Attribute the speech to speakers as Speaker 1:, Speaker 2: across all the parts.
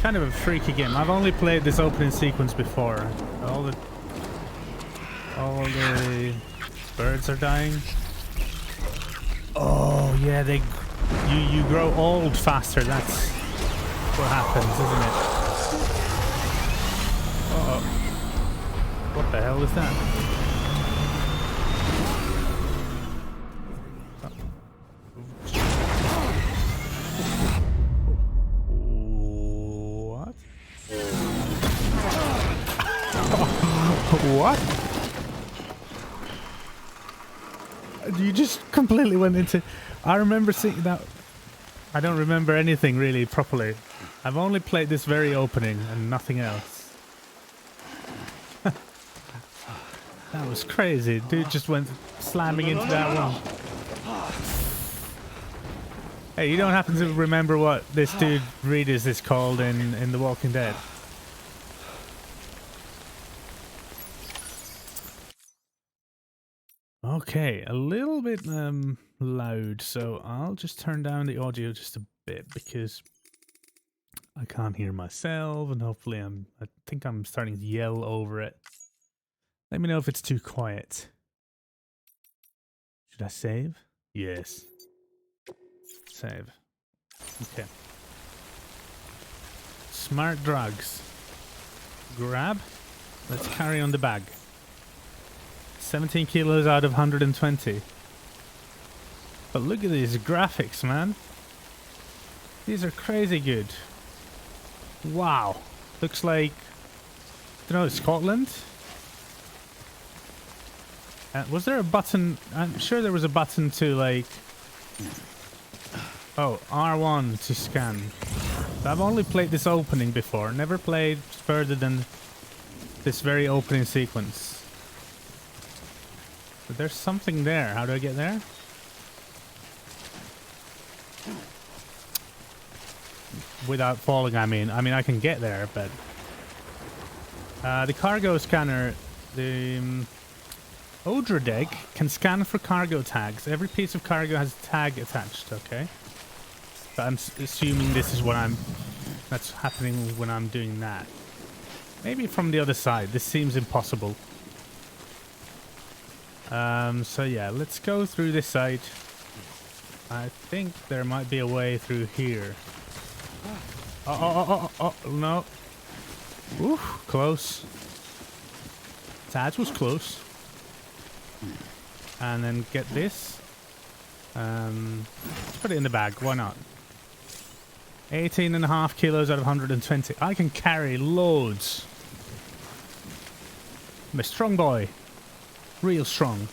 Speaker 1: kind of a freaky game. I've only played this opening sequence before. All the birds are dying. Oh yeah, you grow old faster. That's what happens, isn't it? Uh-oh. What the hell is that? What? You just completely went into... I remember seeing that... I don't remember anything really properly. I've only played this very opening and nothing else. That was crazy. Dude just went slamming into that one. Hey, you don't happen to remember what this dude Reedus is called in The Walking Dead? Okay, a little bit loud, so I'll just turn down the audio just a bit because I can't hear myself, and hopefully I think I'm starting to yell over it. Let me know if it's too quiet. Should I save? Yes. Save. Okay. Smart drugs. Grab. Let's carry on the bag. 17 kilos out of 120. But look at these graphics, man. These are crazy good. Wow. Looks like... I don't know, Scotland? Was there a button? I'm sure there was a button to like... Oh, R1 to scan. I've only played this opening before. Never played further than this very opening sequence. But there's something there. How do I get there? Without falling, I mean I can get there, but the cargo scanner, the Odradeg can scan for cargo tags. Every piece of cargo has a tag attached. Okay, so I'm assuming this is what that's happening when I'm doing that. Maybe from the other side. This seems impossible. So yeah, let's go through this side. I think there might be a way through here. Oh, no. Ooh, close. That was close. And then get this. Let's put it in the bag, why not? 18.5 kilos out of 120. I can carry loads. I'm a strong boy. Real strong.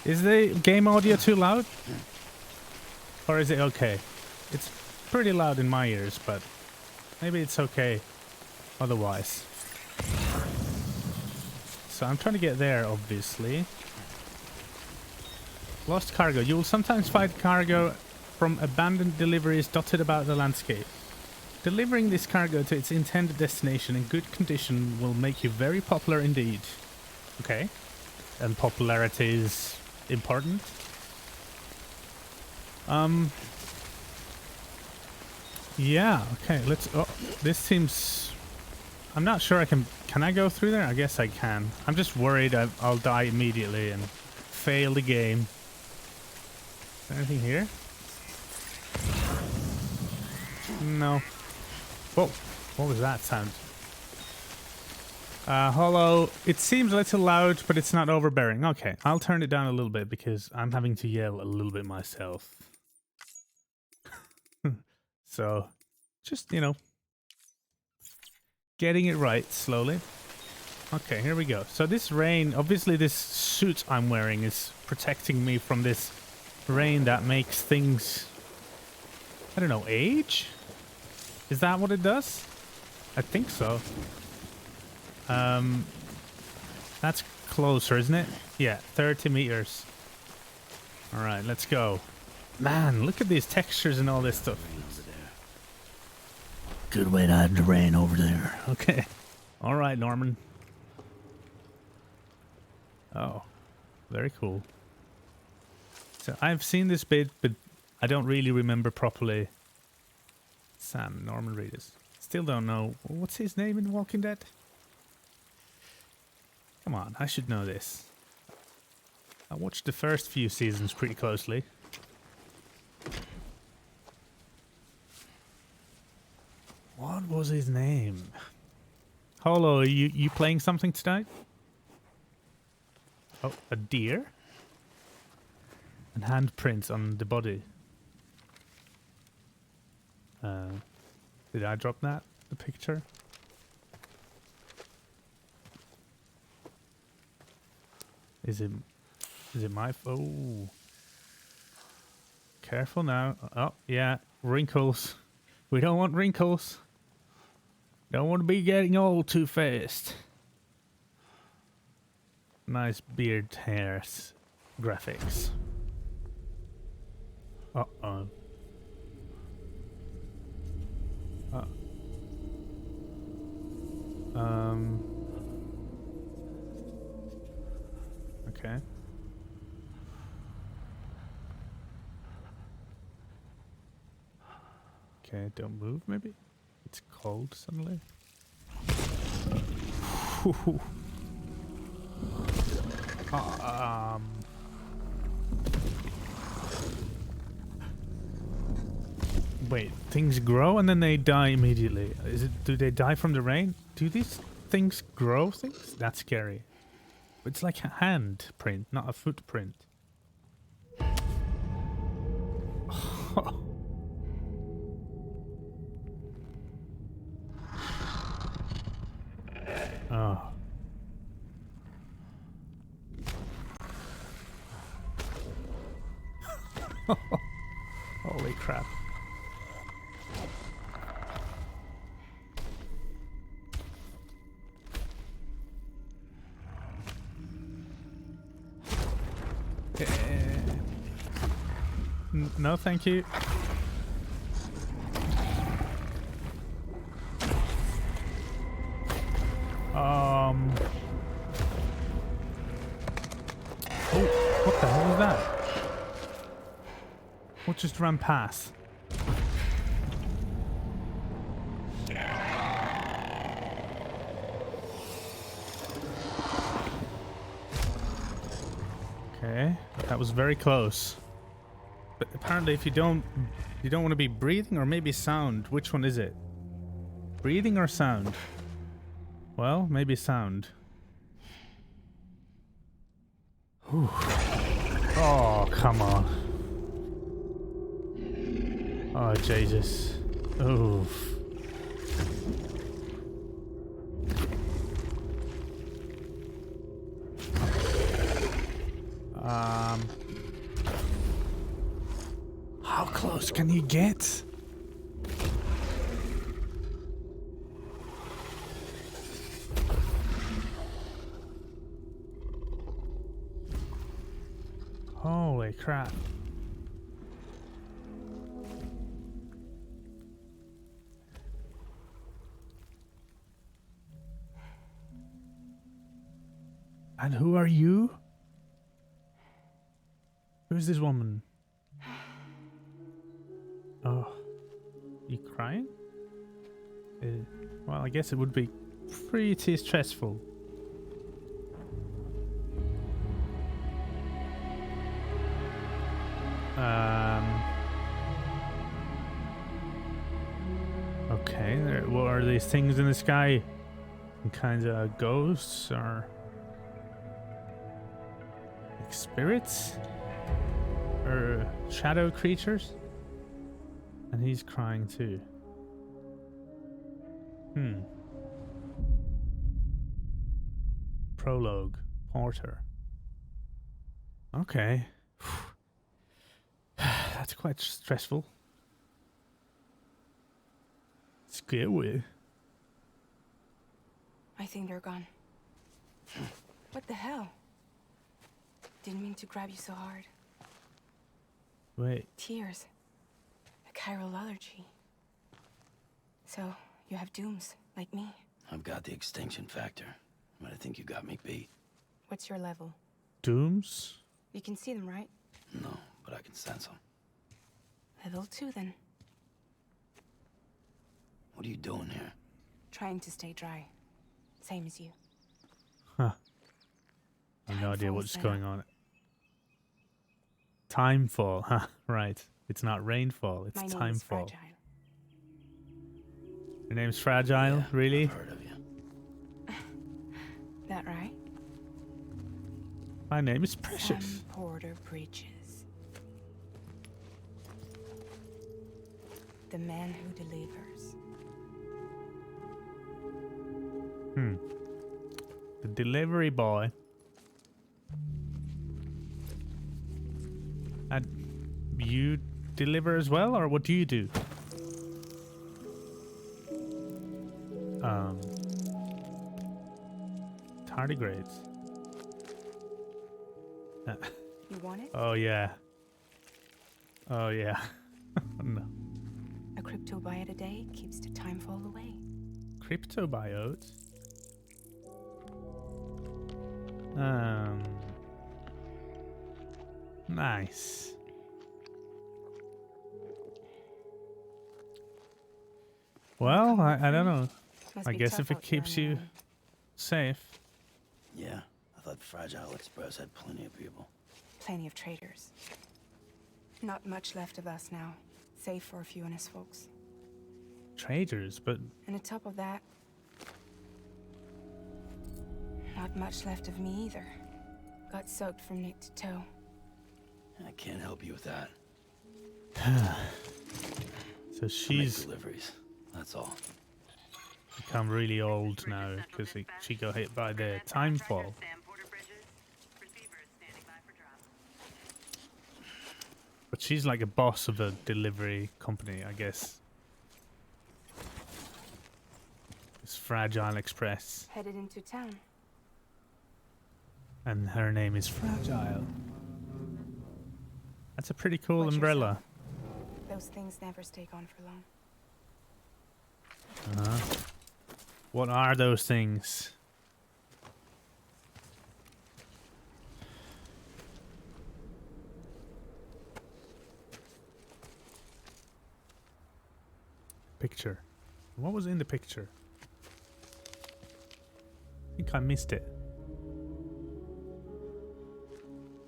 Speaker 1: Is the game audio too loud? Or is it okay? It's pretty loud in my ears, but maybe it's okay otherwise. So I'm trying to get there, obviously. Lost cargo. You will sometimes find cargo from abandoned deliveries dotted about the landscape. Delivering this cargo to its intended destination in good condition will make you very popular indeed. Okay. And popularity is important. Yeah, okay, let's... Oh, this seems... I'm not sure I can... Can I go through there? I guess I can. I'm just worried I'll die immediately and fail the game. Is there anything here? No. Whoa, what was that sound? Hollow. It seems a little loud, but it's not overbearing. Okay, I'll turn it down a little bit because I'm having to yell a little bit myself. So, just, you know, getting it right slowly. Okay, here we go. So this rain, obviously this suit I'm wearing is protecting me from this rain that makes things, I don't know, age? Is that what it does? I think so. That's closer, isn't it? Yeah, 30 meters. All right, let's go. Man, look at these textures and all this stuff.
Speaker 2: Good way to hide the rain over there.
Speaker 1: Okay. All right, Norman. Oh, very cool. So I've seen this bit, but I don't really remember properly. Sam, Norman Reedus. still don't know. What's his name in Walking Dead? Come on, I should know this. I watched the first few seasons pretty closely. What was his name? Holo, are you playing something tonight? Oh, a deer? And handprints on the body. Did I drop that? The picture? Is it my... Oh. Careful now. Oh, yeah. Wrinkles. We don't want wrinkles. Don't want to be getting old too fast. Nice beard hairs. Graphics. Uh-oh. Okay. Okay, don't move maybe? It's cold suddenly. Wait, things grow and then they die immediately. Do they die from the rain? Do these things grow things? That's scary. It's like a hand print, not a footprint. Oh. Holy crap. No, thank you. Oh, what the hell was that? What just ran past? Okay, that was very close. But apparently if you don't want to be breathing or maybe sound. Which one is it? Breathing or sound? Well, maybe sound. Whew. Oh, come on. Oh, Jesus. Oof. How close can you get? Holy crap. And who are you? Who's this woman? Oh. You crying? Well, I guess it would be pretty stressful. Okay, what are these things in the sky? Some kinds of ghosts or like spirits or shadow creatures? And he's crying too. Prologue. Porter. Okay. That's quite stressful. Scary.
Speaker 3: I think they're gone. What the hell? Didn't mean to grab you so hard.
Speaker 1: Wait.
Speaker 3: Tears. A chiral allergy. So, you have dooms, like me.
Speaker 2: I've got the extinction factor, but I think you got me beat.
Speaker 3: What's your level?
Speaker 1: Dooms?
Speaker 3: You can see them, right?
Speaker 2: No, but I can sense them.
Speaker 3: Level 2, then.
Speaker 2: What are you doing here?
Speaker 3: Trying to stay dry. Same as you.
Speaker 1: Huh. I have no idea what's going on. Timefall, huh? Right. It's not rainfall, it's
Speaker 3: My name is
Speaker 1: timefall.
Speaker 3: Fragile.
Speaker 1: Your name's Fragile?
Speaker 2: Yeah,
Speaker 1: Really?
Speaker 2: I've heard of you.
Speaker 3: That right?
Speaker 1: My name is Precious.
Speaker 3: Sam Porter Bridges. The man who delivers.
Speaker 1: The delivery boy. And you deliver as well, or what do you do? Tardigrades.
Speaker 3: You want it?
Speaker 1: Oh yeah. Oh yeah. No.
Speaker 3: A cryptobiote a day keeps the timefall away.
Speaker 1: Cryptobiote. Nice. Well, I don't know.
Speaker 3: Must
Speaker 1: I
Speaker 3: be
Speaker 1: guess
Speaker 3: tough
Speaker 1: if it
Speaker 3: out here
Speaker 1: keeps
Speaker 3: on
Speaker 1: you
Speaker 3: your own.
Speaker 1: safe.
Speaker 2: Yeah, I thought Fragile Express had plenty of people.
Speaker 3: Plenty of traitors. Not much left of us now, save for a few honest folks.
Speaker 1: Traders, but
Speaker 3: And on top of that, not much left of me either. Got soaked from neck to toe.
Speaker 2: I can't help you with that.
Speaker 1: so
Speaker 2: I make
Speaker 1: she's
Speaker 2: deliveries. That's all.
Speaker 1: become really old now because she got hit by the timefall. But she's like a boss of a delivery company, I guess. It's Fragile Express.
Speaker 3: Headed into town.
Speaker 1: And her name is Fragile. That's a pretty cool
Speaker 3: Watch
Speaker 1: umbrella.
Speaker 3: yourself. Those things never stay gone for long.
Speaker 1: What are those things? Picture. What was in the picture? I think I missed it.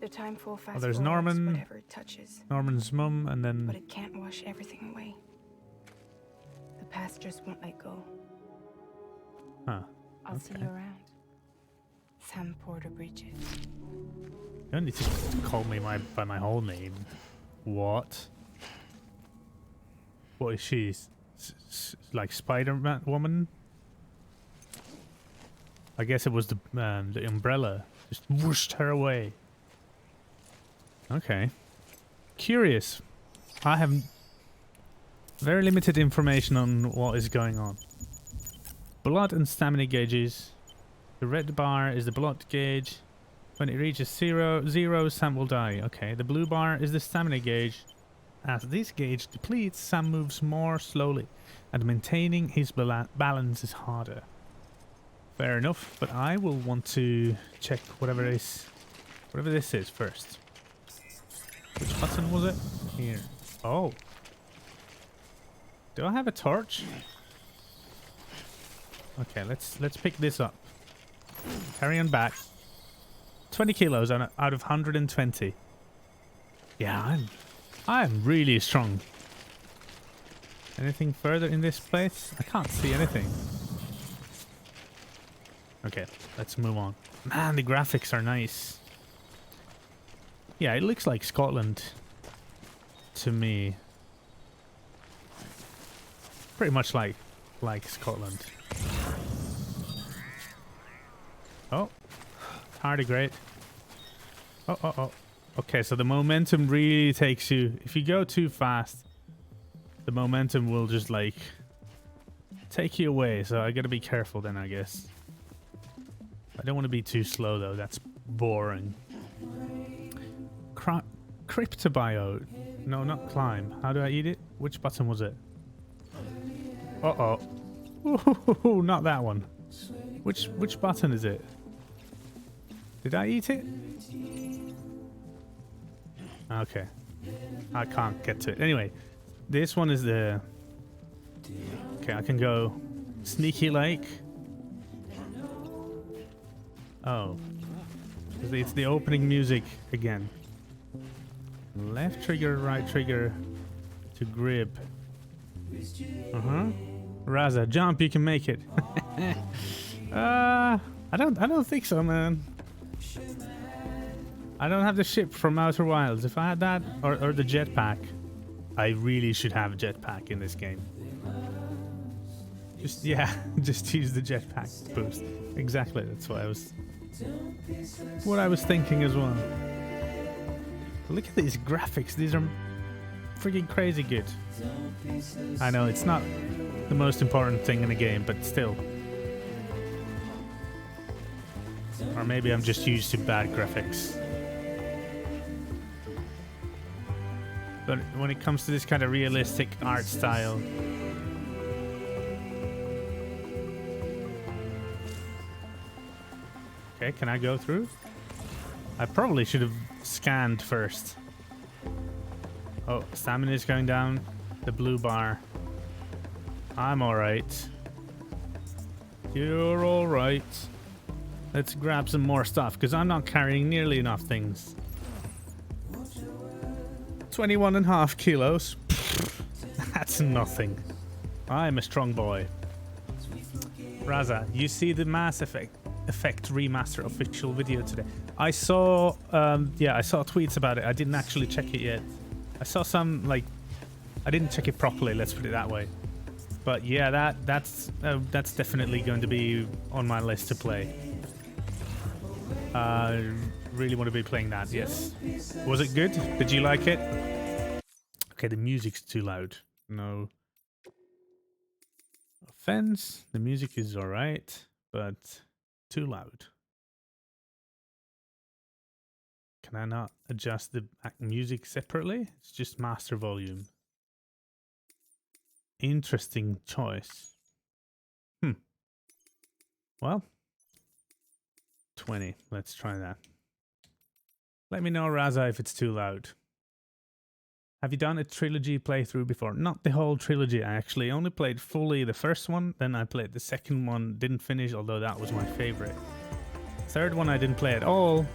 Speaker 3: The timefall fast
Speaker 1: there's
Speaker 3: forwards
Speaker 1: Norman.
Speaker 3: whatever it touches,
Speaker 1: Norman's mum, and
Speaker 3: but
Speaker 1: then
Speaker 3: it can't wash everything away. The past just won't let go. I'll see you around. Sam Porter Bridges.
Speaker 1: you don't need to call me by my whole name. What? What is she? Like Spider-Man woman? I guess it was the umbrella just whooshed her away. Okay. Curious. I have very limited information on what is going on. Blood and stamina gauges. The red bar is the blood gauge. When it reaches zero, Sam will die. Okay. The blue bar is the stamina gauge. As this gauge depletes, Sam moves more slowly, and maintaining his balance is harder. Fair enough, but I will want to check whatever this is first. Which button was it? Here. Oh. Do I have a torch? Okay, let's pick this up. Carry on back. 20 kilos out of 120. Yeah, I'm really strong. Anything further in this place? I can't see anything. Okay, let's move on. Man, the graphics are nice. Yeah, it looks like Scotland to me. Pretty much like Scotland. Oh, tardigrade. Oh. Okay, so the momentum really takes you. If you go too fast, the momentum will just like take you away. So I gotta be careful then, I guess. I don't want to be too slow though. That's boring. Cryptobiote. No, not climb. How do I eat it? Which button was it? Uh-oh. Ooh, not that one. Which button is it? Did I eat it? Okay. I can't get to it. Anyway, this one is the Okay, I can go sneaky like. Oh. It's the opening music again. Left trigger, right trigger to grip. Raza, jump, you can make it. I don't think so, man. I don't have the ship from Outer Wilds. If I had that, or the jetpack, I really should have a jetpack in this game. Just, yeah, just use the jetpack boost. Exactly, that's what I was thinking as well. Look at these graphics. These are freaking crazy good. I know it's not the most important thing in a game, but still. Or maybe I'm just used to bad graphics. But when it comes to this kind of realistic art style, okay, can I go through? I probably should have scanned first. Oh, stamina is going down. The blue bar. I'm alright. You're alright. Let's grab some more stuff, because I'm not carrying nearly enough things. 21.5 kilos. That's nothing. I'm a strong boy. Raza, you see the Mass Effect remaster official video today? I saw, yeah, I saw tweets about it. I didn't actually check it yet. I saw some, like, I didn't check it properly. Let's put it that way. But yeah, that's definitely going to be on my list to play. Really want to be playing that. Yes. Was it good? Did you like it? Okay, the music's too loud. No offense. The music is alright, but too loud. Can I not adjust the music separately? It's just master volume. Interesting choice. Well, 20. Let's try that. Let me know, Raza, if it's too loud. Have you done a trilogy playthrough before? Not the whole trilogy, I actually only played fully the first one, then I played the second one, didn't finish, although that was my favorite. Third one I didn't play at all.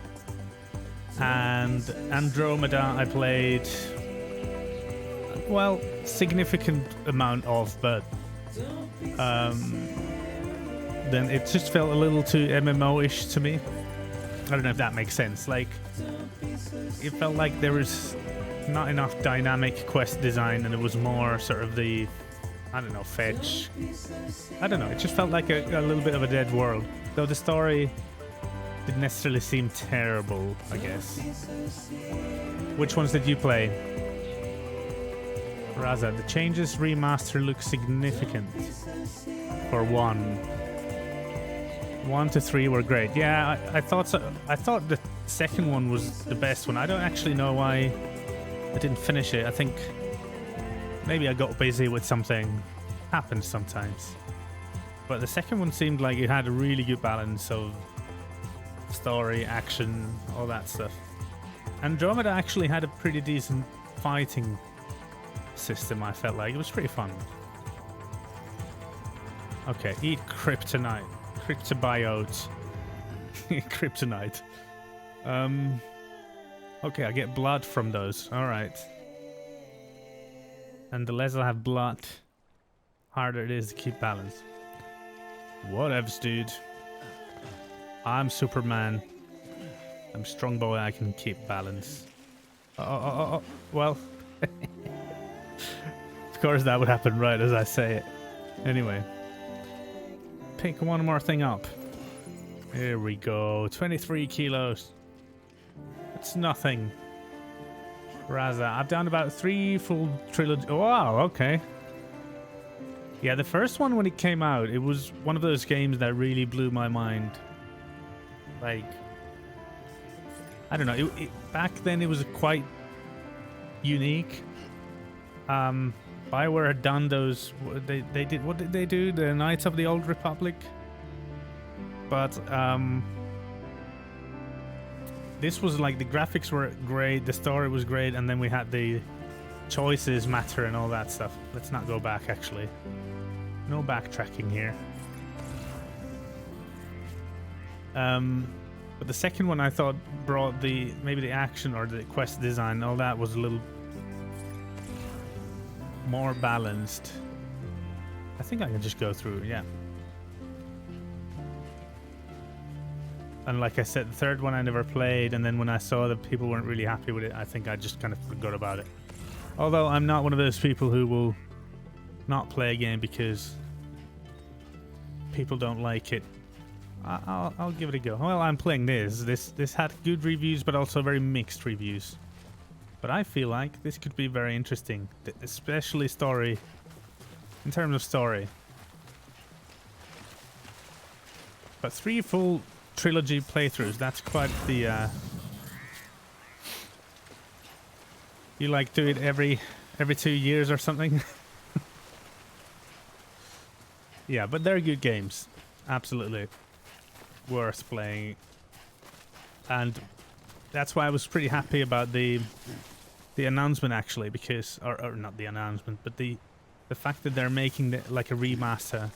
Speaker 1: And Andromeda I played, well, significant amount of, but then it just felt a little too MMO-ish to me. I don't know if that makes sense. Like, it felt like there was not enough dynamic quest design, and it was more sort of the, I don't know, fetch. I don't know, it just felt like a little bit of a dead world. Though the story didn't necessarily seem terrible, I guess. Which ones did you play? Raza, the changes remaster looks significant for 1. 1 to 3 were great. Yeah, I thought so. I thought the second one was the best one. I don't actually know why I didn't finish it. I think maybe I got busy with something. Happens sometimes. But the second one seemed like it had a really good balance of story, action, all that stuff. Andromeda actually had a pretty decent fighting system, I felt like. It was pretty fun. Okay, eat kryptonite. Cryptobiote. Kryptonite. Okay, I get blood from those. Alright. And the less I have blood, harder it is to keep balance. Whatevs, dude. I'm Superman. I'm strong boy, I can keep balance. Oh. Well. Of course that would happen right as I say it. Anyway. Pick one more thing up. Here we go. 23 kilos. It's nothing. Raza, I've done about 3 full trilogy. Oh, wow, okay. Yeah, the first one when it came out, it was one of those games that really blew my mind. Like, I don't know. Back then, it was quite unique. BioWare had done those. They did. What did they do? The Knights of the Old Republic. But this was like, the graphics were great, the story was great, and then we had the choices matter and all that stuff. Let's not go back, actually. No backtracking here. But the second one I thought brought maybe the action or the quest design, all that was a little more balanced. I think I can just go through, yeah. And like I said, the third one I never played, and then when I saw that people weren't really happy with it, I think I just kind of forgot about it. Although I'm not one of those people who will not play a game because people don't like it. I'll give it a go. Well, I'm playing this. This had good reviews, but also very mixed reviews. But I feel like this could be very interesting, especially story. In terms of story. But 3 full trilogy playthroughs, that's quite the... You like do it every 2 years or something? Yeah, but they're good games. Absolutely. Worth playing. And that's why I was pretty happy about the announcement actually, because... Or not the announcement, but the fact that they're making like a remaster.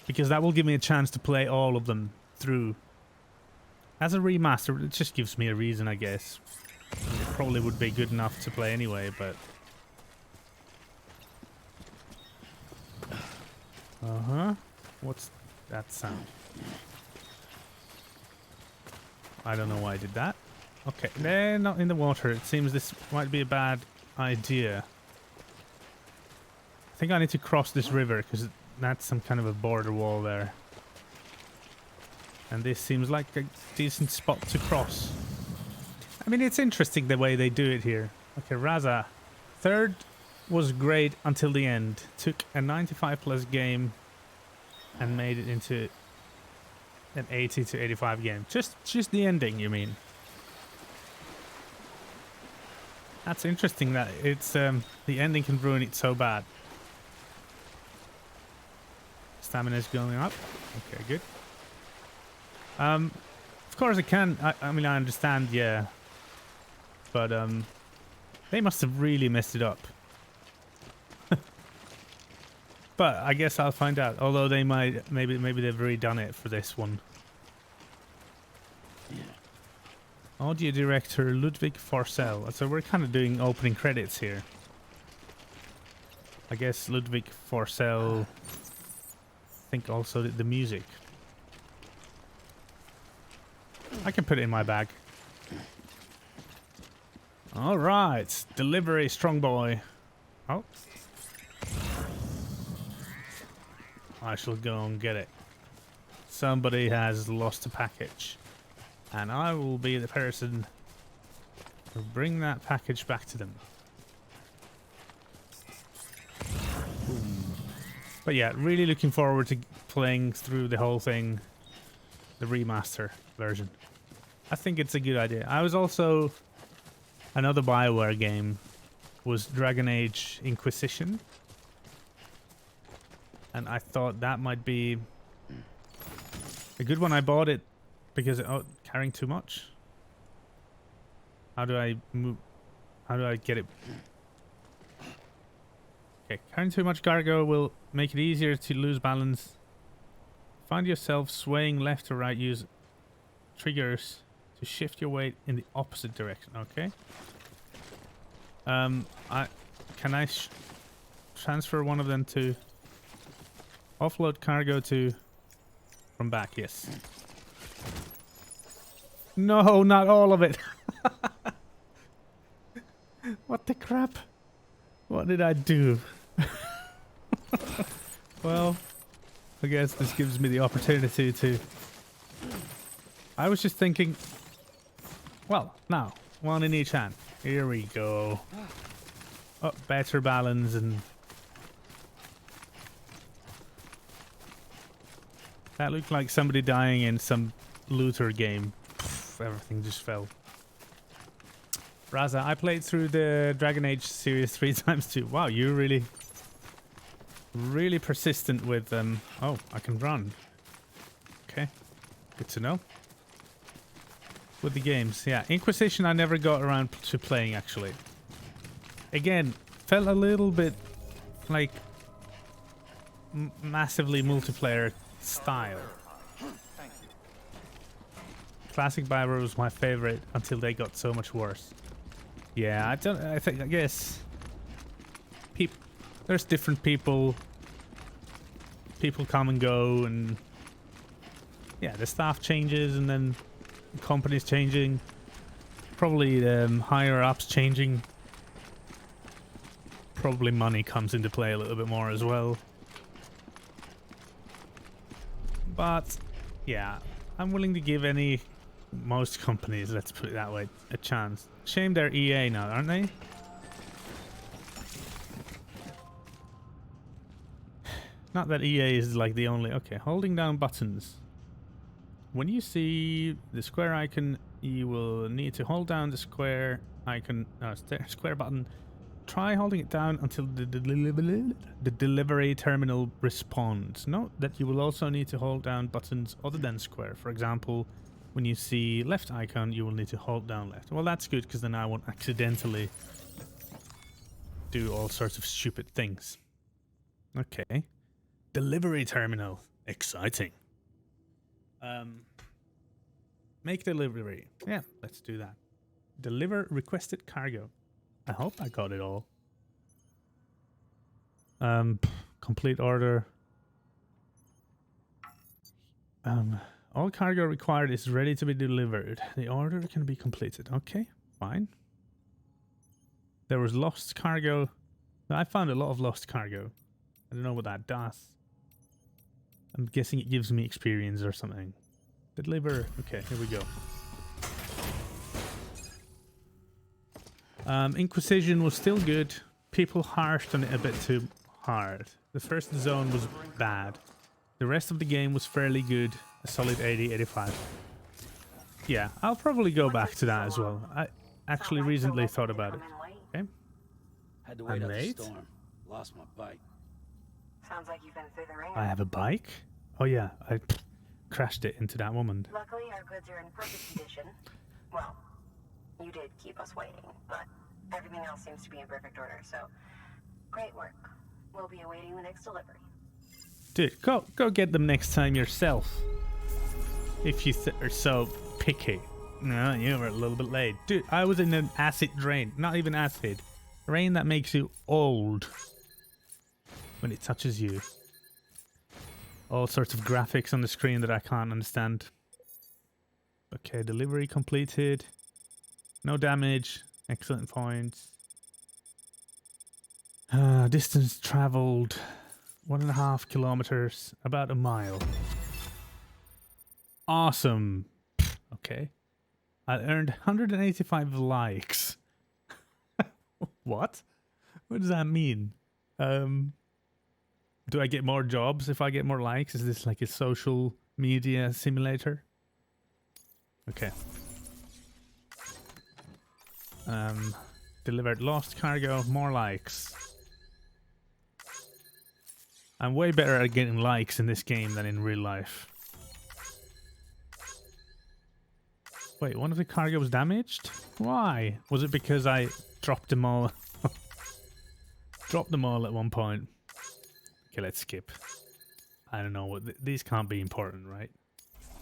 Speaker 1: Because that will give me a chance to play all of them through. As a remaster, it just gives me a reason, I guess. It probably would be good enough to play anyway, but... Uh-huh. What's that sound? I don't know why I did that. Okay, they're not in the water. It seems this might be a bad idea. I think I need to cross this river because that's some kind of a border wall there. And this seems like a decent spot to cross. I mean, it's interesting the way they do it here. Okay, Raza. Third was great until the end. Took a 95 plus game and made it into an 80 to 85 game. Just the ending, you mean? That's interesting that it's the ending can ruin it so bad. Stamina's going up. Okay, good. Of course I can. I mean, I understand, yeah. But they must have really messed it up. But I guess I'll find out. Although they might, maybe they've redone it for this one.
Speaker 2: Yeah.
Speaker 1: Audio director Ludwig Forssell. So we're kind of doing opening credits here. I guess Ludwig Forssell, I think also did the music. I can put it in my bag. All right, delivery, strong boy. Oh. I shall go and get it. Somebody has lost a package. And I will be the person to bring that package back to them. Boom. But yeah, really looking forward to playing through the whole thing. The remaster version. I think it's a good idea. I was also... Another BioWare game was Dragon Age Inquisition. And I thought that might be a good one. I bought it because... Oh, carrying too much? How do I move? How do I get it? Okay, carrying too much cargo will make it easier to lose balance. Find yourself swaying left or right. Use triggers to shift your weight in the opposite direction. Okay. Can I transfer one of them to offload cargo to from back? Yes. No, not all of it. What the crap? What did I do? Well, I guess this gives me the opportunity to... I was just thinking... Well, now, one in each hand. Here we go. Oh, better balance and... That looked like somebody dying in some looter game. Pff, everything just fell. Raza, I played through the Dragon Age series 3 times too. Wow, you're really persistent with them. Oh, I can run. Okay, good to know. With the games, yeah. Inquisition I never got around to playing, actually. Again, felt a little bit like massively multiplayer style. Classic Bioware was my favorite until they got so much worse. Yeah, I guess there's different people come and go, and yeah, the staff changes, and then the company's changing, probably higher ups changing, probably money comes into play a little bit more as well. But yeah, I'm willing to give most companies, let's put it that way, a chance. Shame they're EA now, aren't they? Not that EA is like the only... Okay, holding down buttons. When you see the square icon, you will need to hold down the square icon, square button. Try holding it down until the delivery terminal responds. Note that you will also need to hold down buttons other than square. For example, when you see left icon, you will need to hold down left. Well, that's good, because then I won't accidentally do all sorts of stupid things. Okay. Delivery terminal. Exciting. Make delivery. Yeah, let's do that. Deliver requested cargo. I hope I got it all. Complete order. All cargo required is ready to be delivered. The order can be completed. Okay, fine. There was lost cargo. I found a lot of lost cargo. I don't know what that does. I'm guessing it gives me experience or something. Deliver. Okay, here we go. Inquisition was still good. People harshed on it a bit too hard. The first zone was bad. The rest of the game was fairly good. A solid 80, 85. Yeah, I'll probably go back to that as well. I actually recently thought about it. Okay.
Speaker 2: Had to wait out the
Speaker 1: late?
Speaker 2: storm. Lost my bike.
Speaker 3: Sounds like you've been through the ringer.
Speaker 1: I have a bike? Oh yeah, I crashed it into that woman.
Speaker 3: Luckily, our goods are in perfect condition. Well, you did keep us waiting, but everything else seems to be in perfect order, so great work. We'll be awaiting the next delivery.
Speaker 1: Dude, go get them next time yourself. If you are so picky. No, you were a little bit late. Dude, I was in an acid rain. Not even acid. Rain that makes you old when it touches you. All sorts of graphics on the screen that I can't understand. Okay, delivery completed. No damage. Excellent points. Distance traveled 1.5 kilometers, about a mile. Awesome. Okay. I earned 185 likes. What? What does that mean? Do I get more jobs if I get more likes? Is this like a social media simulator? Okay. Delivered lost cargo, more likes. I'm way better at getting likes in this game than in real life. Wait, one of the cargo was damaged? Why? Was it because I dropped them all? Dropped them all at one point. Okay, let's skip. I don't know. These can't be important, right?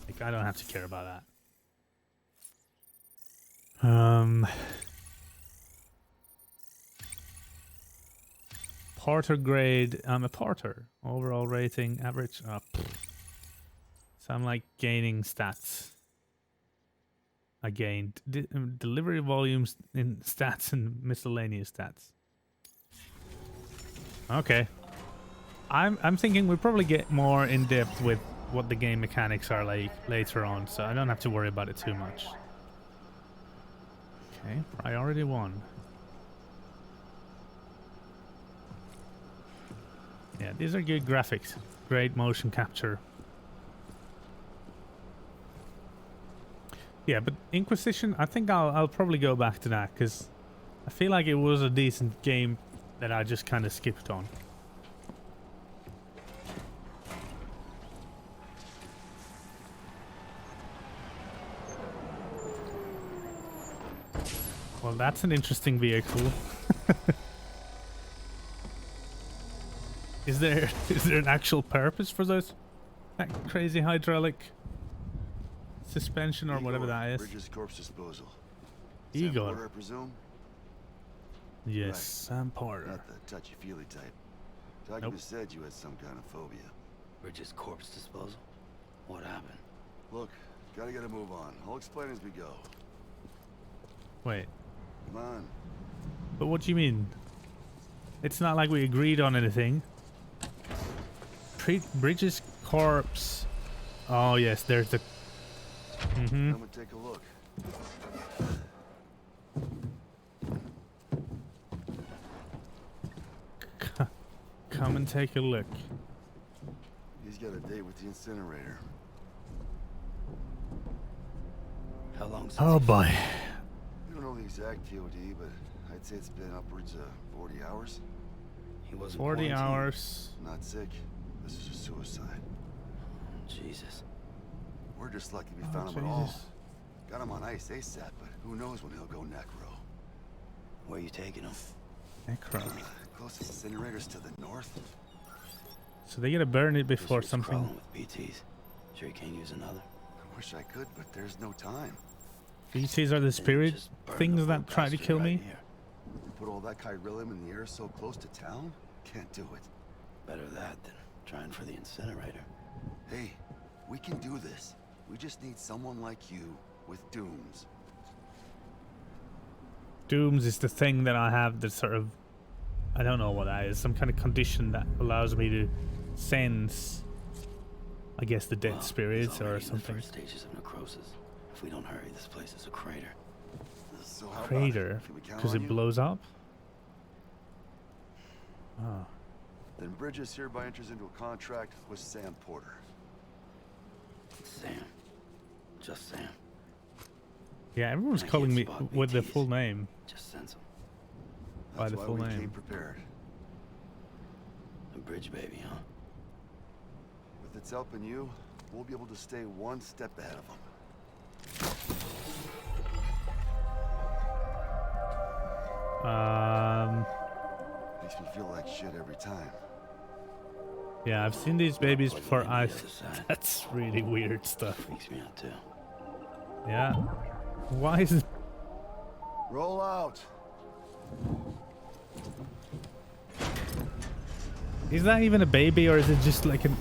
Speaker 1: Like, I don't have to care about that. Porter grade. I'm a porter. Overall rating, average up. So I'm like gaining stats. I gained delivery volumes in stats and miscellaneous stats. Okay. I'm thinking we'll probably get more in depth with what the game mechanics are like later on, so I don't have to worry about it too much. Okay, priority 1. Yeah, these are good graphics. Great motion capture. Yeah, but Inquisition, I think I'll probably go back to that, because I feel like it was a decent game that I just kind of skipped on. Well, that's an interesting vehicle. Is there an actual purpose for that crazy hydraulic suspension or whatever that is?
Speaker 4: Bridges corpse disposal.
Speaker 1: Igor.
Speaker 4: Sam Porter, I presume?
Speaker 1: Yes,
Speaker 4: Right.
Speaker 1: Sam Porter.
Speaker 4: Not the touchy-feely type. Tanuki
Speaker 1: Nope.
Speaker 4: said you had some kind of phobia.
Speaker 2: Bridges corpse disposal? What happened?
Speaker 4: Look, gotta get a move on. I'll explain as we go.
Speaker 1: Wait,
Speaker 4: Come on.
Speaker 1: but what do you mean? It's not like we agreed on anything. Treat Bridges' corpse. Oh yes, there's the.
Speaker 4: Come and take a look.
Speaker 1: Come and take a look.
Speaker 4: He's got a date with the incinerator.
Speaker 2: How long since
Speaker 1: Oh
Speaker 2: he-
Speaker 1: boy.
Speaker 4: We don't know the exact VOD, but I'd say it's been upwards of 40 hours.
Speaker 2: He wasn't
Speaker 1: 40
Speaker 2: quarantined?
Speaker 1: hours.
Speaker 4: Not sick. This is a suicide.
Speaker 2: Jesus.
Speaker 4: We're just lucky we
Speaker 1: Oh,
Speaker 4: found him at all.
Speaker 1: Jesus.
Speaker 4: Got him on ice ASAP, but who knows when he'll go necro.
Speaker 2: Where you taking him?
Speaker 1: Necro.
Speaker 4: Closest incinerators to the north.
Speaker 1: So they gotta burn it before
Speaker 2: This was
Speaker 1: something.
Speaker 2: crawling with BTs. Sure you can't use another?
Speaker 4: I wish I could, but there's no time.
Speaker 1: BTs are the
Speaker 2: Then
Speaker 1: spirit
Speaker 2: just burn the
Speaker 1: things
Speaker 2: whole
Speaker 1: that try to
Speaker 2: bastard
Speaker 1: kill
Speaker 2: right
Speaker 1: me.
Speaker 2: here.
Speaker 4: Put all that chiralium in the air so close to town? Can't do it.
Speaker 2: Better that than trying for the incinerator.
Speaker 4: Hey, we can do this. We just need someone like you with dooms.
Speaker 1: Dooms is the thing that I have that sort of, I don't know what that is, some kind of condition that allows me to sense, I guess, the dead
Speaker 2: Well, he's
Speaker 1: spirits or
Speaker 2: already in the
Speaker 1: something.
Speaker 2: first stages of necrosis. If we don't hurry, this place is a crater.
Speaker 4: So how about it?
Speaker 1: Crater,
Speaker 4: Can we count
Speaker 1: because
Speaker 4: on
Speaker 1: it
Speaker 4: you?
Speaker 1: blows up. Oh,
Speaker 4: Then Bridges hereby enters into a contract with Sam Porter.
Speaker 2: Sam. Just Sam.
Speaker 1: yeah, everyone's
Speaker 2: I
Speaker 1: calling
Speaker 2: can't
Speaker 1: me
Speaker 2: spot
Speaker 1: with the
Speaker 2: BTs.
Speaker 1: full name.
Speaker 2: Just sense him.
Speaker 1: By
Speaker 4: That's
Speaker 1: the
Speaker 4: why
Speaker 1: full
Speaker 4: we
Speaker 1: name.
Speaker 4: came prepared.
Speaker 2: A bridge baby, huh?
Speaker 4: With its help and you, we'll be able to stay one step ahead of them. Makes me feel like shit every time.
Speaker 1: Yeah, I've seen these babies
Speaker 2: Like
Speaker 1: before.
Speaker 2: on the
Speaker 1: I.
Speaker 2: other side.
Speaker 1: That's really weird stuff.
Speaker 2: Freaks me out too.
Speaker 1: Yeah. Why is it?
Speaker 4: Roll out.
Speaker 1: Is that even a baby or is it just like an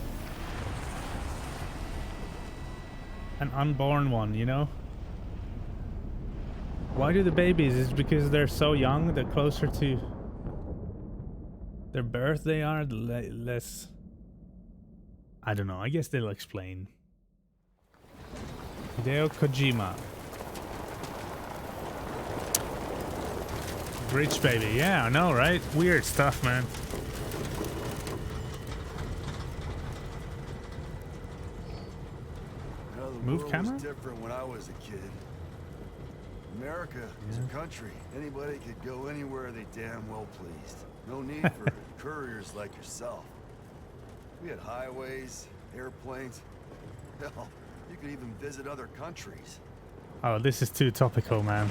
Speaker 1: unborn one, you know? Why do the babies? Is it because they're so young, the closer to their birth they are, the less... I don't know, I guess they'll explain. Hideo Kojima. Bridge baby, yeah, I know, right? Weird stuff, man.
Speaker 4: You know, the
Speaker 1: Move
Speaker 4: world
Speaker 1: camera?
Speaker 4: was different when I was a kid. America is a country. Anybody could go anywhere they damn well pleased. No need for couriers like yourself. We had highways, airplanes. Hell, you could even visit other countries.
Speaker 1: Oh, this is too topical, man.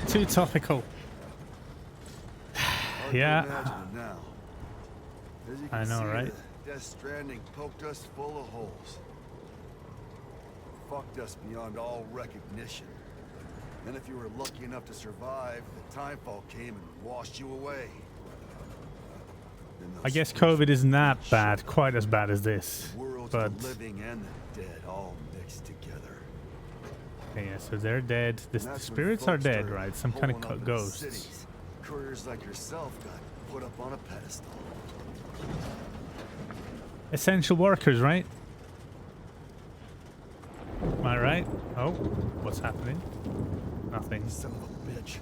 Speaker 1: Too topical.
Speaker 4: Hard
Speaker 1: Yeah.
Speaker 4: to imagine it now. As you
Speaker 1: I
Speaker 4: can
Speaker 1: know,
Speaker 4: see,
Speaker 1: right?
Speaker 4: the Death Stranding poked us full of holes. Fucked us beyond all recognition. And if you were lucky enough to survive, the timefall came and washed you away. Then
Speaker 1: I
Speaker 4: those
Speaker 1: guess
Speaker 4: first
Speaker 1: COVID isn't that
Speaker 4: shit
Speaker 1: bad, quite as bad as this.
Speaker 4: worlds
Speaker 1: But
Speaker 4: of the living and the dead all mixed together.
Speaker 1: okay, yeah, so they're dead. The
Speaker 4: And that's when
Speaker 1: spirits are
Speaker 4: folks
Speaker 1: dead,
Speaker 4: started
Speaker 1: right? Some kind of
Speaker 4: pulling up in the
Speaker 1: ghosts.
Speaker 4: cities. Couriers like yourself got put up on a pedestal.
Speaker 1: Essential workers, right? Am I right? Oh, what's happening? Nothing.
Speaker 4: Son of a bitch.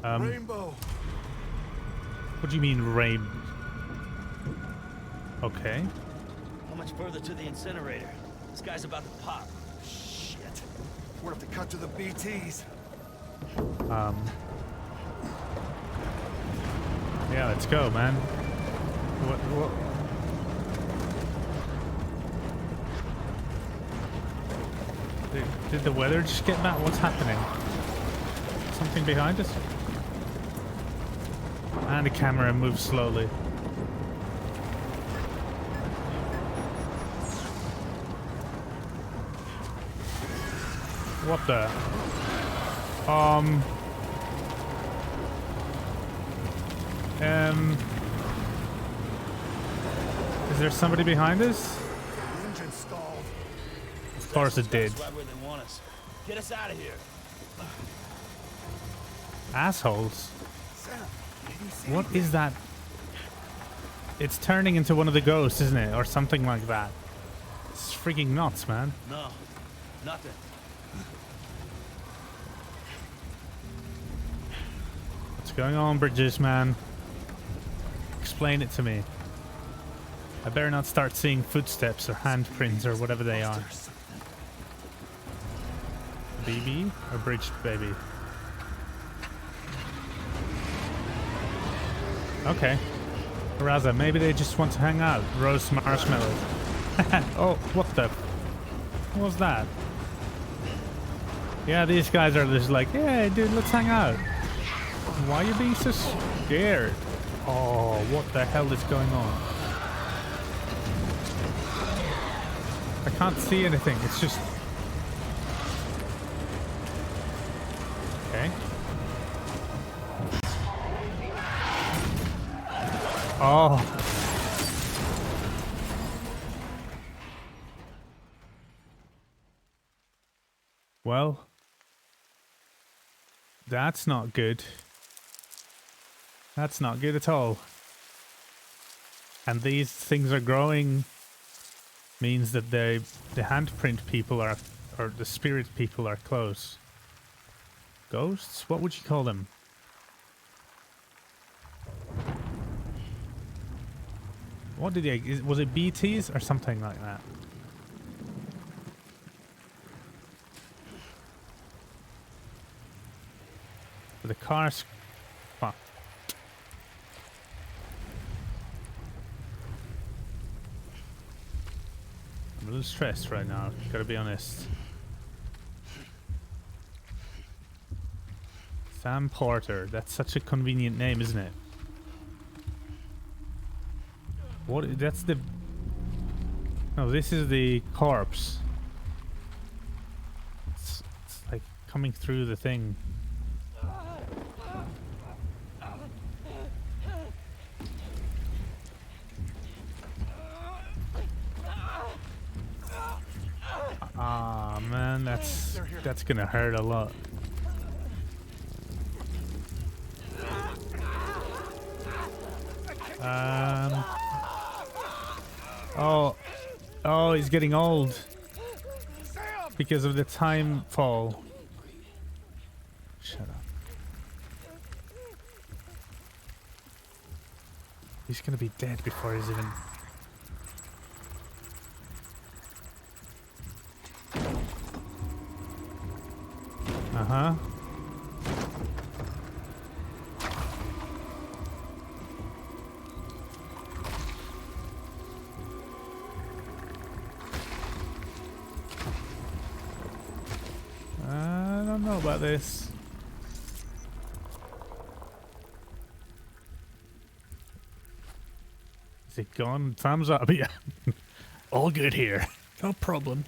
Speaker 1: Um,
Speaker 4: Rainbow!
Speaker 1: What do you mean, rain? Okay.
Speaker 2: How much further to the incinerator? This guy's about to pop.
Speaker 4: Shit. We're gonna have to cut to the BTs.
Speaker 1: Yeah, let's go, man. What? Did the weather just get bad? What's happening? Something behind us? And the camera moves slowly. What the? Is there somebody behind us?
Speaker 4: The engine stalled.
Speaker 1: Of course it did.
Speaker 2: Right where they want us. Get us out of here.
Speaker 1: Assholes.
Speaker 4: Sam, did you see
Speaker 1: What
Speaker 4: anything?
Speaker 1: is that? It's turning into one of the ghosts, isn't it? Or something like that. It's freaking nuts, man.
Speaker 2: No, nothing.
Speaker 1: What's going on, Bridges, man? Explain it to me. I better not start seeing footsteps or handprints or whatever they are. BB? Or Bridge Baby? Okay. Raza, maybe they just want to hang out. Roast marshmallow. Oh, what the? What was that? Yeah, these guys are just like, yeah, dude, let's hang out. Why are you being so scared? Oh, what the hell is going on? I can't see anything. It's just... Okay. Oh. Well, that's not good. That's not good at all. And these things are growing means that the handprint people are, or the spirit people are close. Ghosts? What would you call them? What did they... Was it BTs or something like that? The car's... Fuck. I'm a little stressed right now, gotta be honest. Sam Porter. That's such a convenient name, isn't it? What? That's the... No, this is the corpse. It's like coming through the thing. Ah, man, that's gonna hurt a lot. Oh, he's getting old because of the time fall. Shut up. He's gonna be dead before he's even... Uh-huh. I don't know about this. Is it gone? Thumbs up, yeah. All good here. No problem.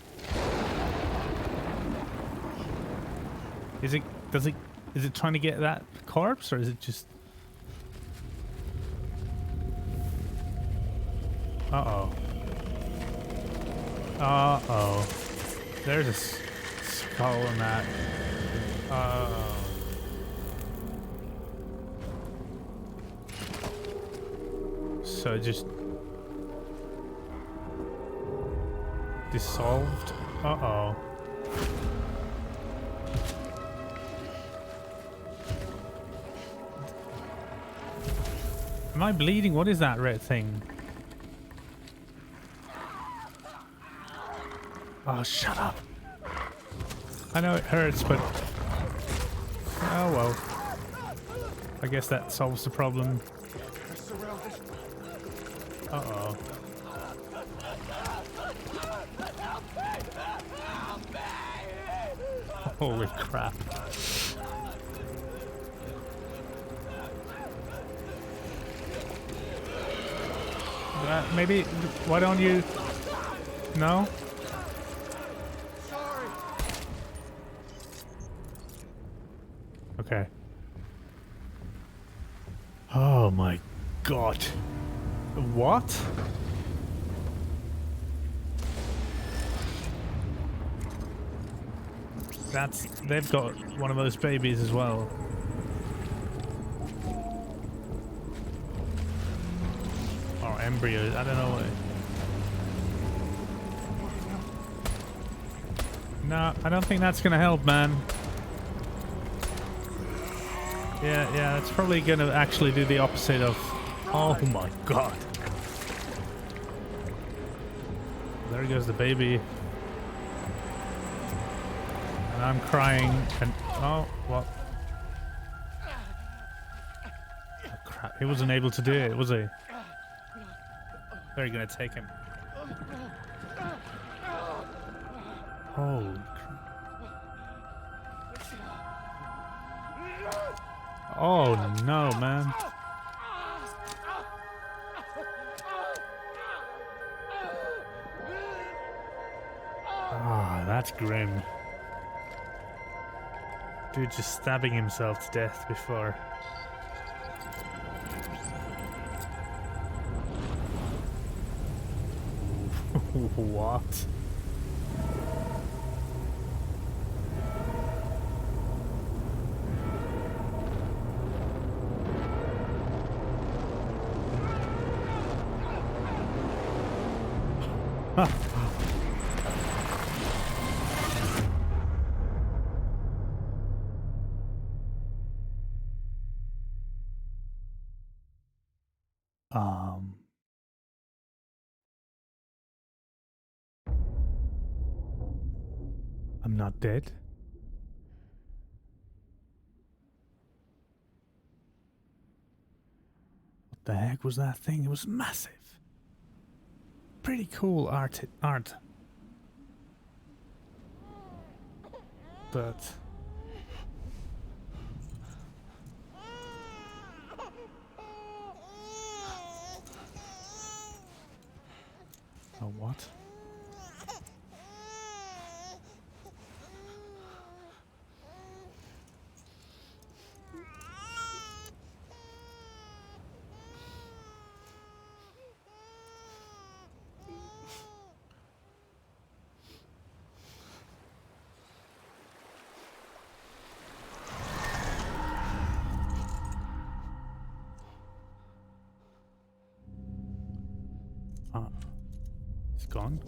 Speaker 1: Is it trying to get that corpse, or is it just... Uh-oh. Uh-oh. There's a skull in that. Uh-oh. So it just... dissolved? Uh-oh. Am I bleeding? What is that red thing? Oh, shut up. I know it hurts, but... Oh, well. I guess that solves the problem. Uh-oh. Holy crap. Maybe, why don't you... No?
Speaker 4: Sorry.
Speaker 1: Okay. Oh my god. What? They've got one of those babies as well. Or embryos, I don't know. No, I don't think that's gonna help, man. Yeah, that's probably gonna actually do the opposite of... Oh my god. There goes the baby. And I'm crying and... Oh, what? Oh, crap. He wasn't able to do it, was he? They're gonna take him. Holy crap. Oh no, man. Ah, that's grim. Dude just stabbing himself to death before. What? I'm not dead. What the heck was that thing? It was massive. Pretty cool art. But... Oh, what? It's gone.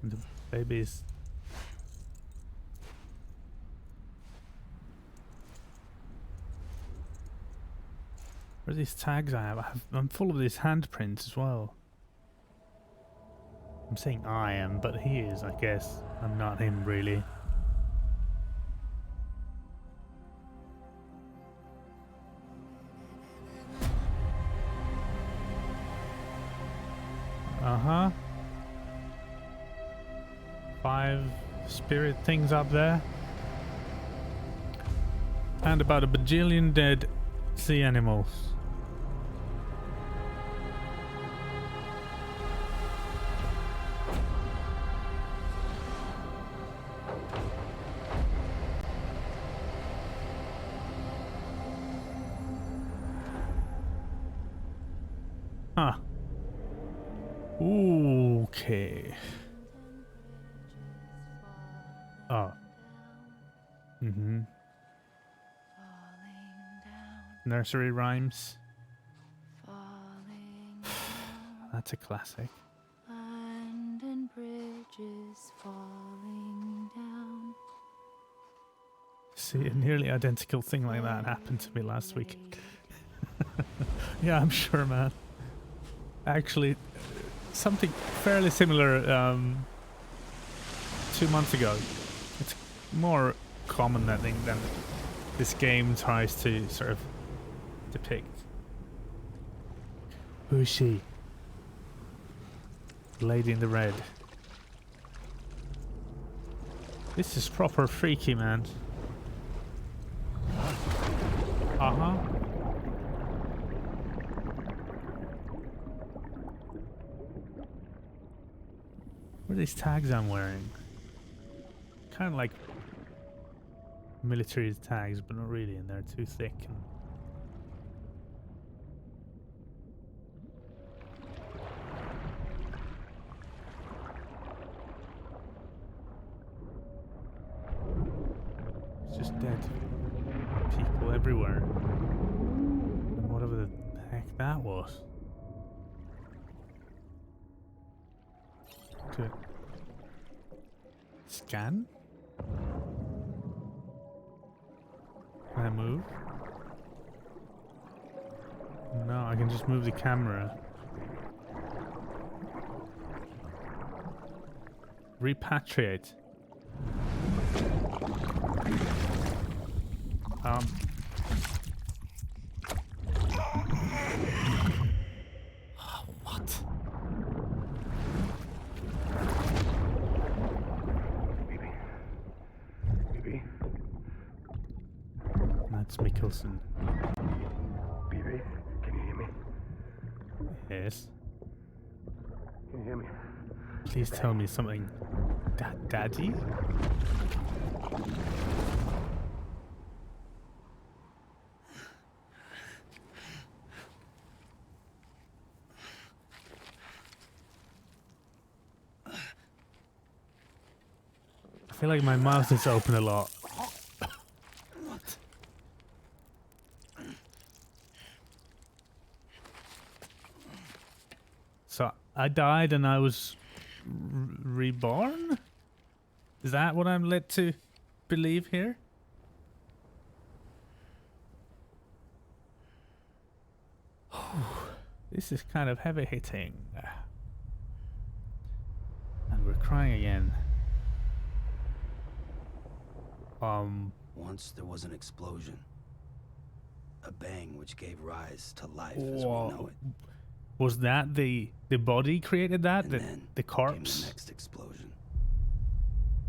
Speaker 1: The baby's... Where are these tags I have? I'm full of these handprints as well. I'm saying I am, but he is, I guess. I'm not him, really. Uh-huh. 5 spirit things up there. And about a bajillion dead sea animals. Huh. Okay. Oh. Mm-hmm. Nursery rhymes. That's a classic.
Speaker 5: Land and bridges falling down.
Speaker 1: See, a nearly identical thing like that happened to me last week. Yeah, I'm sure, man. Actually, something fairly similar 2 months ago. It's more common, I think, than this game tries to sort of depict. Who is she? The lady in the red. This is proper freaky, man. Uh-huh. What are these tags I'm wearing? Kind of like military tags, but not really, and they're too thick. And it's just dead people everywhere. And whatever the heck that was. To scan? Can I move? No, I can just move the camera. Repatriate. What?
Speaker 6: Baby.
Speaker 1: That's Mikkelsen.
Speaker 6: Baby, can you hear me?
Speaker 1: Yes.
Speaker 6: Can you hear me?
Speaker 1: Please tell me something. Daddy? I feel like my mouth is open a lot. So I died and I was reborn? Is that what I'm led to believe here? This is kind of heavy hitting. And we're crying again.
Speaker 2: Once there was an explosion. A bang which gave rise to life as we know it.
Speaker 1: Was that the body created that?
Speaker 2: And then
Speaker 1: The
Speaker 2: came
Speaker 1: corpse?
Speaker 2: the next explosion.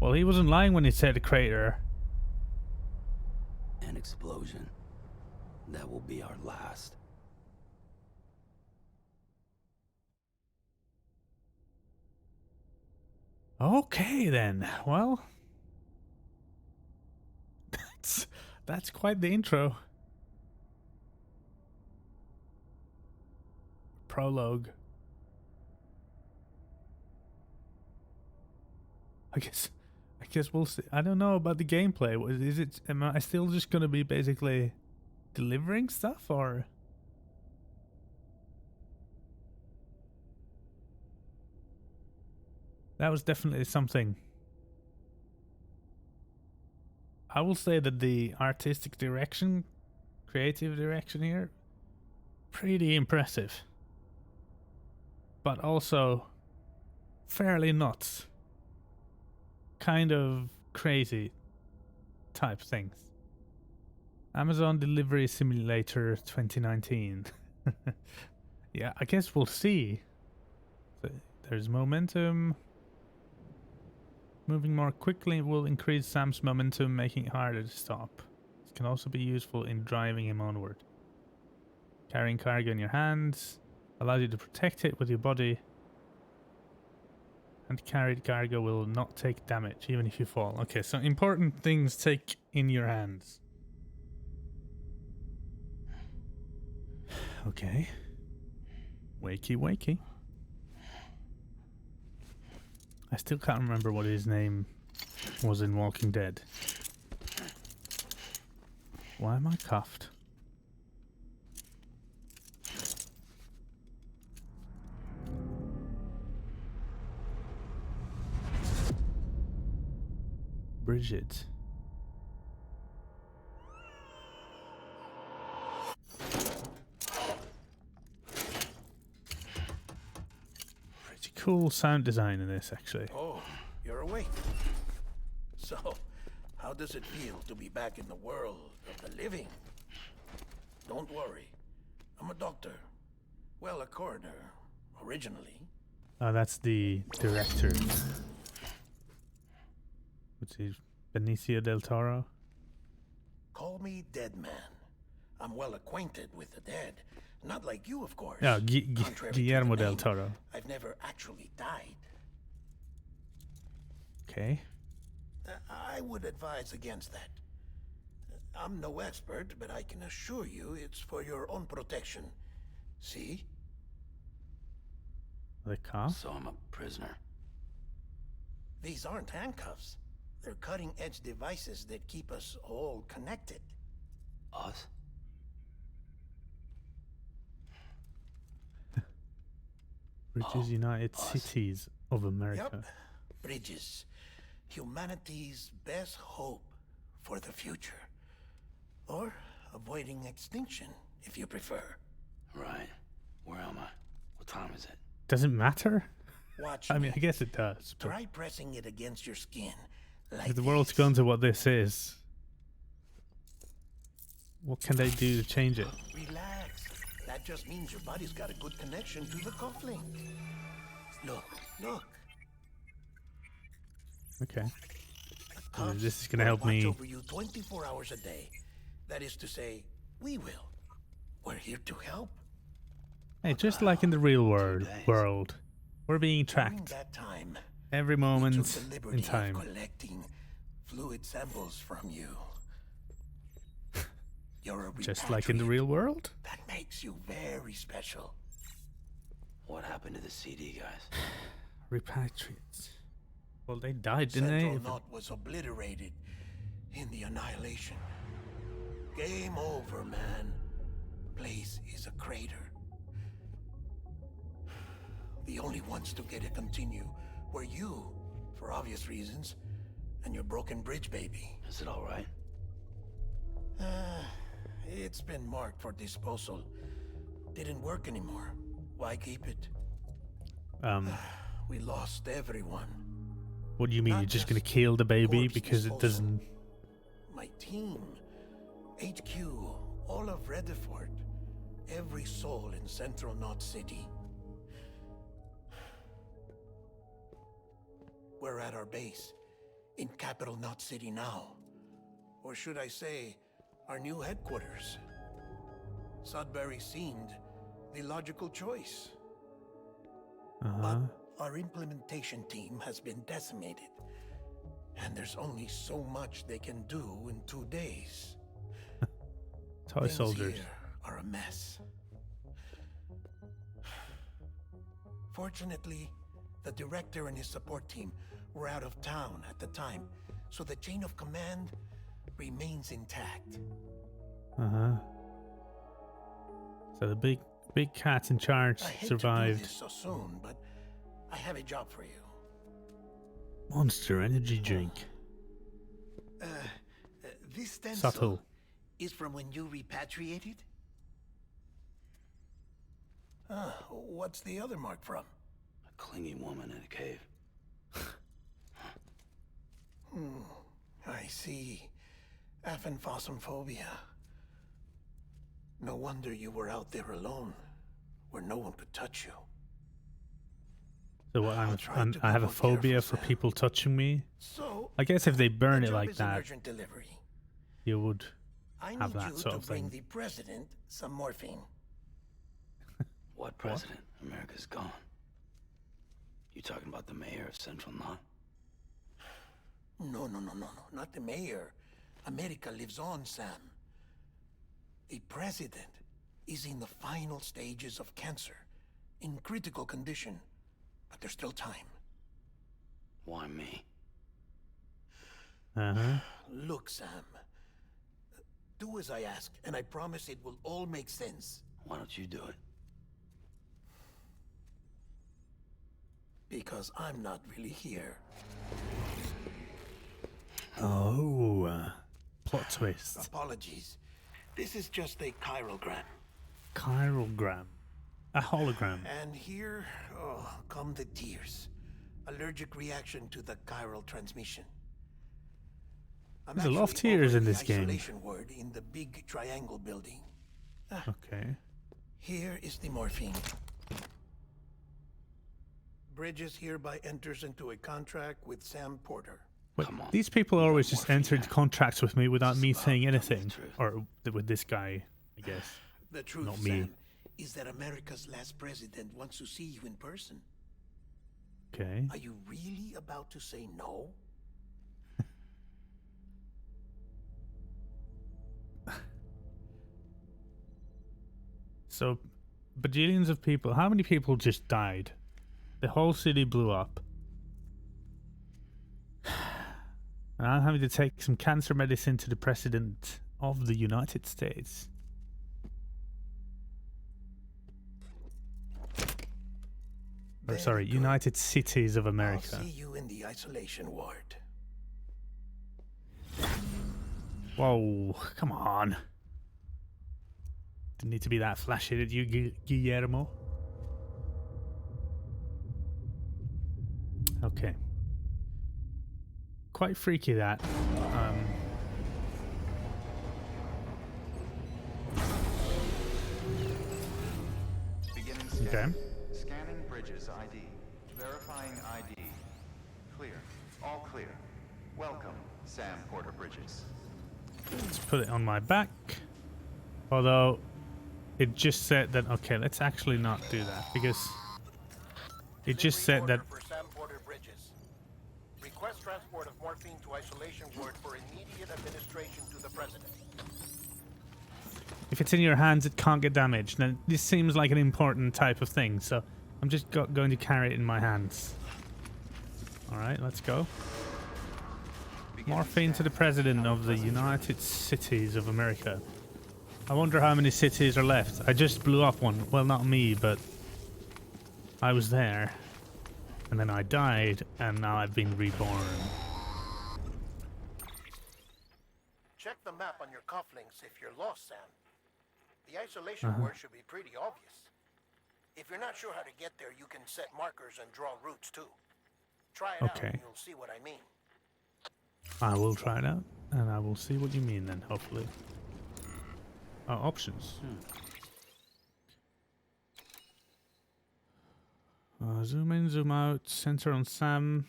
Speaker 1: Well, he wasn't lying when he said a crater.
Speaker 2: An explosion. That will be our last.
Speaker 1: Okay then. Well, that's quite the intro. Prologue. I guess we'll see. I don't know about the gameplay. Is it? Am I still just gonna be basically delivering stuff, or? That was definitely something. I will say that the artistic direction, creative direction here, pretty impressive. But also fairly nuts. Kind of crazy type things. Amazon Delivery Simulator 2019. Yeah, I guess we'll see. So there's momentum. Moving more quickly will increase Sam's momentum, making it harder to stop. It can also be useful in driving him onward. Carrying cargo in your hands allows you to protect it with your body. And carried cargo will not take damage, even if you fall. Okay, so important things take in your hands. Okay. Wakey, wakey. I still can't remember what his name was in Walking Dead. Why am I cuffed? Bridget. Pretty cool sound design in this, actually.
Speaker 7: Oh, you're awake. So, how does it feel to be back in the world of the living? Don't worry. I'm a doctor. Well, a coroner, originally.
Speaker 1: Oh, that's the director. What's he? Benicio del Toro?
Speaker 7: Call me Dead Man. I'm well acquainted with the dead. Not like you, of course.
Speaker 1: No,
Speaker 7: Contrary to
Speaker 1: Guillermo
Speaker 7: the
Speaker 1: del
Speaker 7: name,
Speaker 1: Toro.
Speaker 7: I've never actually died.
Speaker 1: Okay.
Speaker 7: I would advise against that. I'm no expert, but I can assure you it's for your own protection. See?
Speaker 1: The car?
Speaker 2: So I'm a prisoner.
Speaker 7: These aren't handcuffs. They're cutting-edge devices that keep us all connected.
Speaker 2: Us?
Speaker 1: Bridges United
Speaker 2: us.
Speaker 1: Cities of America.
Speaker 7: Yep. Bridges. Humanity's best hope for the future. Or avoiding extinction, if you prefer.
Speaker 2: Right. Where am I? What time is it?
Speaker 1: Does it matter?
Speaker 7: Watch
Speaker 1: I mean,
Speaker 7: me.
Speaker 1: I guess it does. But
Speaker 7: Try pressing it against your skin. Like
Speaker 1: if the world's
Speaker 7: this.
Speaker 1: gone to what this is, what can they do to change it?
Speaker 7: Relax. That just means your body's got a good connection to the cufflink. Look, look.
Speaker 1: Okay.
Speaker 7: Cuffs
Speaker 1: this is gonna
Speaker 7: will
Speaker 1: help
Speaker 7: watch
Speaker 1: me.
Speaker 7: over you 24 hours a day. That is to say, we will. We're here to help.
Speaker 1: Hey, just like in the real
Speaker 2: days.
Speaker 1: world, we're being
Speaker 7: During
Speaker 1: tracked
Speaker 7: that time,
Speaker 1: every
Speaker 7: we
Speaker 1: moment
Speaker 7: took the liberty
Speaker 1: in time.
Speaker 7: of collecting fluid samples from you. You're a
Speaker 1: Just like in the
Speaker 7: repatriate.
Speaker 1: real world?
Speaker 7: That makes you very special.
Speaker 2: What happened to the CD guys?
Speaker 1: Repatriates. Well, they died, didn't
Speaker 7: Central
Speaker 1: they?
Speaker 7: Knot was obliterated in the annihilation. Game over, man. Place is a crater. The only ones to get to continue were you, for obvious reasons, and your broken bridge baby.
Speaker 2: Is it all right?
Speaker 7: It's been marked for disposal. Didn't work anymore. Why keep it? We lost everyone.
Speaker 1: What do you mean?
Speaker 7: Not
Speaker 1: You're just gonna
Speaker 7: just
Speaker 1: kill the baby
Speaker 7: corpse
Speaker 1: because it
Speaker 7: disposal.
Speaker 1: doesn't?
Speaker 7: My team, HQ, all of Redford, every soul in Central Knot City. We're at our base, in Capital Knot City now. Or should I say, our new headquarters. Sudbury seemed the logical choice. But our implementation team has been decimated. And there's only so much they can do in 2 days.
Speaker 1: Toy
Speaker 7: Things
Speaker 1: soldiers.
Speaker 7: here are a mess. Fortunately, the director and his support team were out of town at the time, so the chain of command remains intact.
Speaker 1: So the big cat in charge
Speaker 7: I hate to do
Speaker 1: survived.
Speaker 7: this so soon, but I have a job for you.
Speaker 1: Monster energy drink.
Speaker 7: This stencil
Speaker 1: Subtle.
Speaker 7: is from when you repatriated? What's the other mark from?
Speaker 2: A clingy woman in a cave.
Speaker 7: I see. Aphenphosmphobia. No wonder you were out there alone, where no one could touch you.
Speaker 1: So what?
Speaker 7: I'll try to
Speaker 1: I
Speaker 7: be
Speaker 1: have a
Speaker 7: more
Speaker 1: phobia
Speaker 7: careful,
Speaker 1: for
Speaker 7: Sam.
Speaker 1: people touching me.
Speaker 7: So,
Speaker 1: I guess if they burn
Speaker 7: the
Speaker 1: it
Speaker 7: job
Speaker 1: like
Speaker 7: is an
Speaker 1: that,
Speaker 7: urgent delivery.
Speaker 1: you would
Speaker 7: I
Speaker 1: have
Speaker 7: need
Speaker 1: that
Speaker 7: you
Speaker 1: sort
Speaker 7: to
Speaker 1: of
Speaker 7: bring
Speaker 1: thing.
Speaker 7: the president some morphine.
Speaker 2: What president? America's gone. You talking about the mayor of Central Knot?
Speaker 7: No, not the mayor. America lives on, Sam. The president is in the final stages of cancer, in critical condition, but there's still time.
Speaker 2: Why me?
Speaker 7: Look, Sam. Do as I ask, and I promise it will all make sense.
Speaker 2: Why don't you do it?
Speaker 7: Because I'm not really here.
Speaker 1: Oh, plot twist.
Speaker 7: Apologies. This is just a chirogram.
Speaker 1: Chirogram. A hologram.
Speaker 7: And here, come the tears. Allergic reaction to the chiral transmission. I'm
Speaker 1: There's a lot of
Speaker 7: actually
Speaker 1: tears
Speaker 7: over
Speaker 1: in
Speaker 7: the
Speaker 1: this game.
Speaker 7: isolation ward in the big triangle building.
Speaker 1: Okay.
Speaker 7: Here is the morphine. Bridges hereby enters into a contract with Sam Porter.
Speaker 1: Wait,
Speaker 2: Come on.
Speaker 1: these people always just
Speaker 2: morphine
Speaker 1: entered
Speaker 2: now.
Speaker 1: contracts with me without me
Speaker 2: Just
Speaker 1: saying
Speaker 2: about tell me the
Speaker 1: anything.
Speaker 2: truth.
Speaker 1: Or with this guy, I guess.
Speaker 7: The truth,
Speaker 1: Not me.
Speaker 7: Sam, is that America's last president wants to see you in person.
Speaker 1: Okay.
Speaker 7: Are you really about to say no?
Speaker 1: So, bajillions of people. How many people just died? The whole city blew up. And I'm having to take some cancer medicine to the President of the United States. Or sorry,
Speaker 7: Very good.
Speaker 1: United Cities of
Speaker 7: I'll
Speaker 1: America.
Speaker 7: see you in the isolation ward.
Speaker 1: Whoa, come on. Didn't need to be that flashy, did you, Guillermo? Okay. Quite freaky, that.
Speaker 8: Beginning
Speaker 1: Okay.
Speaker 8: scan. Scanning bridges ID. Verifying ID. Clear. All clear. Welcome, Sam Porter Bridges.
Speaker 1: Let's put it on my back. Although, it just said that... Okay, let's actually not do that, because... It just said that...
Speaker 7: For Sam Porter Bridges. Request transport of morphine to isolation ward for immediate administration to the President.
Speaker 1: If it's in your hands, it can't get damaged. Now, this seems like an important type of thing, so I'm just going to carry it in my hands. Alright, let's go. Morphine to the President of the United Cities of America. I wonder how many cities are left. I just blew up one. Well, not me, but I was there. And then I died, and now I've been reborn.
Speaker 7: Check the map on your cufflinks if you're lost, Sam. The isolation ward should be pretty obvious. If you're not sure how to get there, you can set markers and draw routes too. Try it out and you'll see what I mean.
Speaker 1: I will try it out, and I will see what you mean then, hopefully. Options. Zoom in, zoom out, center on Sam.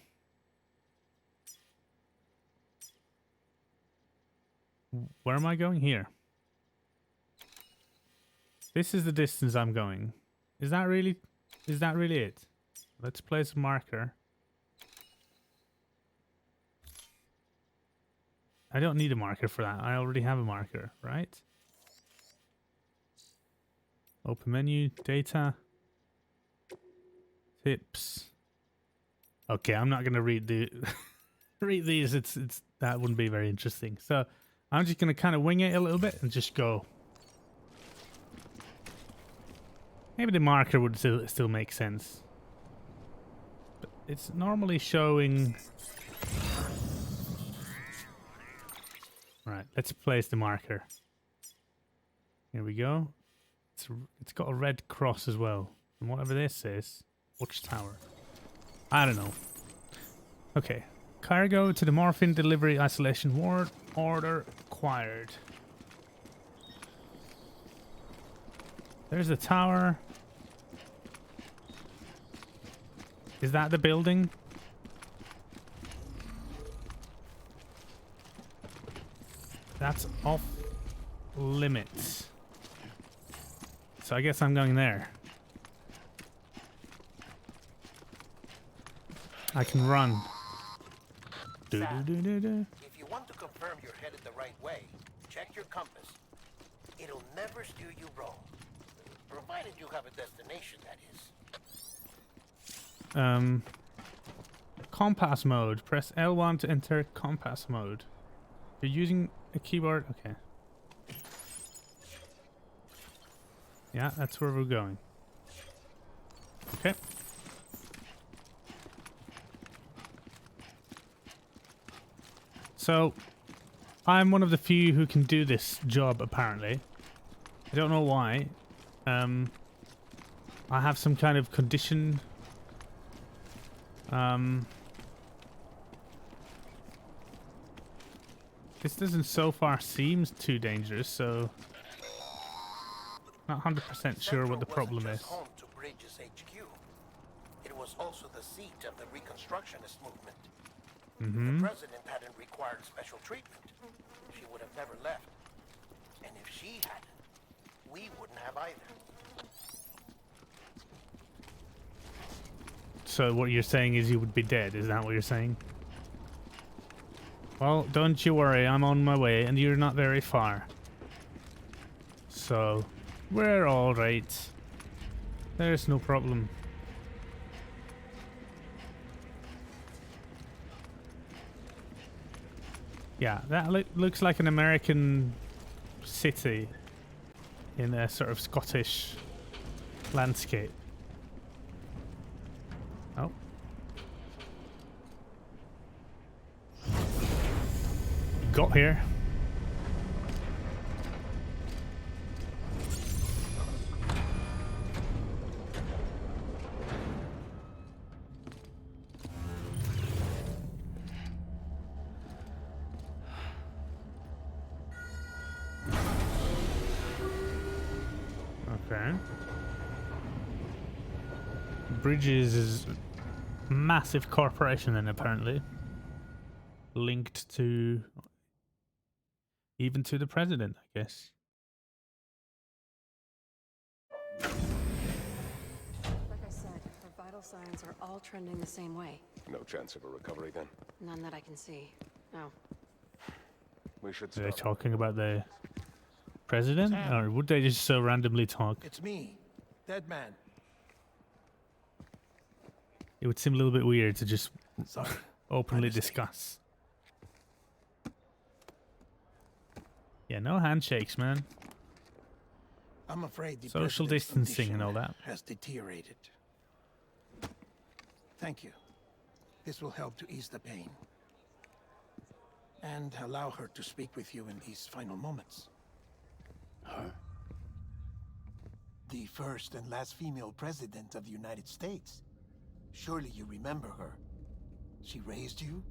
Speaker 1: Where am I going? Here. This is the distance I'm going. Is that really it? Let's place a marker. I don't need a marker for that. I already have a marker, right? Open menu, data, tips. Okay, I'm not gonna read the read these. It's that wouldn't be very interesting. So I'm just gonna kind of wing it a little bit and just go. Maybe the marker would still make sense. But it's normally showing. Right, let's place the marker. Here we go. It's got a red cross as well. And whatever this is, watchtower. I don't know. Okay. Cargo to the morphine delivery isolation ward. Order acquired. There's the tower. Is that the building? That's off limits. So I guess I'm going there. I can run.
Speaker 7: If you want to confirm you're headed the right way, check your compass. It'll never steer you wrong. Provided you have a destination, that is.
Speaker 1: Compass mode. Press L1 to enter compass mode. You're using a keyboard? Okay. Yeah, that's where we're going. Okay. So, I'm one of the few who can do this job, apparently. I don't know why. I have some kind of condition. This doesn't so far seems too dangerous, so not 100% sure what the problem is.
Speaker 7: Home to Bridges HQ. It was also the seat of the Reconstructionist movement. If the president hadn't required special treatment, she would have never left. And if she hadn't, we wouldn't have either.
Speaker 1: So what you're saying is you would be dead, is that what you're saying? Well, don't you worry, I'm on my way, and you're not very far. So, we're alright. There's no problem. Yeah, that looks like an American city in a sort of Scottish landscape. Oh. Got here. Okay. Bridges is a massive corporation then, apparently. Linked to... even to the president, I guess.
Speaker 9: Like I said, her vital signs are all trending the same way.
Speaker 6: No chance of a recovery then?
Speaker 9: None that I can see. No.
Speaker 6: We should
Speaker 1: Are they
Speaker 6: stop.
Speaker 1: talking about the president?
Speaker 7: Sam.
Speaker 1: Or would they just so randomly talk?
Speaker 7: It's me, Dead Man.
Speaker 1: It would seem a little bit weird to just
Speaker 7: Sorry.
Speaker 1: openly
Speaker 7: My mistake.
Speaker 1: discuss. Yeah, no handshakes, man.
Speaker 7: I'm afraid the
Speaker 1: Social
Speaker 7: president's
Speaker 1: distancing and all
Speaker 7: condition
Speaker 1: that.
Speaker 7: has deteriorated. Thank you. This will help to ease the pain. And allow her to speak with you in these final moments.
Speaker 2: Her?
Speaker 7: The first and last female president of the United States. Surely you remember her. She raised you.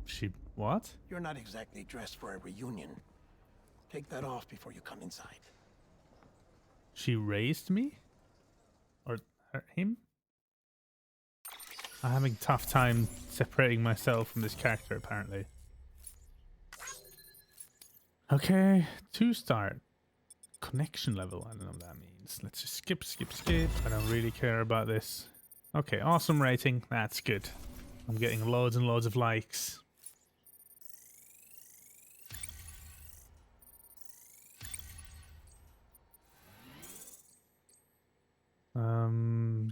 Speaker 1: She... what?
Speaker 7: You're not exactly dressed for a reunion. Take that off before you come inside.
Speaker 1: She raised me? Or him? I'm having a tough time separating myself from this character, apparently. Okay, to start. Connection level, I don't know what that means. Let's just skip. I don't really care about this. Okay, awesome rating. That's good. I'm getting loads and loads of likes.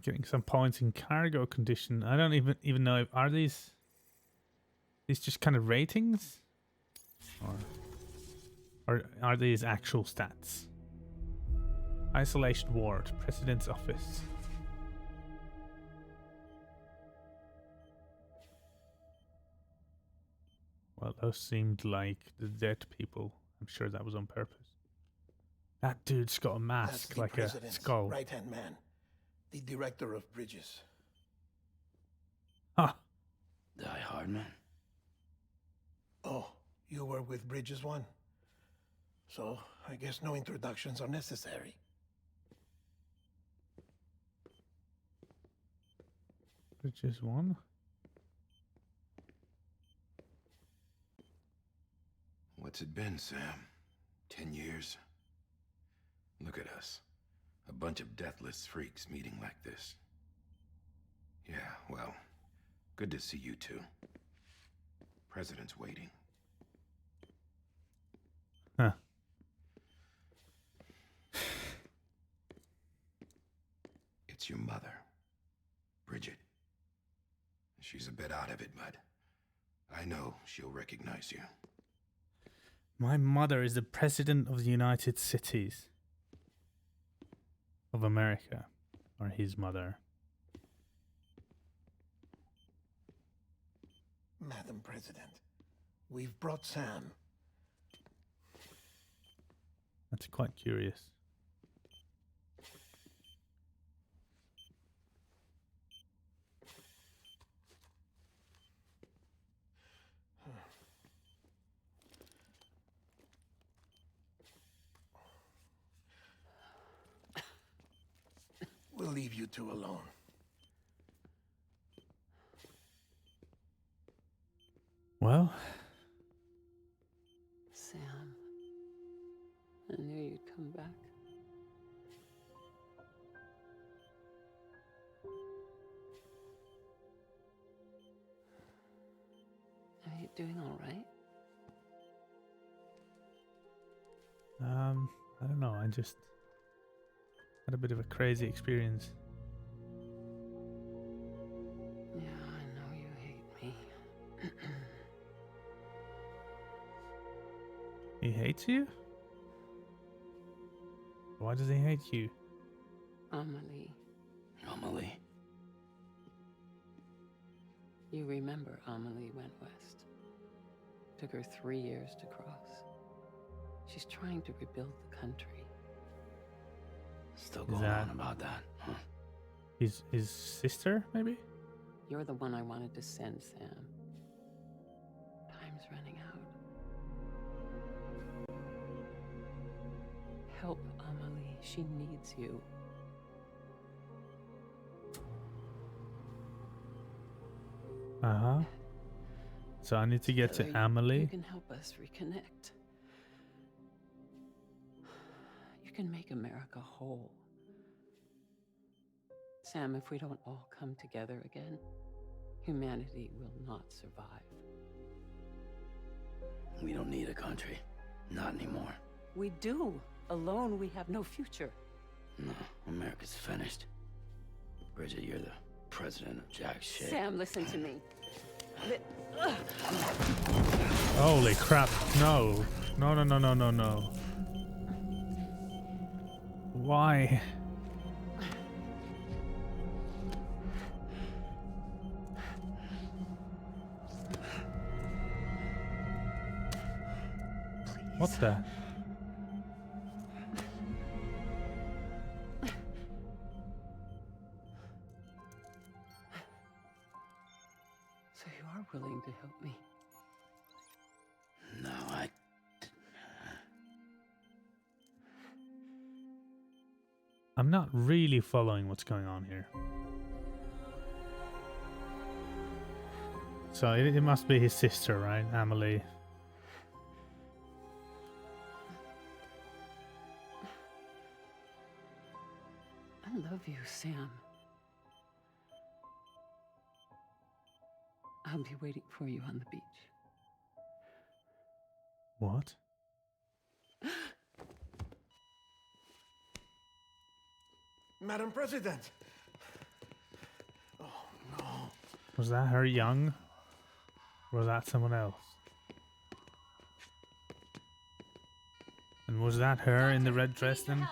Speaker 1: Getting some points in cargo condition. I don't even know if are these just kind of ratings, or are these actual stats? Isolation ward, president's office. Well, those seemed like the dead people. I'm sure that was on purpose. That dude's got a
Speaker 7: That's
Speaker 1: mask
Speaker 7: the
Speaker 1: like a
Speaker 7: president's
Speaker 1: skull.
Speaker 7: right-hand man. The director of bridges.
Speaker 1: Huh.
Speaker 2: Die Hard Man?
Speaker 7: Oh, you were with Bridges 1. So, I guess no introductions are necessary.
Speaker 1: Which is one?
Speaker 10: What's it been, Sam? 10 years? Look at us. A bunch of deathless freaks meeting like this. Yeah, well, good to see you two. President's waiting.
Speaker 1: Huh.
Speaker 10: It's your mother, Bridget. She's a bit out of it, but I know she'll recognize you.
Speaker 1: My mother is the president of the United Cities of America, or his mother.
Speaker 7: Madam President, we've brought Sam.
Speaker 1: That's quite curious.
Speaker 7: We'll leave you two alone.
Speaker 1: Well,
Speaker 11: Sam, I knew you'd come back. you doing all right?
Speaker 1: I don't know. I just had a bit of a crazy experience.
Speaker 11: Yeah, I know you hate me.
Speaker 1: He hates you? Why does he hate you?
Speaker 11: Amelie.
Speaker 2: Amelie?
Speaker 11: You remember Amelie went west. Took her 3 years to cross. She's trying to rebuild the country.
Speaker 2: Still going on about that, huh?
Speaker 1: His sister, maybe?
Speaker 11: You're the one I wanted to send, Sam. Time's running out. Help Amelie. She needs you.
Speaker 1: Uh-huh. So I need to get to Amelie.
Speaker 11: You can help us reconnect. You can make America whole. Sam, if we don't all come together again, humanity will not survive.
Speaker 2: We don't need a country. Not anymore.
Speaker 11: We do. Alone, we have no future.
Speaker 2: No, America's finished. Bridget, you're the president of jack shit.
Speaker 11: Sam, listen to me.
Speaker 1: Holy crap. No. No, no, no, no, no, no. Why? What the?
Speaker 11: So you are willing to help me?
Speaker 2: No,
Speaker 1: I'm not really following what's going on here. So it must be his sister, right? Amelie.
Speaker 11: I love you, Sam. I'll be waiting for you on the beach.
Speaker 1: What?
Speaker 7: Madam President! Oh, no.
Speaker 1: Was that her young? Or was that someone else? And was that her in the red dress then?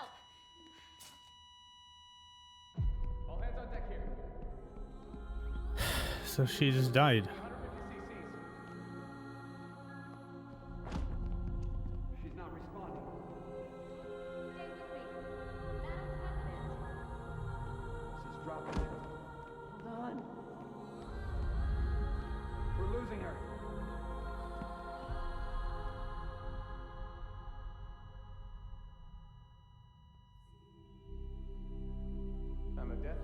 Speaker 12: All hands on deck here.
Speaker 1: So she just died.
Speaker 12: She's not responding. She's dropping it.
Speaker 11: Hold on.
Speaker 12: We're losing her. Time of death?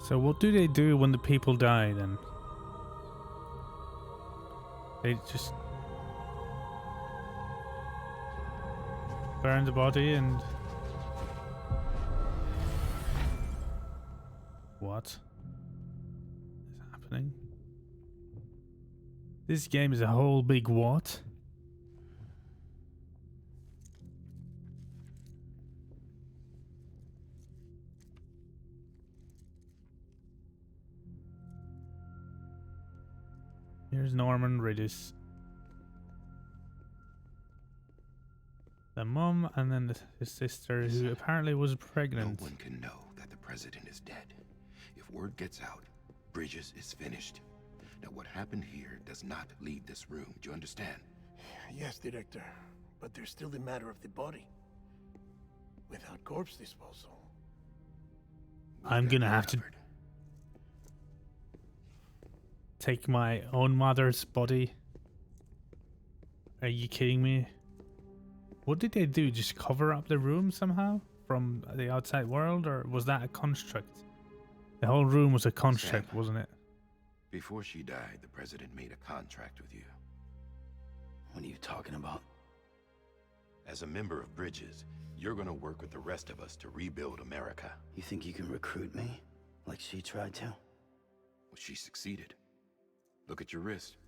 Speaker 1: So what do they do when the people die then? They just burn the body and... What is happening? This game is a whole big what? Here's Norman Reedus. The mum and then his sister, who apparently was pregnant.
Speaker 10: No one can know that the president is dead. If word gets out, Bridges is finished. Now what happened here does not leave this room. Do you understand?
Speaker 7: Yes, Director. But there's still the matter of the body. Without corpse disposal.
Speaker 1: I'm gonna have to take my own mother's body. Are you kidding me? What did they do? Just cover up the room somehow from the outside world, or was that a construct? The whole room was a construct,
Speaker 10: Sam,
Speaker 1: wasn't it?
Speaker 10: Before she died, the president made a contract with you.
Speaker 2: What are you talking about?
Speaker 10: As a member of Bridges, you're gonna work with the rest of us to rebuild America.
Speaker 2: You think you can recruit me? Like she tried to?
Speaker 10: Well, she succeeded. Look at your wrist.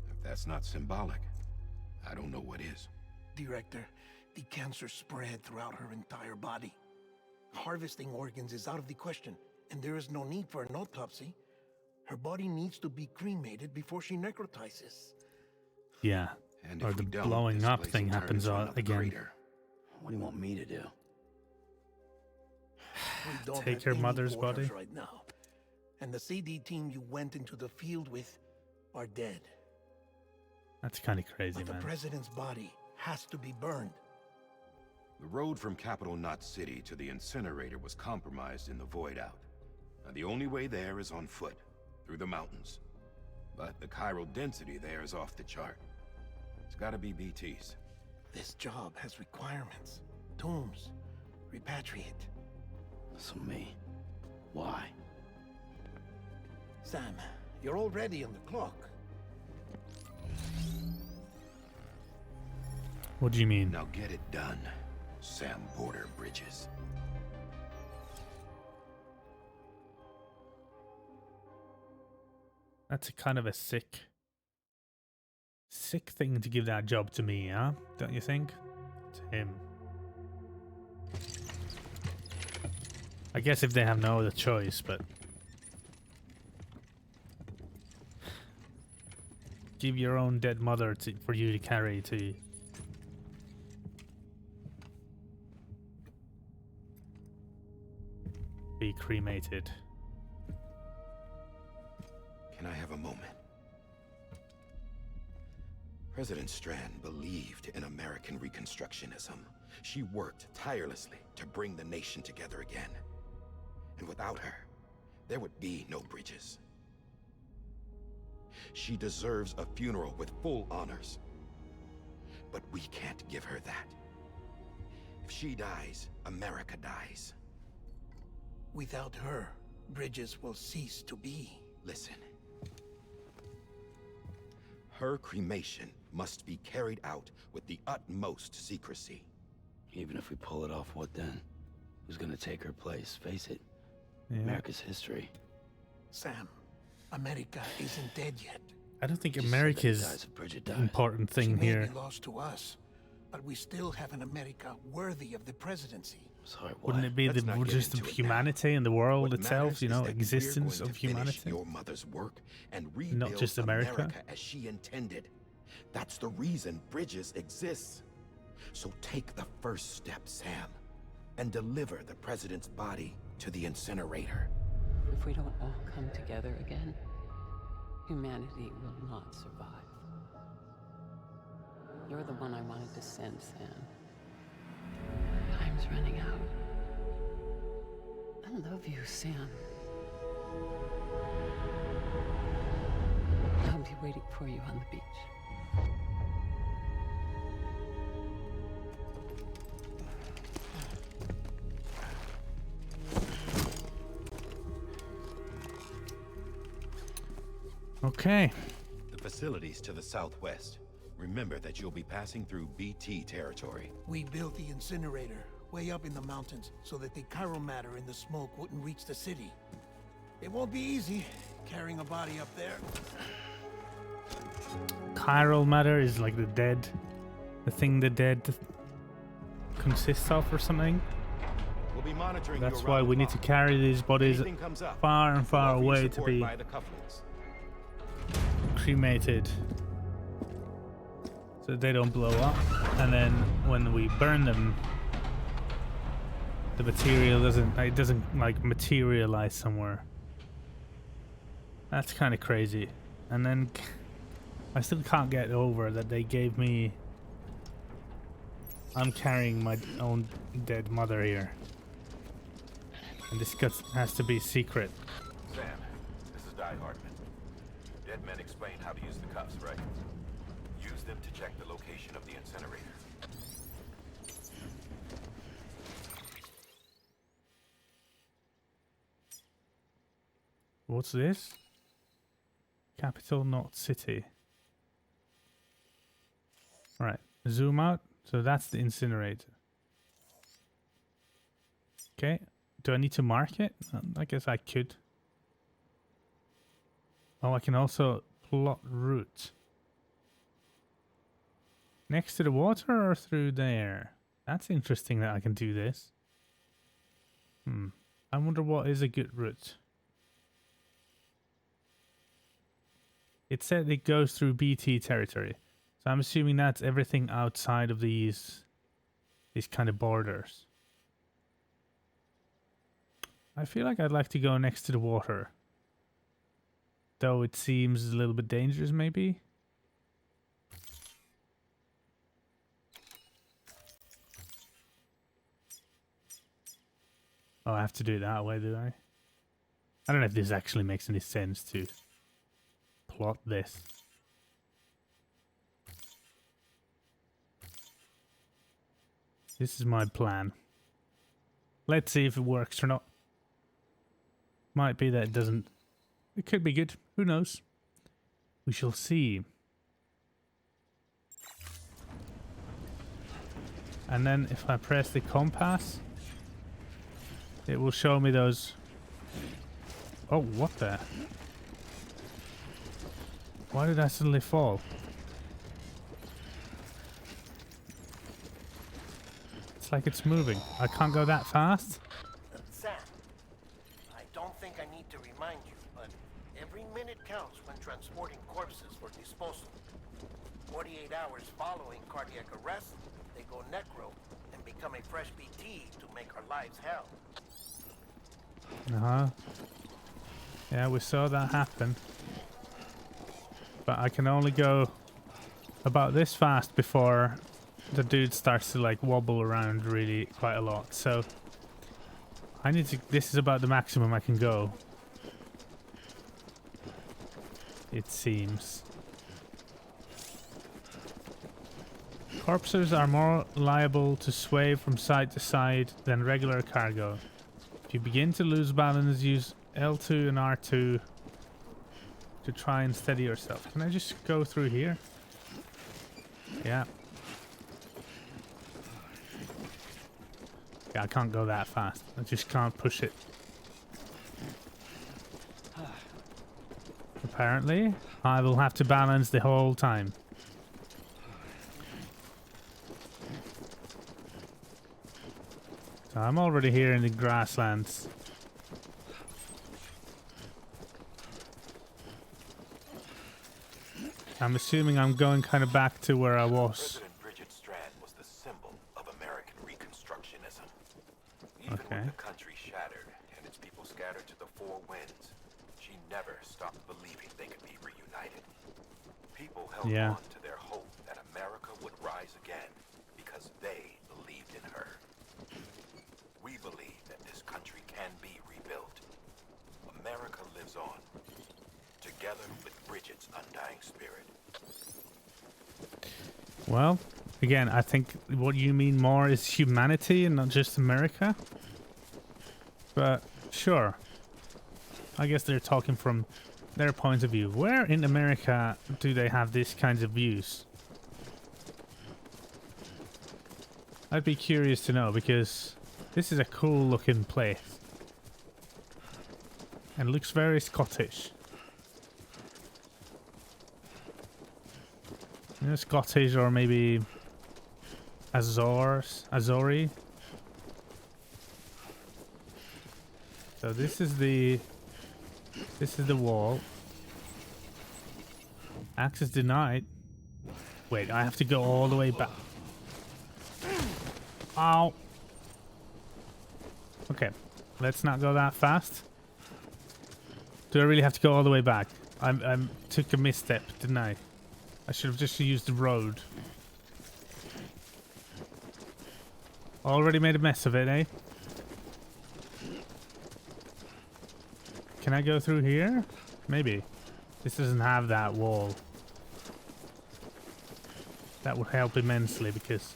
Speaker 10: If that's not symbolic, I don't know what is.
Speaker 7: Director, the cancer spread throughout her entire body. Harvesting organs is out of the question, and there is no need for an autopsy. Her body needs to be cremated before she necrotizes.
Speaker 1: Yeah.
Speaker 10: And
Speaker 1: Or
Speaker 10: if
Speaker 1: the
Speaker 10: we don't,
Speaker 1: blowing
Speaker 10: this
Speaker 1: up
Speaker 10: place
Speaker 1: thing
Speaker 10: will turn
Speaker 1: happens
Speaker 10: into another
Speaker 1: again.
Speaker 10: crater.
Speaker 2: What do you want me to do?
Speaker 7: We don't
Speaker 1: Take
Speaker 7: have
Speaker 1: your
Speaker 7: any
Speaker 1: mother's
Speaker 7: quarters
Speaker 1: body?
Speaker 7: right now. And the CD team you went into the field with are dead.
Speaker 1: That's kind of crazy,
Speaker 7: But the
Speaker 1: man.
Speaker 7: president's body has to be burned.
Speaker 10: The road from Capital Knot City to the incinerator was compromised in the void out. Now, the only way there is on foot, through the mountains. But the chiral density there is off the chart. It's gotta be BT's.
Speaker 7: This job has requirements. Tombs. Repatriate.
Speaker 2: So me. Why?
Speaker 7: Sam, you're already on the clock.
Speaker 1: What do you mean?
Speaker 10: Now get it done, Sam Porter Bridges.
Speaker 1: That's a kind of a sick thing to give that job to me, huh? Don't you think? To him. I guess if they have no other choice, but give your own dead mother for you to carry to be cremated.
Speaker 10: Can I have a moment? President Strand believed in American Reconstructionism. She worked tirelessly to bring the nation together again. And without her, there would be no Bridges. She deserves a funeral with full honors. But we can't give her that. If she dies, America dies.
Speaker 7: Without her, Bridges will cease to be.
Speaker 10: Listen. Her cremation must be carried out with the utmost secrecy.
Speaker 2: Even if we pull it off, what then? Who's gonna take her place? Face it.
Speaker 1: Yeah.
Speaker 2: America's history.
Speaker 7: Sam, America isn't dead yet.
Speaker 1: I don't think
Speaker 2: Just so that
Speaker 1: America's
Speaker 2: dies if Bridget
Speaker 1: the
Speaker 2: dies.
Speaker 1: important
Speaker 7: She
Speaker 1: thing
Speaker 7: may
Speaker 1: here.
Speaker 7: be lost to us, but we still have an America worthy of the presidency.
Speaker 2: Sorry, what?
Speaker 1: Wouldn't it be
Speaker 10: Let's not get
Speaker 1: just the
Speaker 10: into it
Speaker 1: humanity and the world
Speaker 10: What
Speaker 1: itself,
Speaker 10: matters
Speaker 1: you
Speaker 10: is
Speaker 1: know,
Speaker 10: that we're
Speaker 1: existence
Speaker 10: going
Speaker 1: of
Speaker 10: to finish
Speaker 1: humanity?
Speaker 10: your mother's work and rebuild
Speaker 1: just America.
Speaker 10: as she intended. That's the reason Bridges exists. So take the first step, Sam, and deliver the president's body to the incinerator.
Speaker 11: If we don't all come together again, humanity will not survive. You're the one I wanted to send, Sam. Time's running out. I love you, Sam. I'll be waiting for you on the beach.
Speaker 1: Okay.
Speaker 10: The facilities to the southwest. Remember that you'll be passing through BT territory.
Speaker 7: We built the incinerator way up in the mountains so that the chiral matter in the smoke wouldn't reach the city. It won't be easy carrying a body up there.
Speaker 1: Chiral matter is like the thing the dead consists of or something.
Speaker 10: We'll be monitoring
Speaker 1: That's
Speaker 10: your
Speaker 1: why
Speaker 10: round
Speaker 1: we need to
Speaker 10: clock.
Speaker 1: carry these bodies
Speaker 10: Anything comes up,
Speaker 1: far and far
Speaker 10: we'll offer you
Speaker 1: away to
Speaker 10: support
Speaker 1: be
Speaker 10: by the cufflinks.
Speaker 1: cremated so they don't blow up, and then when we burn them the material doesn't like materialize somewhere. That's kind of crazy. And then I still can't get over that they gave me, I'm carrying my own dead mother here, and this has to be secret.
Speaker 10: Sam, this is Di Hartman. Dead men explained how to use the cuffs, right? Use them to check the location of the incinerator.
Speaker 1: What's this? Capital Knot City. Alright, zoom out. So that's the incinerator. Okay, Do I need to mark it? I guess I could. Oh, I can also plot route. Next to the water or through there? That's interesting that I can do this. I wonder what is a good route. It said it goes through BT territory. So I'm assuming that's everything outside of these kind of borders. I feel like I'd like to go next to the water. Though it seems a little bit dangerous maybe. Oh, I have to do it that way, do I? I don't know if this actually makes any sense to plot this. This is my plan. Let's see if it works or not. Might be that it doesn't. It could be good. Who knows? We shall see. And then if I press the compass, it will show me those. Oh, what the? Why did I suddenly fall? It's like it's moving. I can't go that fast.
Speaker 7: Sam, I don't think I need to remind you, but every minute counts when transporting corpses for disposal. 48 hours following cardiac arrest, they go necro and become a fresh BT to make our lives hell.
Speaker 1: Uh-huh. Yeah, we saw that happen. But I can only go about this fast before the dude starts to like wobble around really quite a lot. So I need to, this is about the maximum I can go. It seems. Corpses are more liable to sway from side to side than regular cargo. If you begin to lose balance, use L2 and R2 to try and steady yourself. Can I just go through here? Yeah. Yeah, I can't go that fast. I just can't push it. Apparently, I will have to balance the whole time. So I'm already here in the grasslands. I'm assuming I'm going kind of back to where I was.
Speaker 10: Was the symbol of American Reconstructionism. Even when the country shattered and its people scattered to the four winds, she never stopped believing they could be reunited. People held on to their hope that America would rise again because they believed in her. We believe that this country can be rebuilt. America lives on, together with Bridget's undying spirit.
Speaker 1: Well, again, I think what you mean more is humanity and not just America. But sure. I guess they're talking from their point of view. Where in America do they have these kinds of views? I'd be curious to know because this is a cool looking place. And looks very Scottish. You know, Scottish or maybe Azori. So this is the wall. Access denied. Wait, I have to go all the way back. Ow. Okay, let's not go that fast. Do I really have to go all the way back? I took a misstep, didn't I? I should have just used the road. Already made a mess of it, eh? Can I go through here? Maybe. This doesn't have that wall. That would help immensely because...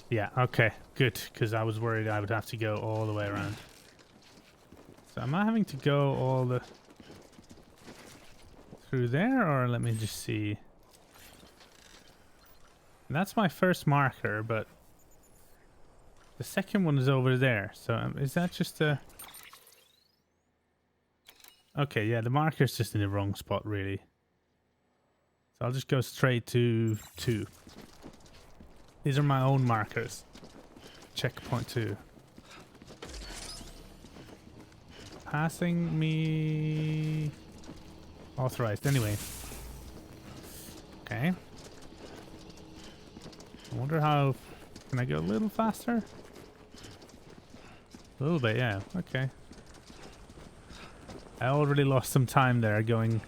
Speaker 1: Yeah, okay. Good, because I was worried I would have to go all the way around. So am I having to go all the... through there, or let me just see. That's my first marker, but The second one is over there. So is that just a... Okay, yeah, the marker's just in the wrong spot, really. So I'll just go straight to 2. These are my own markers. Checkpoint 2. Passing me... Authorized, anyway. Okay. I wonder how... Can I go a little faster? A little bit, yeah. Okay. I already lost some time there going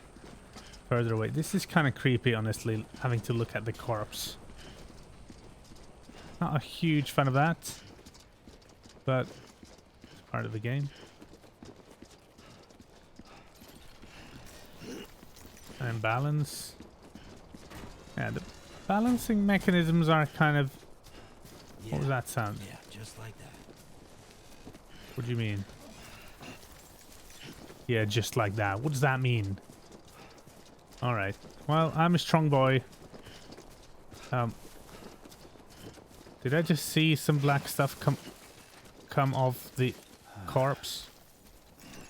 Speaker 1: further away. This is kind of creepy, honestly, having to look at the corpse. Not a huge fan of that, but it's part of the game. And balance. Yeah, the balancing mechanisms are kind of... What was that sound?
Speaker 2: Yeah, just like that.
Speaker 1: What do you mean? Yeah, just like that. What does that mean? Alright. Well, I'm a strong boy. Did I just see some black stuff come off the corpse?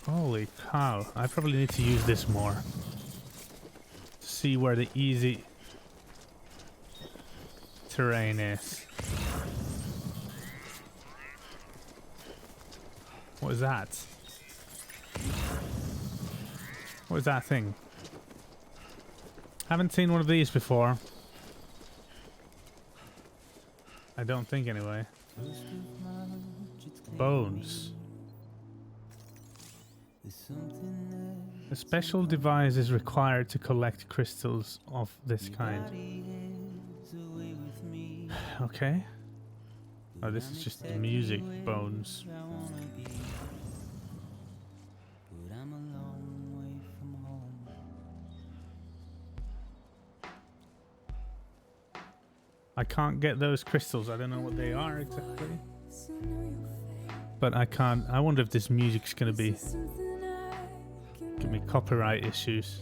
Speaker 1: Holy cow. I probably need to use this more. To see where the easy terrain is. What is that? What is that thing? Haven't seen one of these before. I don't think anyway. Bones. A special device is required to collect crystals of this kind. Okay. Oh, this is just the music. Bones. I can't get those crystals. I don't know what they are exactly. But I can't. I wonder if this music's gonna be... Give me copyright issues.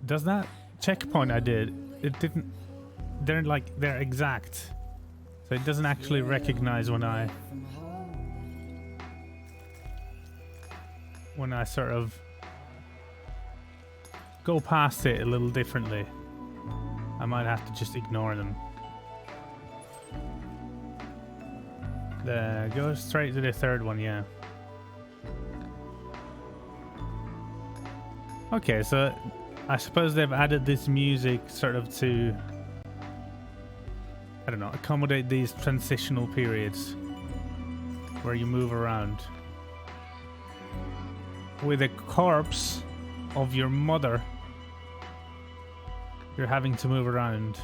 Speaker 1: Does that checkpoint I did, it didn't... They're like, they're exact. So it doesn't actually recognize when I sort of go past it a little differently. I might have to just ignore them. Go straight to the third one, yeah. Okay, so I suppose they've added this music sort of to, I don't know, accommodate these transitional periods where you move around. With a corpse of your mother, you're having to move around.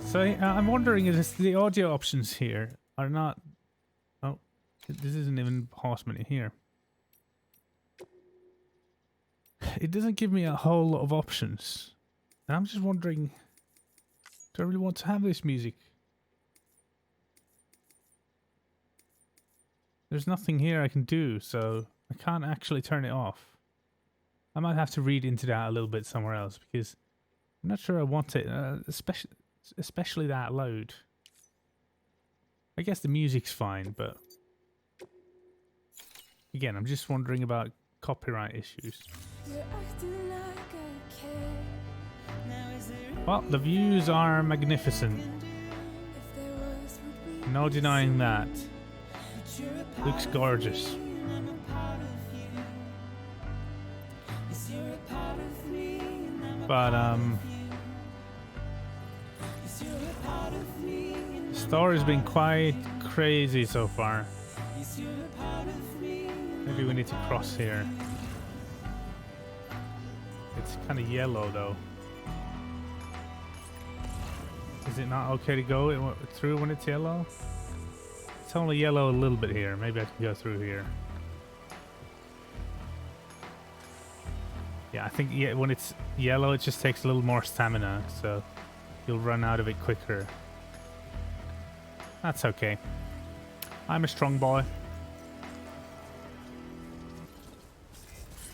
Speaker 1: So I'm wondering if the audio options here are not... Oh, this isn't even Horseman here. It doesn't give me a whole lot of options. And I'm just wondering... Do I really want to have this music? There's nothing here I can do, so I can't actually turn it off. I might have to read into that a little bit somewhere else, because I'm not sure I want it, especially that loud. I guess the music's fine, but... Again, I'm just wondering about copyright issues. Well, the views are magnificent. No denying that. Looks gorgeous. But, the story's been quite crazy so far. Maybe we need to cross here. It's kind of yellow though. Is it not okay to go through when it's yellow? It's only yellow a little bit here. Maybe I can go through here. Yeah, I think when it's yellow, it just takes a little more stamina. So you'll run out of it quicker. That's okay. I'm a strong boy.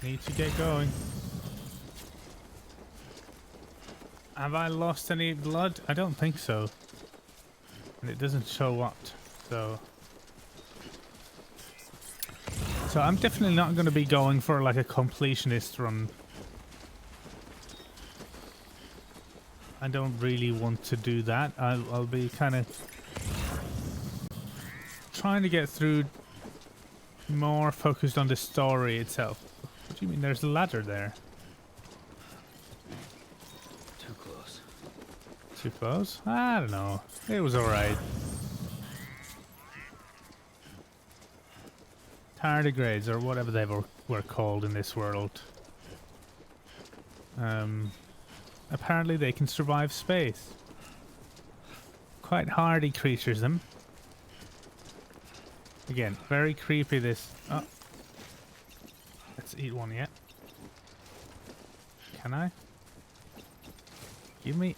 Speaker 1: Need to get going. Have I lost any blood? I don't think so. And it doesn't show what, so I'm definitely not going to be going for like a completionist run. I don't really want to do that. I'll be kind of trying to get through, more focused on the story itself. What do you mean there's a ladder there?
Speaker 2: Too close.
Speaker 1: Too close? I don't know. It was alright. Tardigrades, or whatever they were called in this world. Apparently they can survive space. Quite hardy creatures, them. Again, very creepy this... Oh. Let's eat one yet. Can I? Give me.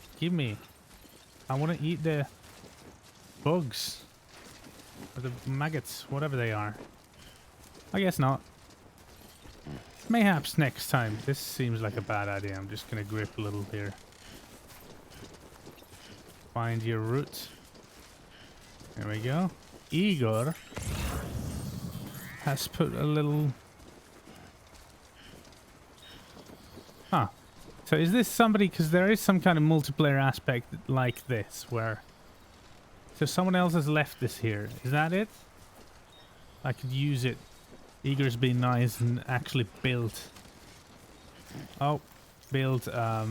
Speaker 1: I want to eat the bugs. Or the maggots, whatever they are. I guess not. Mayhaps next time. This seems like a bad idea. I'm just going to grip a little here. Find your root. There we go. Igor has put a little... Huh. So is this somebody... Because there is some kind of multiplayer aspect like this, where... So someone else has left this here. Is that it? I could use it. Igor's been nice and actually built... Oh. Built, a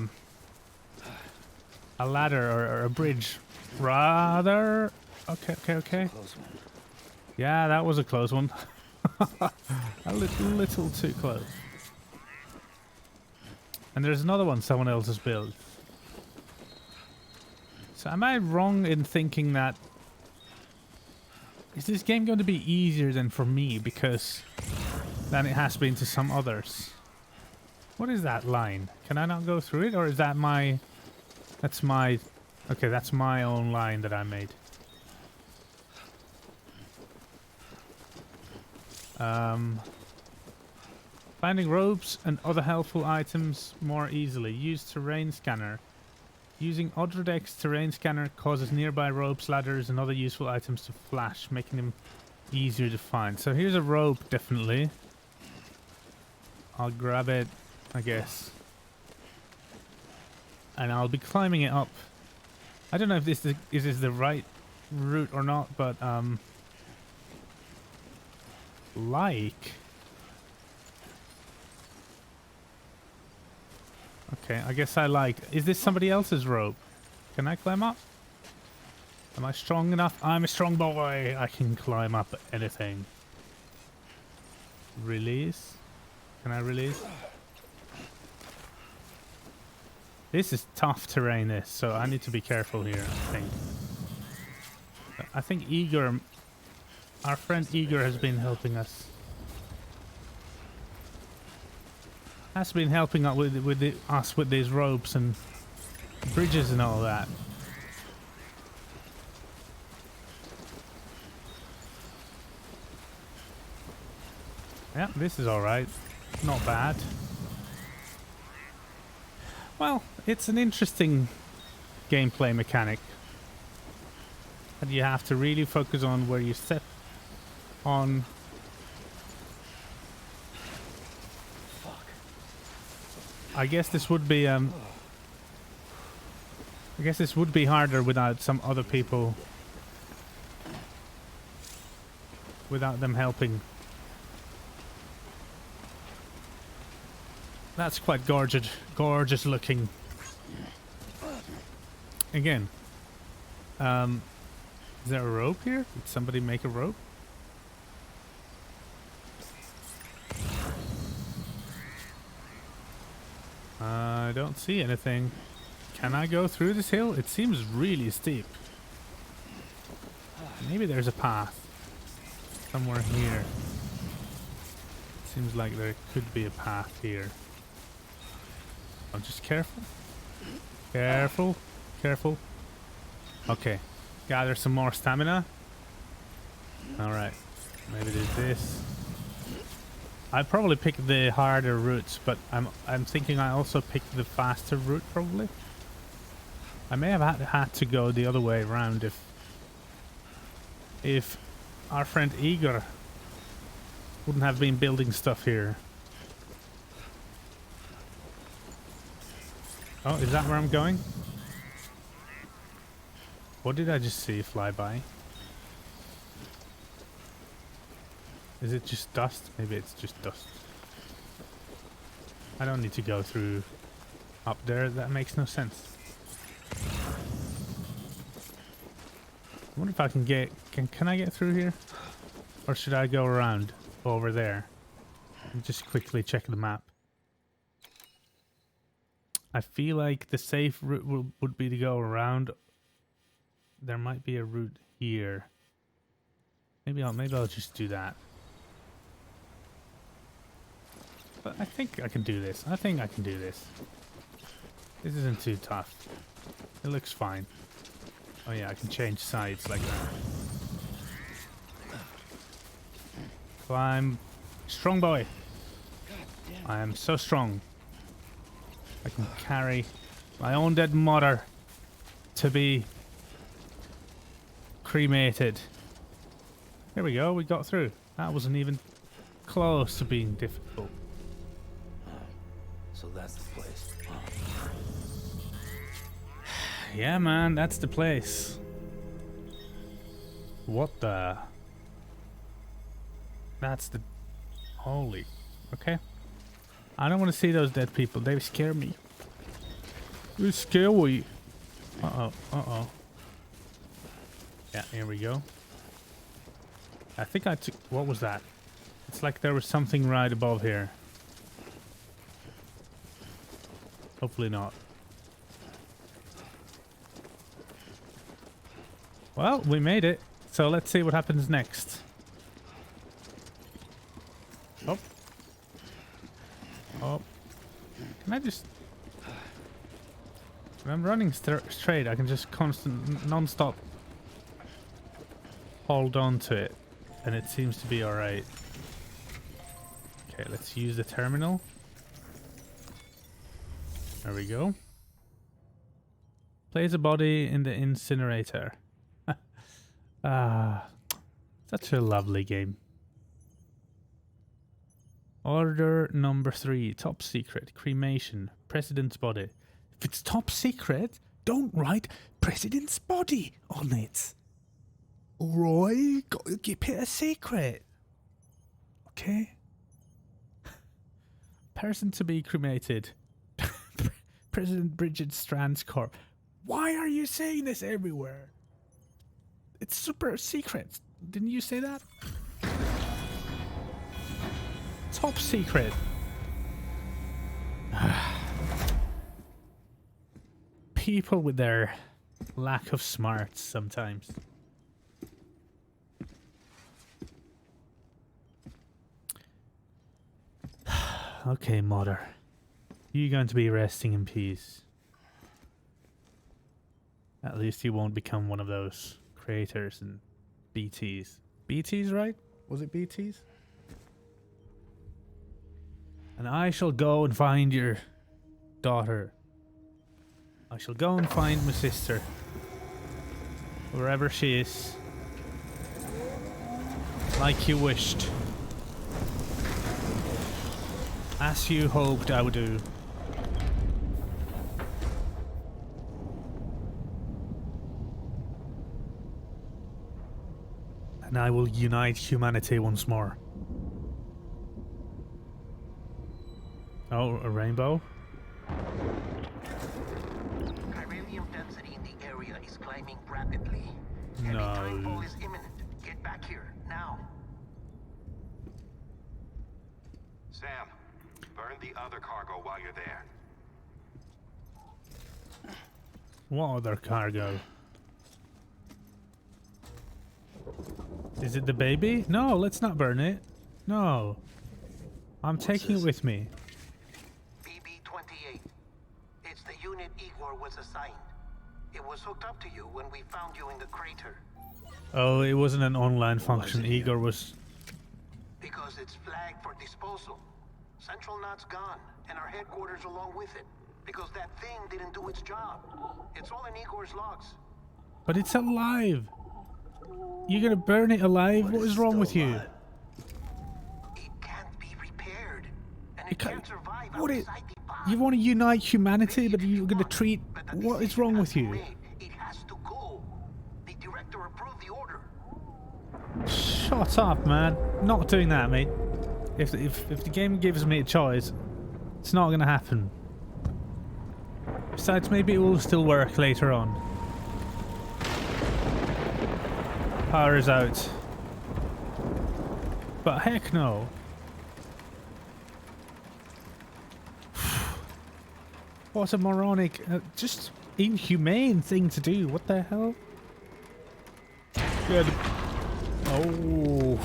Speaker 1: ladder or a bridge. Rather... Okay. Yeah, that was a close one. A little too close. And there's another one someone else has built. So am I wrong in thinking that... Is this game going to be easier than for me than it has been to some others? What is that line? Can I not go through it? Or is that my... That's my... Okay, that's my own line that I made. Finding ropes and other helpful items more easily. Use terrain scanner. Using Odradek's terrain scanner causes nearby ropes, ladders, and other useful items to flash, making them easier to find. So here's a rope, definitely. I'll grab it, I guess. And I'll be climbing it up. I don't know if this is the right route or not, but like... Okay, I guess I like... Is this somebody else's rope? Can I climb up? Am I strong enough? I'm a strong boy! I can climb up anything. Release? Can I release? This is tough terrain, this, so I need to be careful here, I think. I think Igor... Our friend Igor has been helping us. Has been helping us with these ropes and bridges and all that. Yeah, this is alright. Not bad. Well, it's an interesting gameplay mechanic. And you have to really focus on where you set on. I guess this would be harder without some other people, without them helping. That's quite gorgeous looking. Again, is there a rope here? Did somebody make a rope? I don't see anything. Can I go through this hill? It seems really steep. Maybe there's a path somewhere here. Seems like there could be a path here. I'm just careful. Careful. Careful. Okay. Gather some more stamina. Alright. Maybe do this. I probably picked the harder routes, but I'm thinking I also picked the faster route probably. I may have had to go the other way around if our friend Igor wouldn't have been building stuff here. Oh, is that where I'm going? What did I just see fly by? Is it just dust? Maybe it's just dust. I don't need to go through up there. That makes no sense. I wonder if I can get... Can I get through here? Or should I go around over there? And just quickly check the map. I feel like the safe route would be to go around. There might be a route here. Maybe I'll just do that. But I think I can do this. I think I can do this. This isn't too tough. It looks fine. Oh yeah, I can change sides like that. Climb. Strong boy. I am so strong. I can carry my own dead mother to be cremated. Here we go, we got through. That wasn't even close to being difficult.
Speaker 2: So that's the place.
Speaker 1: Yeah, man, that's the place. What the? That's the... Holy... Okay. I don't want to see those dead people. They scare me. They're scary. Uh-oh. Uh-oh. Yeah, here we go. I think I took... What was that? It's like there was something right above here. Hopefully not. Well, we made it. So let's see what happens next. Oh. Oh. Can I just... When I'm running straight, I can just non-stop hold on to it. And it seems to be alright. Okay, let's use the terminal. There we go. Place a body in the incinerator. Ah, such a lovely game. Order number 3, top secret, cremation, president's body. If it's top secret, don't write president's body on it. Roy, gotta keep it a secret. Okay? Person to be cremated. President Bridget Strand's corpse. Why are you saying this everywhere? It's super secret. Didn't you say that? Top secret. People with their lack of smarts sometimes. Okay, Mother. You're going to be resting in peace. At least you won't become one of those creators and BTs. BTs, right? Was it BTs? And I shall go and find your daughter. I shall go and find my sister. Wherever she is. Like you wished. As you hoped I would do. And I will unite humanity once more. Oh, a rainbow?
Speaker 7: Chiralium density in the area is climbing rapidly.
Speaker 1: No.
Speaker 7: Heavy timefall is imminent. Get back here, now.
Speaker 8: Sam, burn the other cargo while you're there.
Speaker 1: What other cargo? Is it the baby? No, let's not burn it. No. I'm taking it with me.
Speaker 7: BB-28. It's the unit Igor was assigned. It It was hooked up to you when we found you in the crater.
Speaker 1: Oh, it wasn't an online function. Igor was...
Speaker 7: Because it's flagged for disposal. Central Knot's gone, and our headquarters along with it. Because that thing didn't do its job. It's all in Igor's logs.
Speaker 1: But it's alive! You're gonna burn it alive? What is wrong with you?
Speaker 7: It can't be repaired. And it can't survive
Speaker 1: What is...
Speaker 7: outside the box.
Speaker 1: You want to unite humanity, but you're gonna treat... What is wrong with you?
Speaker 7: It has to go. The director approved the order.
Speaker 1: Shut up, man. Not doing that, mate. If the game gives me a choice, it's not gonna happen. Besides, maybe it will still work later on. Power is out. But heck no. What a moronic, just inhumane thing to do. What the hell? Good. Oh.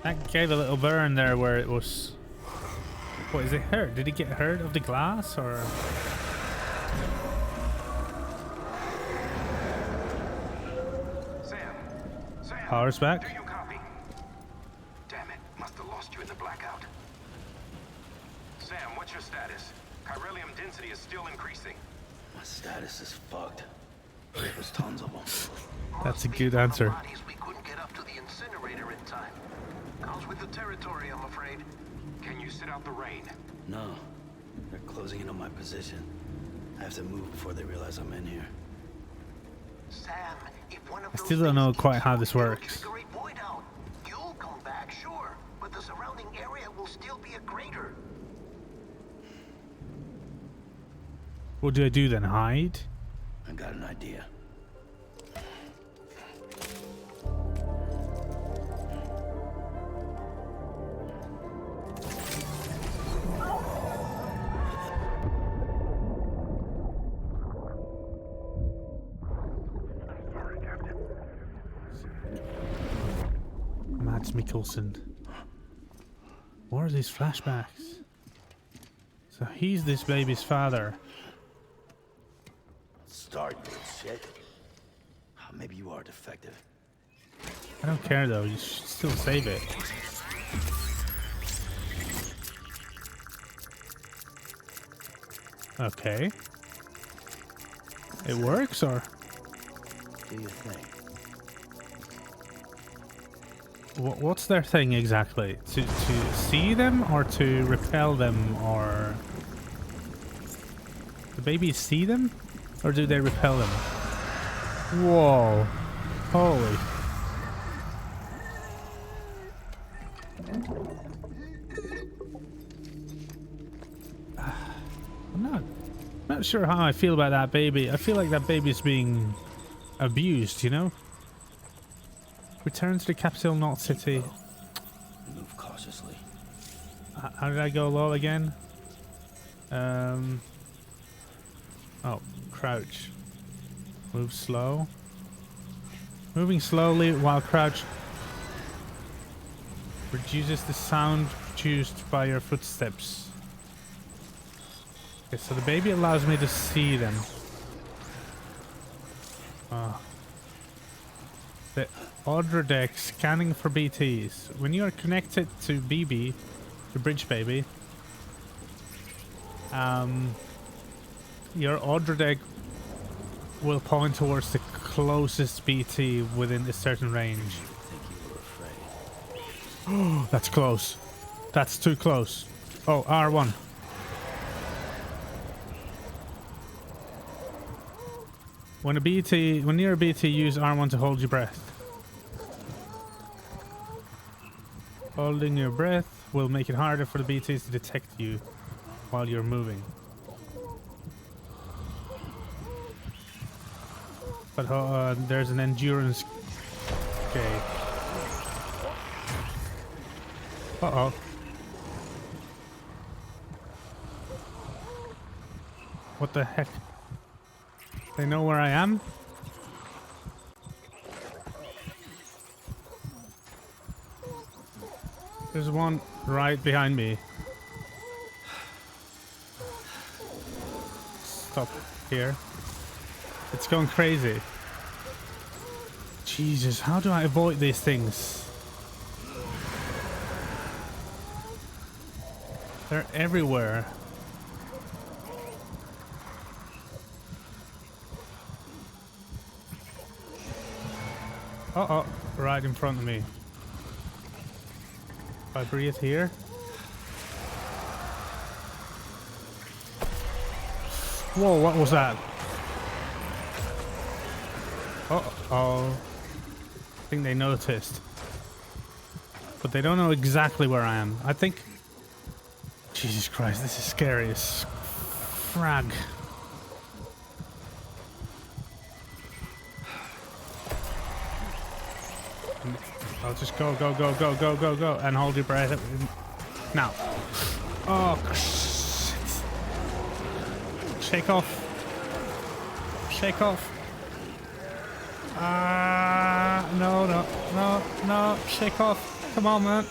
Speaker 1: That gave a little burn there where it was... What, is it hurt? Did he get hurt of the glass, or...?
Speaker 13: Sam,
Speaker 1: Power's back.
Speaker 13: do you copy? Damn it, must have lost you in the blackout. Sam, what's your status? Chiralium density is still increasing.
Speaker 2: My status is fucked. There's tons of them.
Speaker 1: That's a good answer.
Speaker 7: We couldn't get up to the incinerator in time. Comes with the territory, I'm afraid.
Speaker 13: Can you sit out the rain?
Speaker 2: No. They're closing in on my position. I have to move before they realize I'm in here.
Speaker 7: Sam, if one of
Speaker 1: I still don't know quite how this works.
Speaker 7: You'll come back, sure, but the surrounding area will still be a crater.
Speaker 1: What do I do then? Hide?
Speaker 2: I got an idea.
Speaker 1: Mads Mikkelsen. What are these flashbacks? So he's this baby's father.
Speaker 2: Start this shit. Maybe you are defective.
Speaker 1: I don't care though, you should still save it. Okay. It works, or?
Speaker 2: Do you think?
Speaker 1: What's their thing exactly? To see them or to repel them, or... Do babies see them? Or do they repel them? Whoa. Holy. I'm not sure how I feel about that baby. I feel like that baby's being abused, you know? Return to the capital, not city.
Speaker 2: Move cautiously.
Speaker 1: How did I go low again? Oh, crouch. Move slow. Moving slowly while crouched reduces the sound produced by your footsteps. Okay, so the baby allows me to see them. The Audra deck scanning for BTs. When you are connected to BB, the bridge baby, your Audra deck will point towards the closest BT within a certain range. Oh, that's close. That's too close. Oh, R1. When near a BT, use R1 to hold your breath. Holding your breath will make it harder for the BTs to detect you while you're moving. But there's an endurance. Okay. What the heck? They know where I am? There's one right behind me. Stop here. It's going crazy. Jesus, how do I avoid these things? They're everywhere. Uh-oh, right in front of me. If I breathe here. Whoa, what was that? Uh-oh. I think they noticed. But they don't know exactly where I am. I think... Jesus Christ, this is scary as frag. I'll just go, and hold your breath. Now. Oh, shit. Shake off. Shake off. No. Shake off. Come on, man.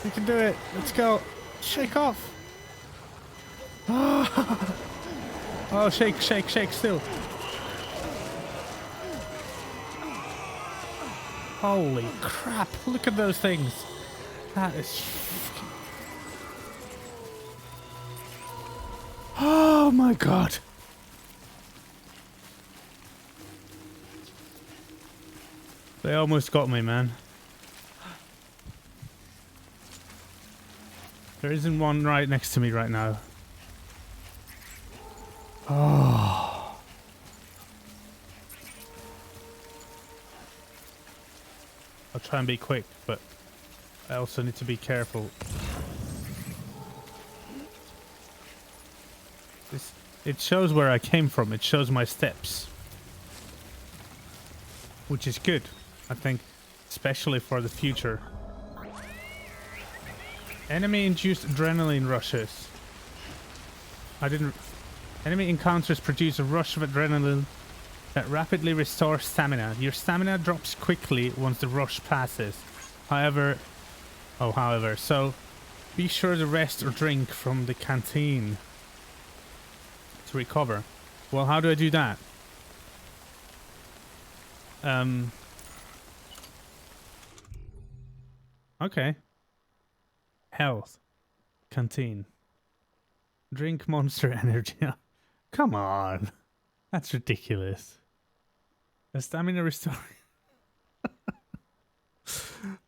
Speaker 1: You can do it. Let's go. Shake off. Oh, shake still. Holy crap, look at those things. That is... Oh my god. They almost got me, man. There isn't one right next to me right now. Oh. I'll try and be quick, but I also need to be careful. It shows where I came from. It shows my steps. Which is good, I think, especially for the future. Enemy-induced adrenaline rushes. Enemy encounters produce a rush of adrenaline that rapidly restores stamina. Your stamina drops quickly once the rush passes. However, so be sure to rest or drink from the canteen to recover. Well, how do I do that? Okay. Health. Canteen. Drink Monster Energy. Come on. That's ridiculous. A stamina restoring.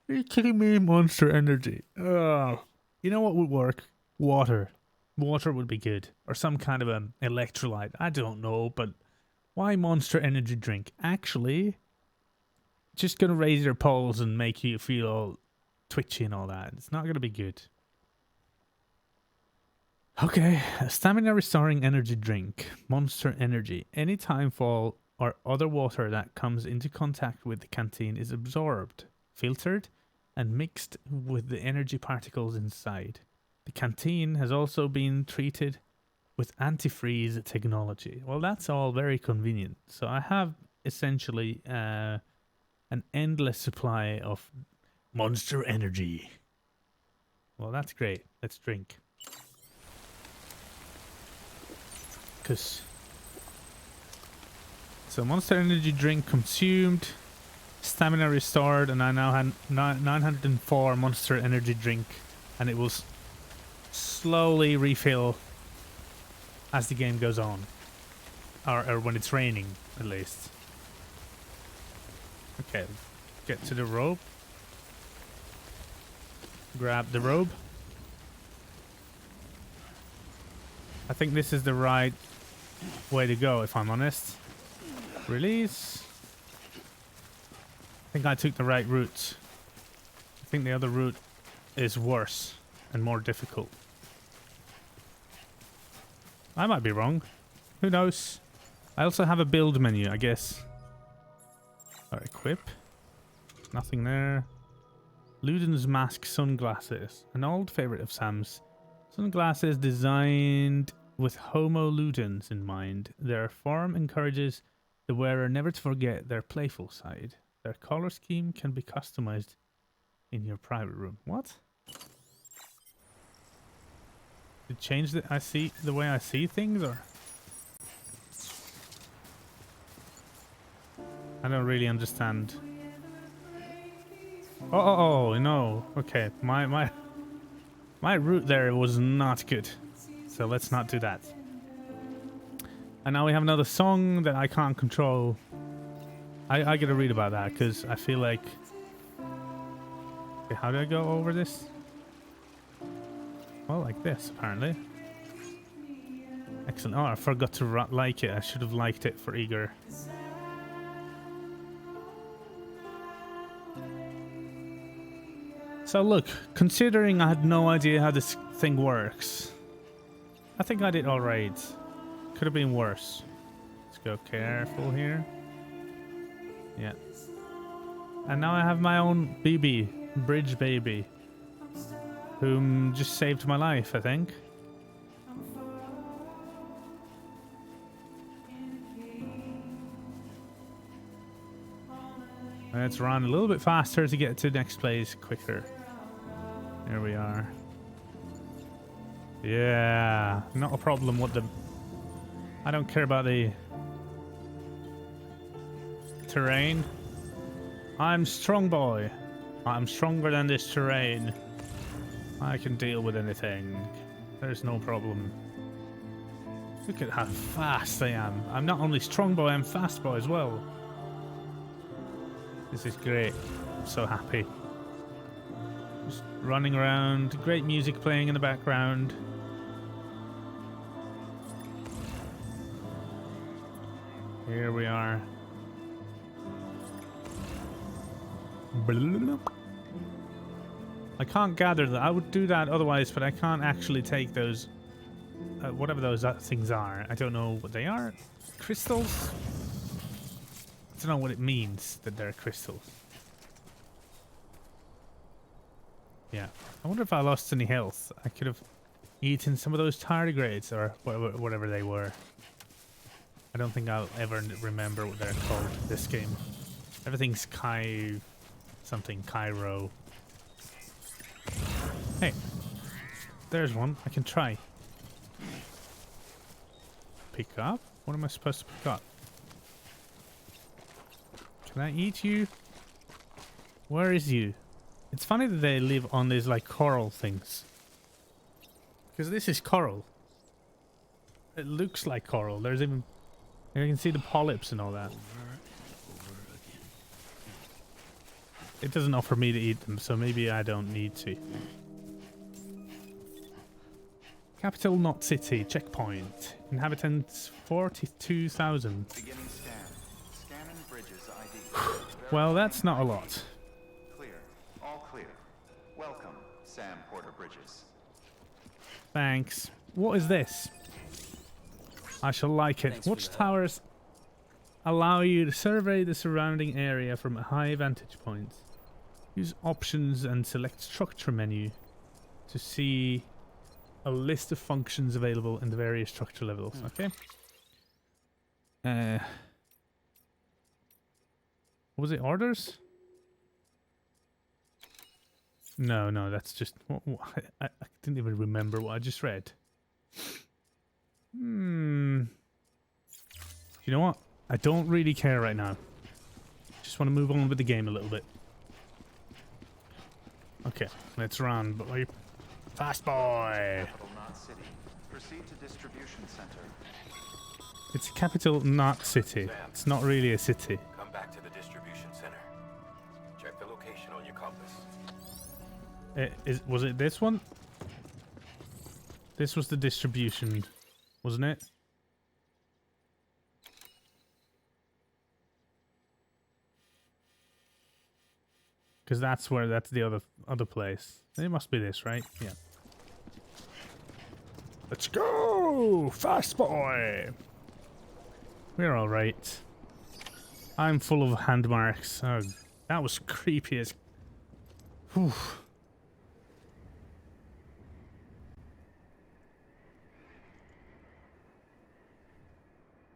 Speaker 1: Are you kidding me? Monster Energy. Oh. You know what would work? Water. Water would be good. Or some kind of an electrolyte. I don't know, but why Monster Energy drink? Actually, just gonna raise your pulse and make you feel all twitchy and all that. It's not gonna be good. Okay, a stamina restoring energy drink. Monster Energy. Any timefall or other water that comes into contact with the canteen is absorbed, filtered, and mixed with the energy particles inside. The canteen has also been treated with antifreeze technology. Well, that's all very convenient. So I have essentially an endless supply of Monster Energy. Well, that's great. Let's drink. So Monster Energy drink consumed, stamina restored, and I now have 904 Monster Energy drink, and it will slowly refill as the game goes on, or when it's raining at least. Okay, get to the rope. Grab the rope. I think this is the right way to go, if I'm honest. Release. I think I took the right route. I think the other route is worse and more difficult. I might be wrong. Who knows? I also have a build menu, I guess. Or equip. Nothing there. Luden's mask sunglasses. An old favorite of Sam's. Sunglasses designed with Homo ludens in mind. Their form encourages the wearer never to forget their playful side. Their color scheme can be customized in your private room. What? It changed the way I see things, or I don't really understand. Oh no. Okay, my route there was not good, so let's not do that. And now we have another song that I can't control. I gotta read about that because I feel like. Okay, how do I go over this? Well, like this, apparently. Excellent. Oh, I forgot to like it. I should have liked it for eager. So look, considering I had no idea how this thing works, I think I did alright. Could have been worse. Let's go careful here. Yeah. And now I have my own BB, bridge baby, whom just saved my life, I think. Let's run a little bit faster to get to the next place quicker. There we are. Yeah, not a problem with them. I don't care about the terrain. I'm strong boy. I'm stronger than this terrain. I can deal with anything. There's no problem. Look at how fast I am. I'm not only strong boy, I'm fast boy as well. This is great. I'm so happy. Just running around. Great music playing in the background. Here we are. I can't gather that. I would do that otherwise, but I can't actually take those, whatever those things are. I don't know what they are. Crystals? I don't know what it means that they're crystals. Yeah. I wonder if I lost any health. I could have eaten some of those tardigrades or whatever they were. I don't think I'll ever remember what they're called in this game. Everything's something Cairo. Hey, there's one. I can try. Pick up? What am I supposed to pick up? Can I eat you? Where is you? It's funny that they live on these like coral things. Because this is coral. It looks like coral. There's even... You can see the polyps and all that. It doesn't offer me to eat them, so maybe I don't need to. Capital Knot City, checkpoint. Inhabitants 42,000.
Speaker 8: Beginning scan. Scanning bridges ID.
Speaker 1: Well, that's not a lot.
Speaker 8: Clear. All clear. Welcome, Sam Porter Bridges.
Speaker 1: Thanks. What is this? I shall like it. Watchtowers allow you to survey the surrounding area from a high vantage point. Use options and select structure menu to see a list of functions available in the various structure levels. Okay. What was it? Orders? No, that's just... I didn't even remember what I just read. You know what? I don't really care right now. Just want to move on with the game a little bit. Okay, let's run, boy. Fast boy!
Speaker 8: Capital Knot City. Proceed to distribution center.
Speaker 1: It's Capital Knot City. It's not really a city.
Speaker 13: Come back to the distribution center. Check the location on your compass.
Speaker 1: Was it this one? This was the distribution, wasn't it? Because that's the other place. It must be this, right? Yeah. Let's go! Fast boy! We're alright. I'm full of hand marks. Oh, that was creepy as... Whew.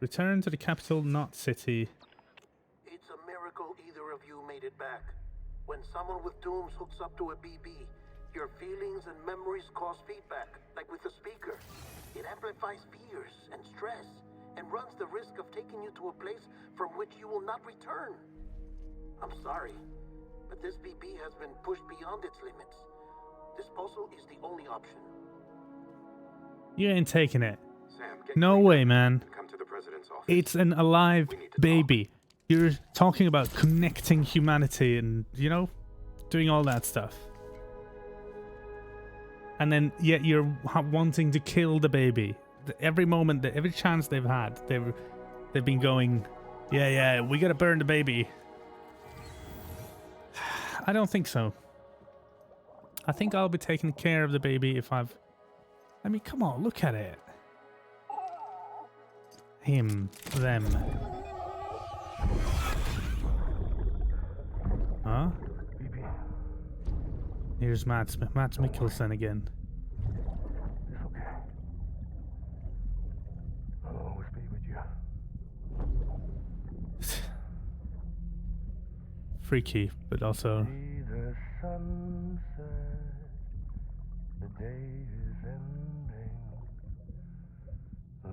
Speaker 1: Return to the capital, not city.
Speaker 7: It's a miracle either of you made it back. When someone with dooms hooks up to a BB, your feelings and memories cause feedback, like with a speaker. It amplifies fears and stress, and runs the risk of taking you to a place from which you will not return. I'm sorry, but this BB has been pushed beyond its limits. Disposal is the only option.
Speaker 1: You ain't taking it.
Speaker 13: Sam, get
Speaker 1: No
Speaker 13: cleaned
Speaker 1: way,
Speaker 13: up.
Speaker 1: man.
Speaker 13: Come to the president's office.
Speaker 1: It's an alive baby. You're talking about connecting humanity and, you know, doing all that stuff. And then, yet you're wanting to kill the baby. Every moment, every chance they've had, they've been going, yeah, we gotta burn the baby. I don't think so. I think I'll be taking care of the baby if I've... I mean, come on, look at it. Him, them. Huh? Here's Matt Mikkelsen again.
Speaker 14: It's okay. I'll always be with you.
Speaker 1: Freaky, but also...
Speaker 14: See the sunset, the day is ending.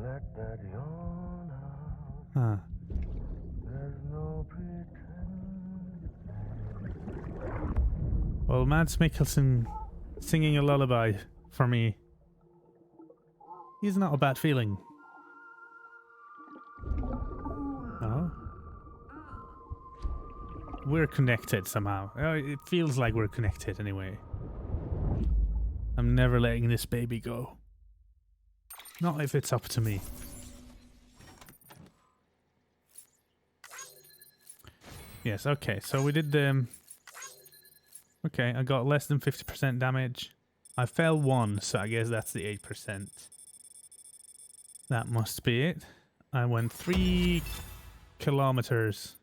Speaker 14: Let that yawn out.
Speaker 1: Huh.
Speaker 14: There's no pretending.
Speaker 1: Well, Mads Mikkelsen singing a lullaby for me. He's not a bad feeling. Oh. We're connected somehow. It feels like we're connected anyway. I'm never letting this baby go. Not if it's up to me. Yes, okay, so we did the... Okay, I got less than 50% damage. I fell 1, so I guess that's the 8%. That must be it. I went 3 kilometers.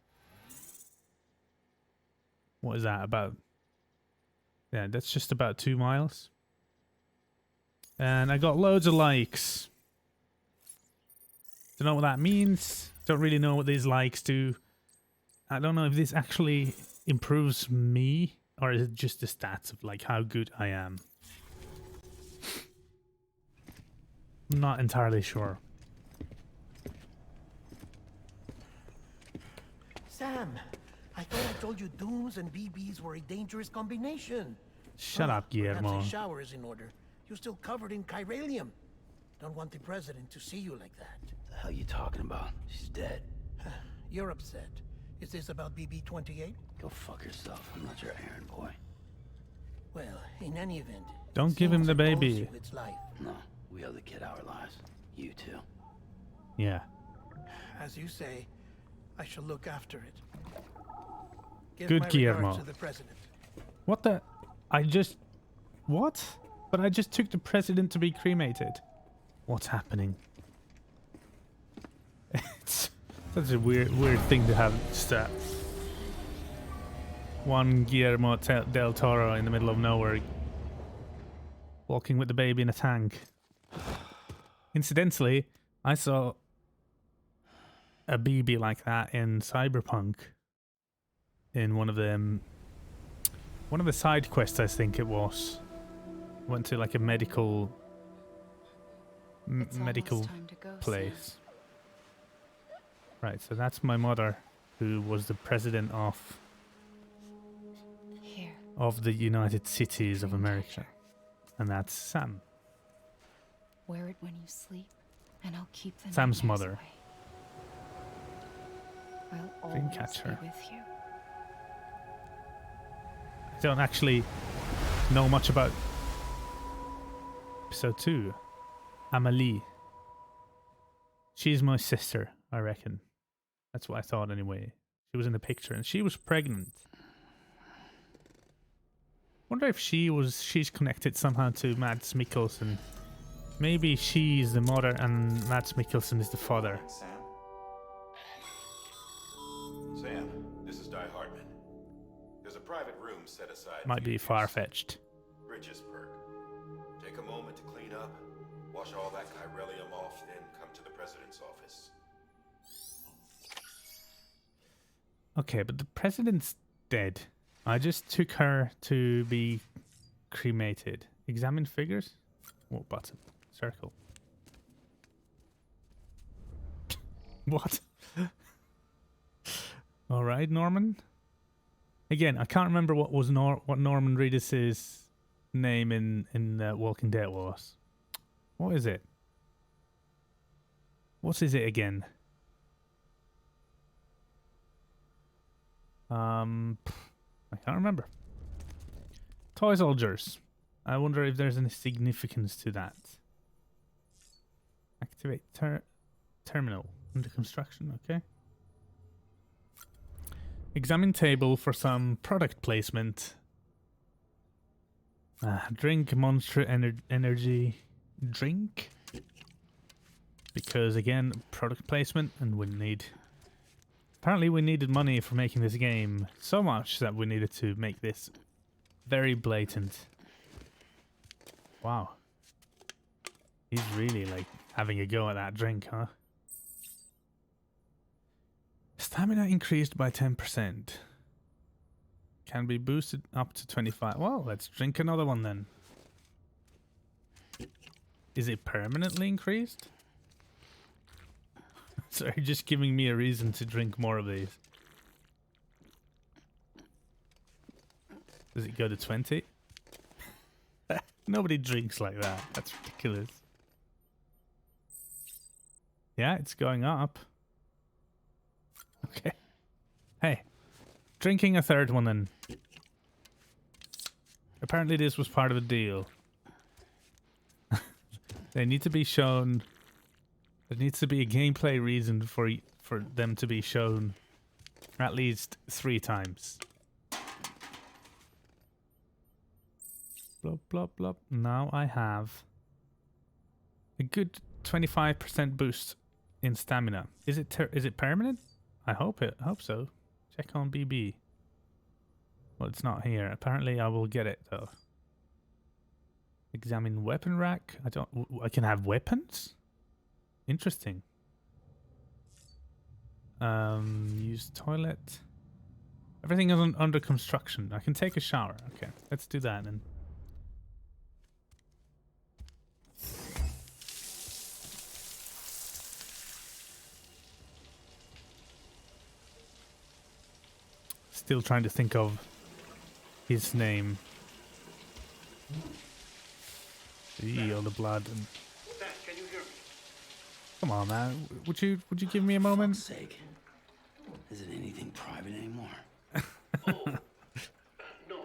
Speaker 1: What is that about? Yeah, that's just about 2 miles. And I got loads of likes. Don't know what that means. Don't really know what these likes do. I don't know if this actually improves me, or is it just the stats of like how good I am? I'm not entirely sure.
Speaker 7: Sam, I thought I told you dooms and BBs were a dangerous combination.
Speaker 1: Shut up, Guillermo.
Speaker 7: Perhaps a shower is in order. You're still covered in chiralium. Don't want the president to see you like that.
Speaker 2: The hell you talking about? She's dead.
Speaker 7: You're upset. Is this about BB-28?
Speaker 2: Go fuck yourself. I'm not your errand boy.
Speaker 7: Well, in any event...
Speaker 1: Don't give him the baby.
Speaker 7: Its life.
Speaker 2: No, we owe the kid our lives. You too.
Speaker 1: Yeah.
Speaker 7: As you say, I shall look after it. Give
Speaker 1: Good
Speaker 7: my
Speaker 1: Guillermo.
Speaker 7: regards to the president.
Speaker 1: What the? I just... What? But I just took the president to be cremated. What's happening? It's such a weird thing to have. Just one Guillermo del Toro in the middle of nowhere, walking with the baby in a tank. Incidentally, I saw a BB like that in Cyberpunk. In one of the side quests, I think it was. Went to like a medical place. Right, so that's my mother, who was the president of the United Cities of America. And that's Sam.
Speaker 5: Wear it when you sleep, and I'll keep the
Speaker 1: Sam's
Speaker 5: nightmares
Speaker 1: mother.
Speaker 5: away. I'll
Speaker 1: Didn't
Speaker 5: always
Speaker 1: catch
Speaker 5: be
Speaker 1: her.
Speaker 5: with you.
Speaker 1: I don't actually know much about episode 2. Amelie. She's my sister, I reckon. That's what I thought anyway. She was in the picture and she was pregnant. Wonder if she's connected somehow to Mads Mikkelsen. Maybe she's the mother and Mads Mikkelsen is the father.
Speaker 10: Sam, this is Di Hartman. There's a private room set aside.
Speaker 1: Might be far-fetched.
Speaker 10: Bridges perk. Take a moment to clean up, wash all that chiralium off, then come to the president's office.
Speaker 1: Okay, but the president's dead. I just took her to be cremated. Examine figures? What button? Circle. What? All right, Norman. Again, I can't remember what was what Norman Reedus's name in Walking Dead was. What is it? What is it again? I can't remember. Toy soldiers. I wonder if there's any significance to that. Activate terminal under construction. Okay. Examine table for some product placement. Drink Monster Energy drink. Because again, product placement, and we need. Apparently, we needed money for making this game so much that we needed to make this very blatant. Wow. He's really like having a go at that drink, huh? Stamina increased by 10%. Can be boosted up to 25. Well, let's drink another one then. Is it permanently increased? Sorry, just giving me a reason to drink more of these. Does it go to 20? Nobody drinks like that. That's ridiculous. Yeah, it's going up. Okay. Hey, drinking a third one then. Apparently this was part of the deal. They need to be shown. There needs to be a gameplay reason for them to be shown at least 3 times. Blop, blop, blop. Now I have a good 25% boost in stamina. Is it permanent? I hope so. Check on BB. Well, it's not here. Apparently I will get it though. Examine weapon rack. I can have weapons? Interesting. Use toilet. Everything is under construction. I can take a shower. Okay, let's do that then. Still trying to think of his name. All the blood and.
Speaker 7: Can you hear me?
Speaker 1: Come on, man. Would you give me a moment?
Speaker 2: For fuck's sake. Is it anything private anymore?
Speaker 7: No.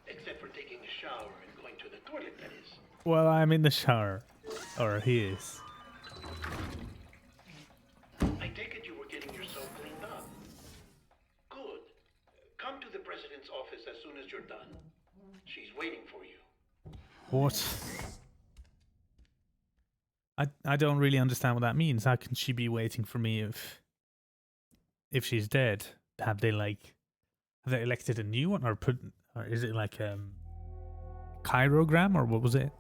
Speaker 7: Except for taking a shower and going to the toilet, that is.
Speaker 1: Well, I'm in the shower. Or he is.
Speaker 7: I take it you were getting yourself cleaned up. Good. Come to the president's office as soon as you're done. She's waiting for you.
Speaker 1: What? I don't really understand what that means. How can she be waiting for me if she's dead? Have they elected a new one or is it like chirogram or what was it?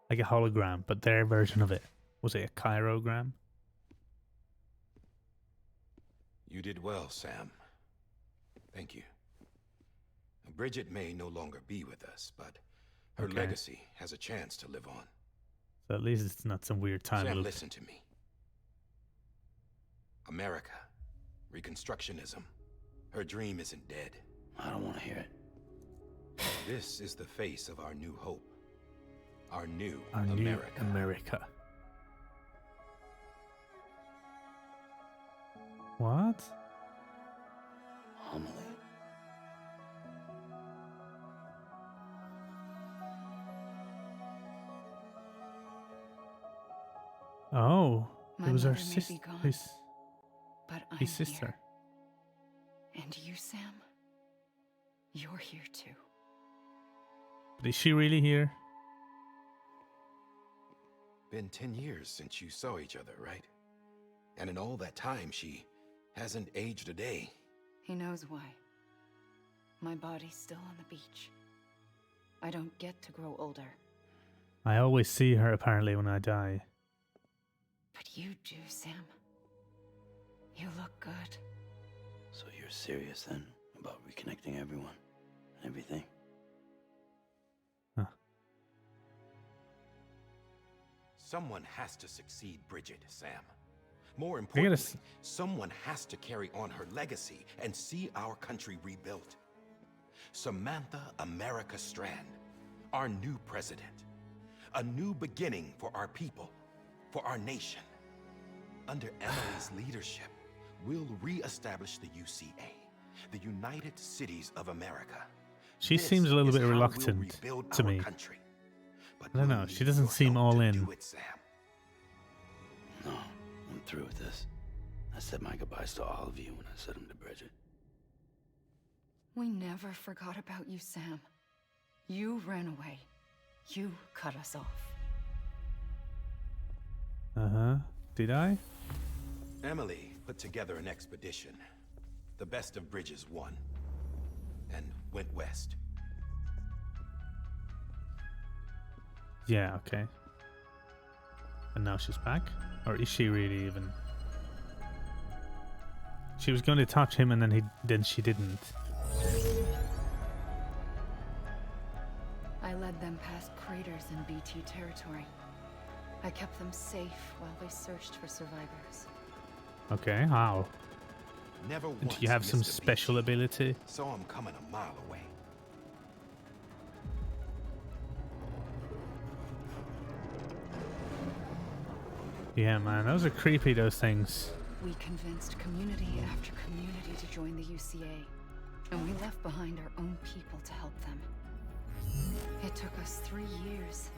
Speaker 1: Like a hologram, but their version of it. Was it a chirogram?
Speaker 10: You did well, Sam. Thank you. Bridget may no longer be with us, but her legacy has a chance to live on.
Speaker 1: So at least it's not some weird time
Speaker 10: Sam,
Speaker 1: loop.
Speaker 10: listen to me. America, Reconstructionism. Her dream isn't dead.
Speaker 2: I don't want to hear it.
Speaker 10: This is the face of our new hope. Our new
Speaker 1: America. What?
Speaker 2: Homily.
Speaker 1: Oh,
Speaker 5: My
Speaker 1: it was her
Speaker 5: mother may
Speaker 1: sister.
Speaker 5: be gone, but I'm
Speaker 1: His sister.
Speaker 5: here. And you, Sam? You're here too.
Speaker 1: But is she really here?
Speaker 10: Been 10 years since you saw each other, right? And in all that time, she hasn't aged a day.
Speaker 5: He knows why. My body's still on the beach. I don't get to grow older.
Speaker 1: I always see her apparently when I die.
Speaker 5: But you do, Sam. You look good.
Speaker 2: So you're serious then about reconnecting everyone and everything?
Speaker 1: Huh.
Speaker 10: Someone has to succeed Bridget, Sam. More importantly, someone has to carry on her legacy and see our country rebuilt. Samantha America Strand, our new president. A new beginning for our people, for our nation. Under Emily's leadership, we'll re-establish the UCA, the United Cities of America.
Speaker 1: She seems a little bit reluctant to me. I don't know, she doesn't seem all in.
Speaker 2: No, I'm through with this. I said my goodbyes to all of you when I said them to Bridget.
Speaker 5: We never forgot about you, Sam. You ran away. You cut us off.
Speaker 1: Uh-huh. Did I?
Speaker 10: Emily put together an expedition. The best of Bridges won. And went west.
Speaker 1: Yeah, okay. And now she's back? Or is she really even? She was going to touch him and then she didn't.
Speaker 5: I led them past craters in BT territory. I kept them safe while they searched for survivors.
Speaker 1: Okay, how?
Speaker 10: Never
Speaker 1: Do
Speaker 10: once
Speaker 1: you have some
Speaker 10: missed a
Speaker 1: special ability?
Speaker 10: Saw him coming a mile away.
Speaker 1: Yeah, man, those are creepy, those things.
Speaker 5: We convinced community after community to join the UCA, and we left behind our own people to help them. It took us 3 years,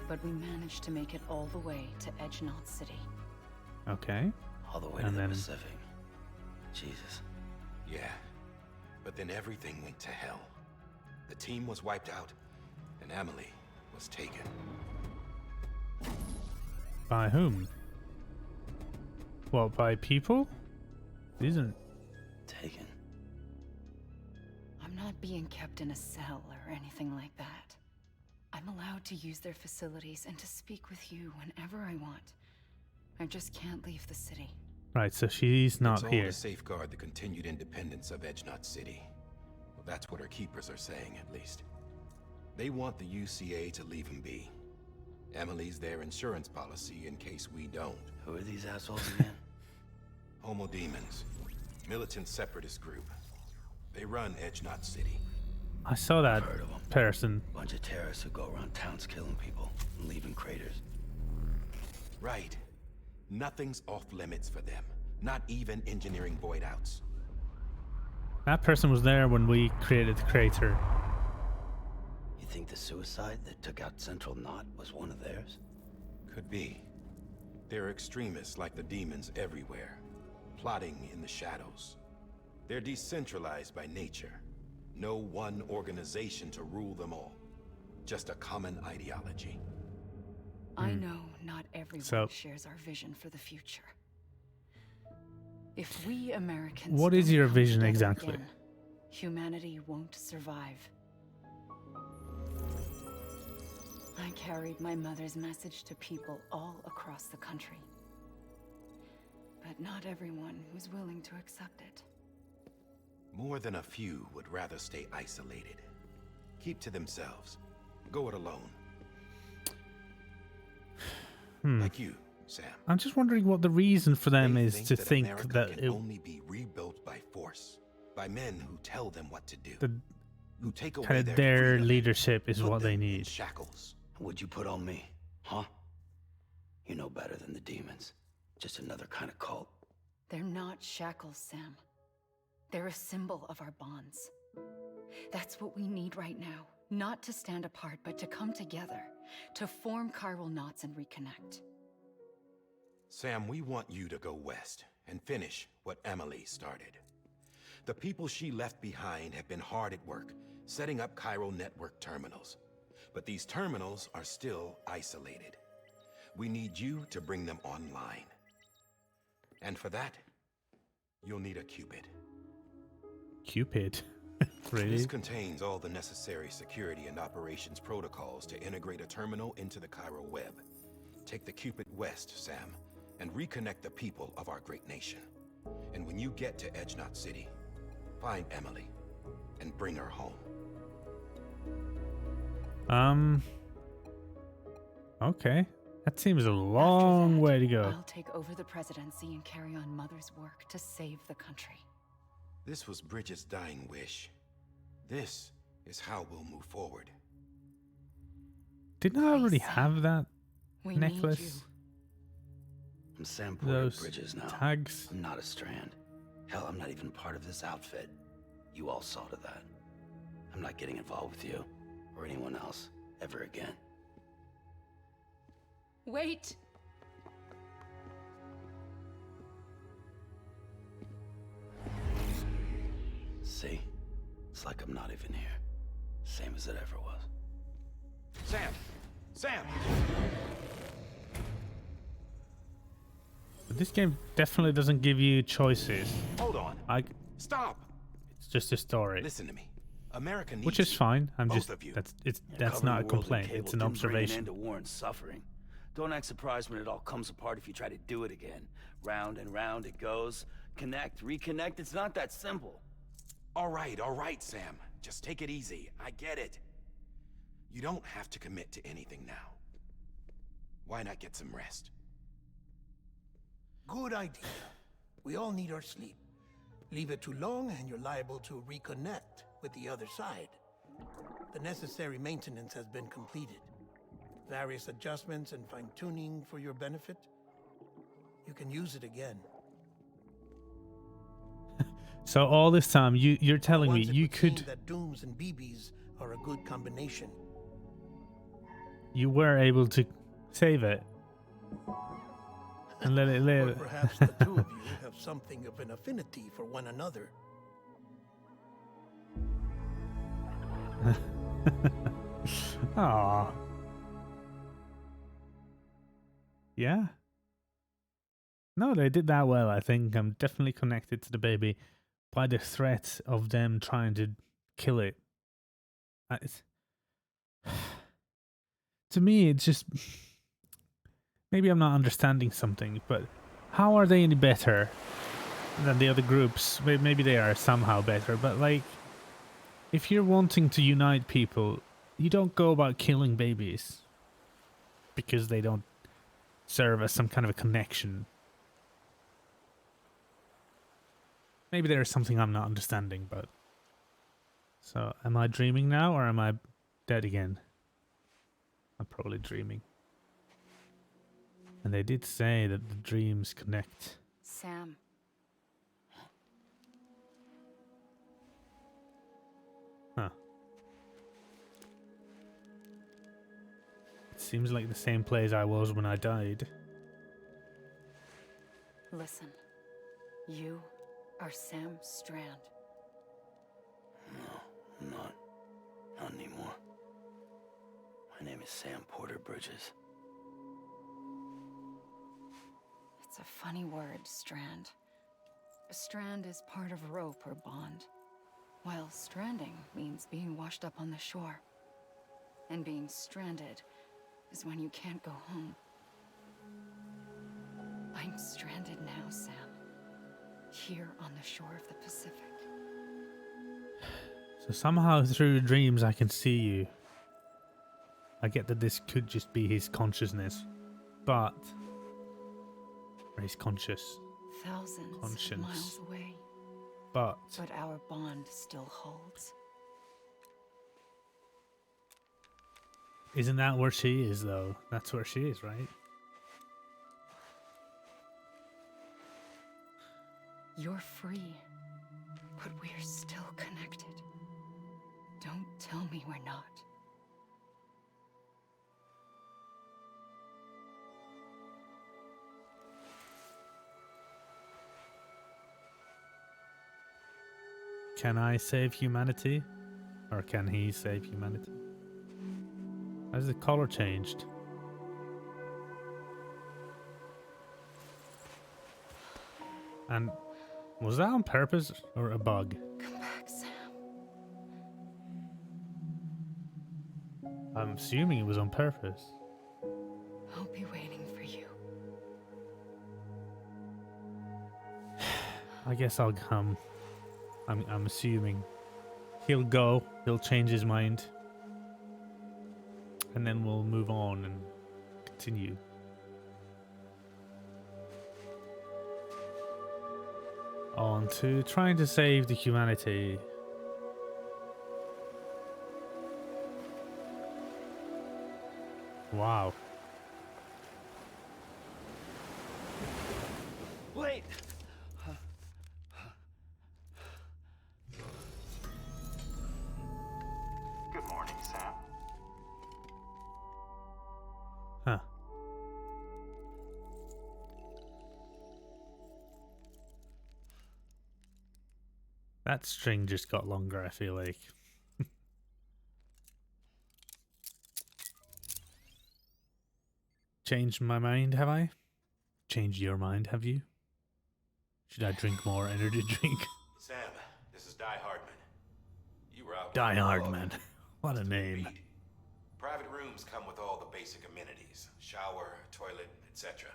Speaker 5: but we managed to make it all the way to Edgenot City.
Speaker 1: Okay.
Speaker 2: All the way to the Pacific. Jesus.
Speaker 10: Yeah, but then everything went to hell. The team was wiped out, and Emily was taken.
Speaker 1: By whom? What, by people? These aren't...
Speaker 2: Taken.
Speaker 5: I'm not being kept in a cell or anything like that. I'm allowed to use their facilities and to speak with you whenever I want. I just can't leave the city.
Speaker 1: Right, so she's not
Speaker 10: it's all
Speaker 1: here.
Speaker 10: to safeguard the continued independence of Edgenot City. Well, that's what her keepers are saying, at least. They want the UCA to leave him be. Emily's their insurance policy in case we don't.
Speaker 2: Who are these assholes again?
Speaker 10: Homo Demons. Militant separatist group. They run Edgenot City.
Speaker 1: I saw that person.
Speaker 2: Bunch of terrorists who go around towns killing people and leaving craters.
Speaker 10: Right. Nothing's off limits for them. Not even engineering void outs.
Speaker 1: That person was there when we created the crater.
Speaker 2: You think the suicide that took out Central Knot was one of theirs?
Speaker 10: Could be. There are extremists like the demons everywhere, plotting in the shadows. They're decentralized by nature. No one organization to rule them all. Just a common ideology.
Speaker 5: I know not everyone shares our vision for the future. If we Americans
Speaker 1: What is
Speaker 5: don't
Speaker 1: your
Speaker 5: come
Speaker 1: vision
Speaker 5: together
Speaker 1: exactly?
Speaker 5: again, humanity won't survive. I carried my mother's message to people all across the country. But not everyone was willing to accept it.
Speaker 10: More than a few would rather stay isolated. Keep to themselves. Go it alone. Like you, Sam.
Speaker 1: I'm just wondering what the reason for them is to think
Speaker 10: America
Speaker 1: that
Speaker 10: can only be rebuilt by force, by men who tell them what to do, who take away
Speaker 1: kind of
Speaker 10: their
Speaker 1: their
Speaker 10: freedom,
Speaker 1: leadership is
Speaker 10: put
Speaker 1: what they
Speaker 10: them in
Speaker 1: need.
Speaker 10: shackles.
Speaker 2: What'd you put on me, huh? You know better than the demons. Just another kind of cult.
Speaker 5: They're not shackles, Sam. They're a symbol of our bonds. That's what we need right now. Not to stand apart, but to come together. To form chiral knots and reconnect.
Speaker 10: Sam, we want you to go west and finish what Emily started. The people she left behind have been hard at work, setting up chiral network terminals. But these terminals are still isolated. We need you to bring them online. And for that, you'll need a Cupid.
Speaker 1: Cupid? Really?
Speaker 10: This contains all the necessary security and operations protocols to integrate a terminal into the chiral web. Take the Cupid west, Sam, and reconnect the people of our great nation. And when you get to Edge Knot City, find Emily and bring her home.
Speaker 1: Okay. That seems a long way to go.
Speaker 5: I'll take over the presidency and carry on Mother's work to save the country.
Speaker 10: This was Bridget's dying wish. This is how we'll move forward.
Speaker 1: Didn't I already have that
Speaker 5: We need
Speaker 1: necklace?
Speaker 5: you.
Speaker 2: I'm Sam Porter
Speaker 1: Those
Speaker 2: Bridges now.
Speaker 1: tags?
Speaker 2: I'm not a Strand. Hell, I'm not even part of this outfit. You all saw to that. I'm not getting involved with you or anyone else ever again.
Speaker 5: Wait!
Speaker 2: See? It's like I'm not even here. Same as it ever was.
Speaker 10: Sam! Sam!
Speaker 1: But this game definitely doesn't give you choices.
Speaker 10: Hold on. Stop!
Speaker 1: It's just a story.
Speaker 10: Listen to me. America needs
Speaker 1: Which is
Speaker 10: you.
Speaker 1: fine. I'm
Speaker 10: Both
Speaker 1: just
Speaker 10: of you.
Speaker 1: that's not a complaint. It's an observation.
Speaker 2: End to war and suffering. Don't act surprised when it all comes apart if you try to do it again. Round and round it goes. Connect, reconnect. It's not that simple.
Speaker 10: All right, Sam. Just take it easy. I get it. You don't have to commit to anything now. Why not get some rest?
Speaker 7: Good idea. We all need our sleep. Leave it too long and you're liable to reconnect with the other side. The necessary maintenance has been completed. Various adjustments and fine-tuning for your benefit. You can use it again.
Speaker 1: So all this time, you're telling me
Speaker 7: Once it
Speaker 1: you
Speaker 7: would
Speaker 1: could...
Speaker 7: seem that dooms and BBs are a good combination.
Speaker 1: You were able to save it. And let it
Speaker 7: Or
Speaker 1: live.
Speaker 7: perhaps the two of you have something of an affinity for one another.
Speaker 1: Aww. Yeah. No, they did that well, I think. I'm definitely connected to the baby by the threat of them trying to kill it. To me, it's just... Maybe I'm not understanding something, but how are they any better than the other groups? Maybe they are somehow better, but like, if you're wanting to unite people, you don't go about killing babies because they don't serve as some kind of a connection. Maybe there is something I'm not understanding, but... So, am I dreaming now, or am I dead again? I'm probably dreaming. And they did say that the dreams connect.
Speaker 5: Sam.
Speaker 1: Huh. It seems like the same place I was when I died.
Speaker 5: Listen. You are Sam Strand.
Speaker 2: No, I'm not. Not anymore. My name is Sam Porter Bridges.
Speaker 5: It's a funny word, Strand. A strand is part of rope or bond, while stranding means being washed up on the shore. And being stranded is when you can't go home. I'm stranded now, Sam. Here on the shore of the Pacific.
Speaker 1: So somehow through dreams I can see you. I get that this could just be his consciousness, but... Or his conscious.
Speaker 5: Thousands of miles away.
Speaker 1: But
Speaker 5: our bond still holds.
Speaker 1: Isn't that where she is, though? That's where she is, right?
Speaker 5: You're free, but we're still connected. Don't tell me we're not.
Speaker 1: Can I save humanity? Or can he save humanity? Has the color changed? And was that on purpose or a bug?
Speaker 5: Come back, Sam.
Speaker 1: I'm assuming it was on purpose.
Speaker 5: I'll be waiting for you.
Speaker 1: I guess I'll come. I'm assuming he'll go. He'll change his mind, and then we'll move on and continue. On to trying to save the humanity. Wow.
Speaker 15: Wait!
Speaker 8: Good morning, Sam.
Speaker 1: Huh. That string just got longer, I feel like. Changed my mind, have I? Changed your mind, have you? Should I drink more energy drink?
Speaker 10: Sam, this is Die Hardman. You were out.
Speaker 1: Die Hardman. What a name.
Speaker 10: Private rooms come with all the basic amenities. Shower, toilet, etc.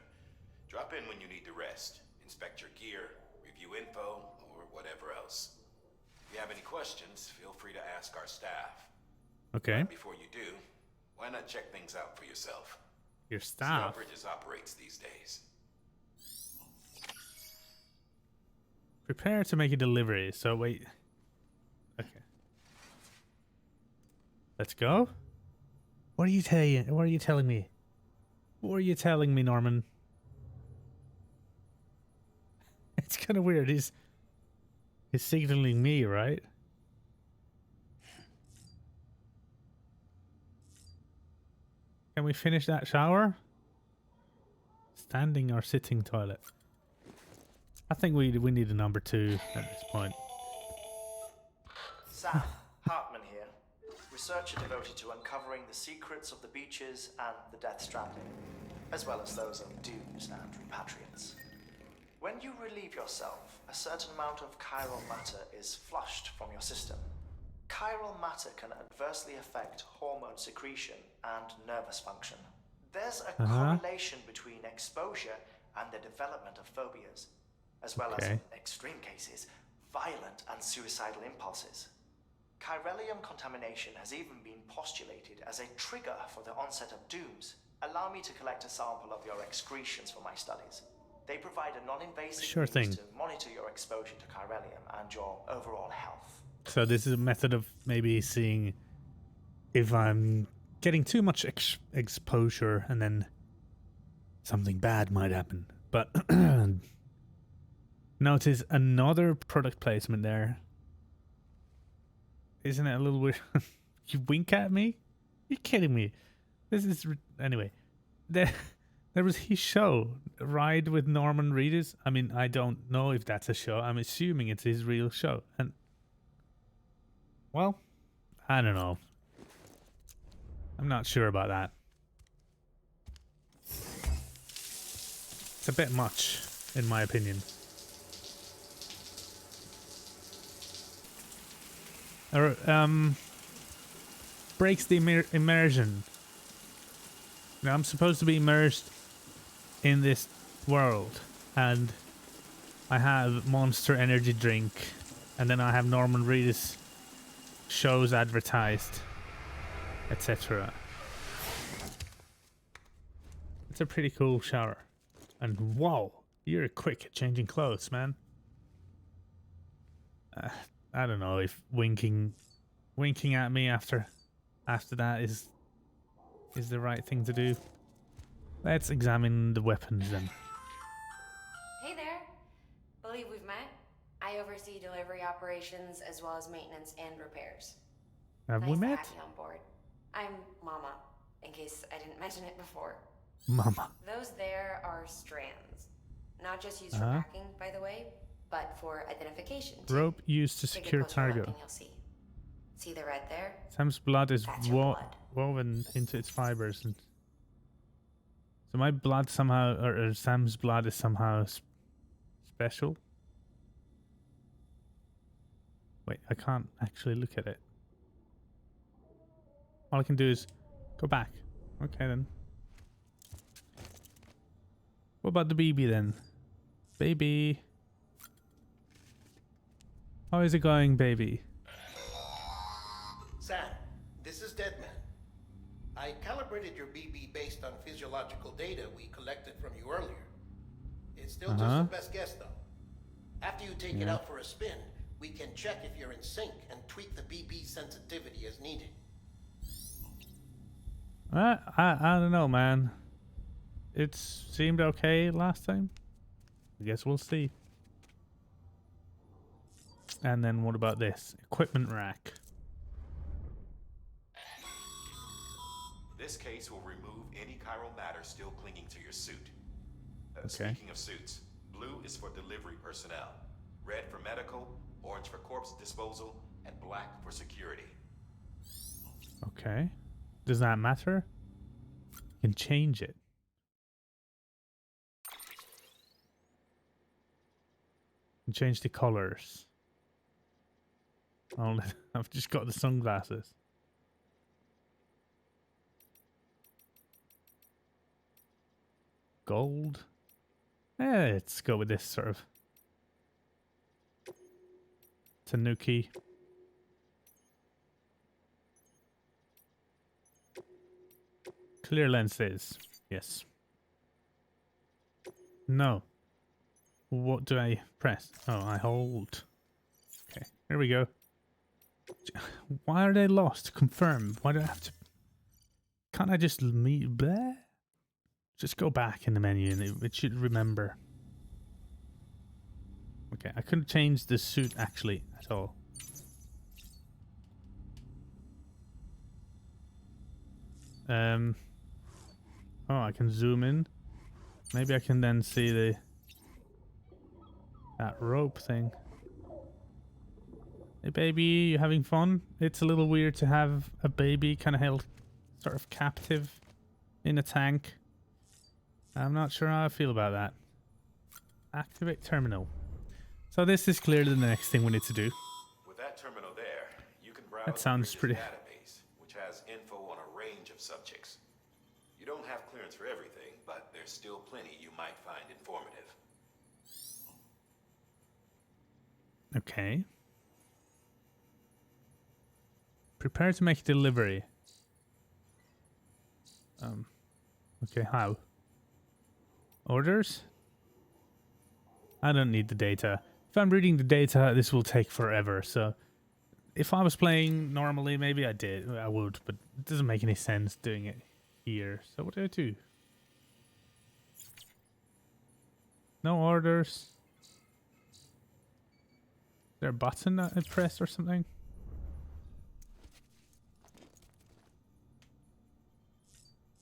Speaker 10: Drop in when you need to rest. Inspect your gear, review info, or whatever else. If you have any questions, feel free to ask our staff.
Speaker 1: Okay.
Speaker 10: But before you do, why not check things out for yourself?
Speaker 1: Your
Speaker 10: See how
Speaker 1: staff?
Speaker 10: Bridges operates these days.
Speaker 1: Prepare to make a delivery. So wait. Okay. Let's go. What are you telling? What are you telling me? What are you telling me, Norman? It's kind of weird. He's signaling me, right? Can we finish that shower? Standing or sitting toilet? I think we need a number 2 at this point.
Speaker 15: Sam, Hartman here. Researcher devoted to uncovering the secrets of the beaches and the Death Stranding, as well as those of dooms and repatriates. When you relieve yourself, a certain amount of chiral matter is flushed from your system. Chiral matter can adversely affect hormone secretion and nervous function. There's a correlation between exposure and the development of phobias, as well as, in extreme cases, violent and suicidal impulses. Chiralium contamination has even been postulated as a trigger for the onset of dooms. Allow me to collect a sample of your excretions for my studies. They provide a non-invasive means to monitor your exposure to chiralium and your overall health.
Speaker 1: So this is a method of maybe seeing if I'm getting too much exposure and then something bad might happen. But notice another product placement there. Isn't it a little weird? You wink at me? You're kidding me. This is... Anyway. There was his show, Ride with Norman Reedus. I mean, I don't know if that's a show. I'm assuming it's his real show. And... well, I don't know. I'm not sure about that. It's a bit much, in my opinion. Or, breaks the immersion. Now, I'm supposed to be immersed in this world, and I have Monster Energy drink, and then I have Norman Reedus shows advertised, etc. It's a pretty cool shower. And wow, you're quick at changing clothes, man. I don't know if winking at me after that is the right thing to do. Let's examine the weapons then.
Speaker 16: Hey there. Believe we've met. I oversee delivery operations as well as maintenance and repairs.
Speaker 1: Have we met?
Speaker 16: Nice to have you on board. I'm Mama, in case I didn't mention it before.
Speaker 1: Mama.
Speaker 16: Those there are strands. Not just used for packing, by the way, but for identification too.
Speaker 1: Rope used to
Speaker 16: Take a
Speaker 1: secure
Speaker 16: closer look
Speaker 1: cargo.
Speaker 16: and you'll see. See the red there?
Speaker 1: Sam's blood is woven into its fibers, and so my blood somehow, or Sam's blood is somehow special. Wait, I can't actually look at it. All I can do is go back. Okay then. What about the baby then? Baby. How is it going, baby?
Speaker 7: Sam, this is Deadman. I calibrated your BB based on physiological data we collected from you earlier. It's still just the best guess, though. After you take it out for a spin, we can check if you're in sync and tweak the BB sensitivity as needed.
Speaker 1: I don't know, man. It seemed okay last time. I guess we'll see. And then what about this? Equipment rack.
Speaker 17: This case will remove any chiral matter still clinging to your suit.
Speaker 1: Okay.
Speaker 17: Speaking of suits, blue is for delivery personnel, red for medical, orange for corpse disposal, and black for security.
Speaker 1: Okay. Does that matter? You can change it. You can change the colors. Oh, I've just got the sunglasses. Gold. Let's go with this sort of Tanuki. Clear lenses. Yes. No. What do I press? Oh, I hold. Okay, here we go. Why are they lost? Confirm. Why do I have to... Can't I just bleh? Just go back in the menu and it should remember. Okay, I couldn't change the suit actually at all. Oh, I can zoom in. Maybe I can then see that rope thing. Hey baby, you having fun? It's a little weird to have a baby kind of held sort of captive in a tank. I'm not sure how I feel about that. Activate terminal. So this is clearly the next thing we need to do.
Speaker 17: With that terminal there, you can browse
Speaker 1: That sounds
Speaker 17: the
Speaker 1: pretty...
Speaker 17: database, which has info on a range of subjects. You don't have clearance for everything, but there's still plenty you might find informative.
Speaker 1: Okay. Prepare to make delivery. Okay, how? Orders? I don't need the data. If I'm reading the data, this will take forever, so if I was playing normally, maybe I would, but it doesn't make any sense doing it here. So what do I do? No orders. Is there a button that I press or something?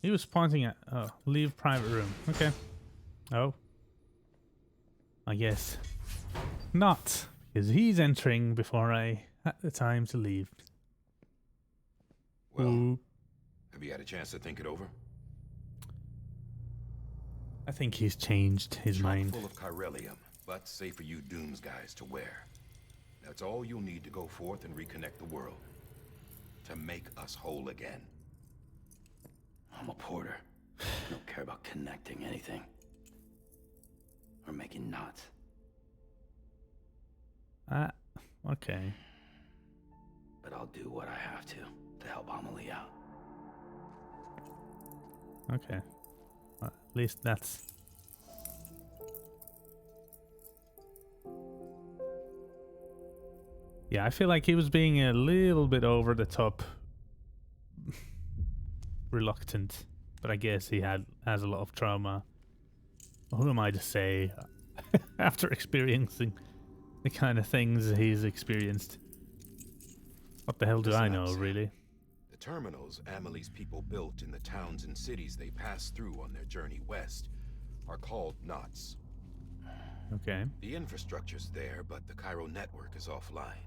Speaker 1: He was pointing at... Oh, leave private room. Okay. Oh. I guess not, because he's entering before I had the time to leave.
Speaker 10: Well, have you had a chance to think it over?
Speaker 1: I think he's changed his mind.
Speaker 10: Full of chiralium, but safe for you Dooms guys to wear. That's all you'll need to go forth and reconnect the world. To make us whole again.
Speaker 2: I'm a porter. I don't care about connecting anything. Or making knots.
Speaker 1: Okay.
Speaker 2: But I'll do what I have to help Amelie out.
Speaker 1: Okay. At least that's... Yeah, I feel like he was being a little bit over the top reluctant, but I guess he has a lot of trauma. Who am I to say after experiencing the kind of things he's experienced? What the hell do I know, really?
Speaker 10: The terminals Amelie's people built in the towns and cities they passed through on their journey west are called knots.
Speaker 1: Okay.
Speaker 10: The infrastructure's there, but the chiral network is offline.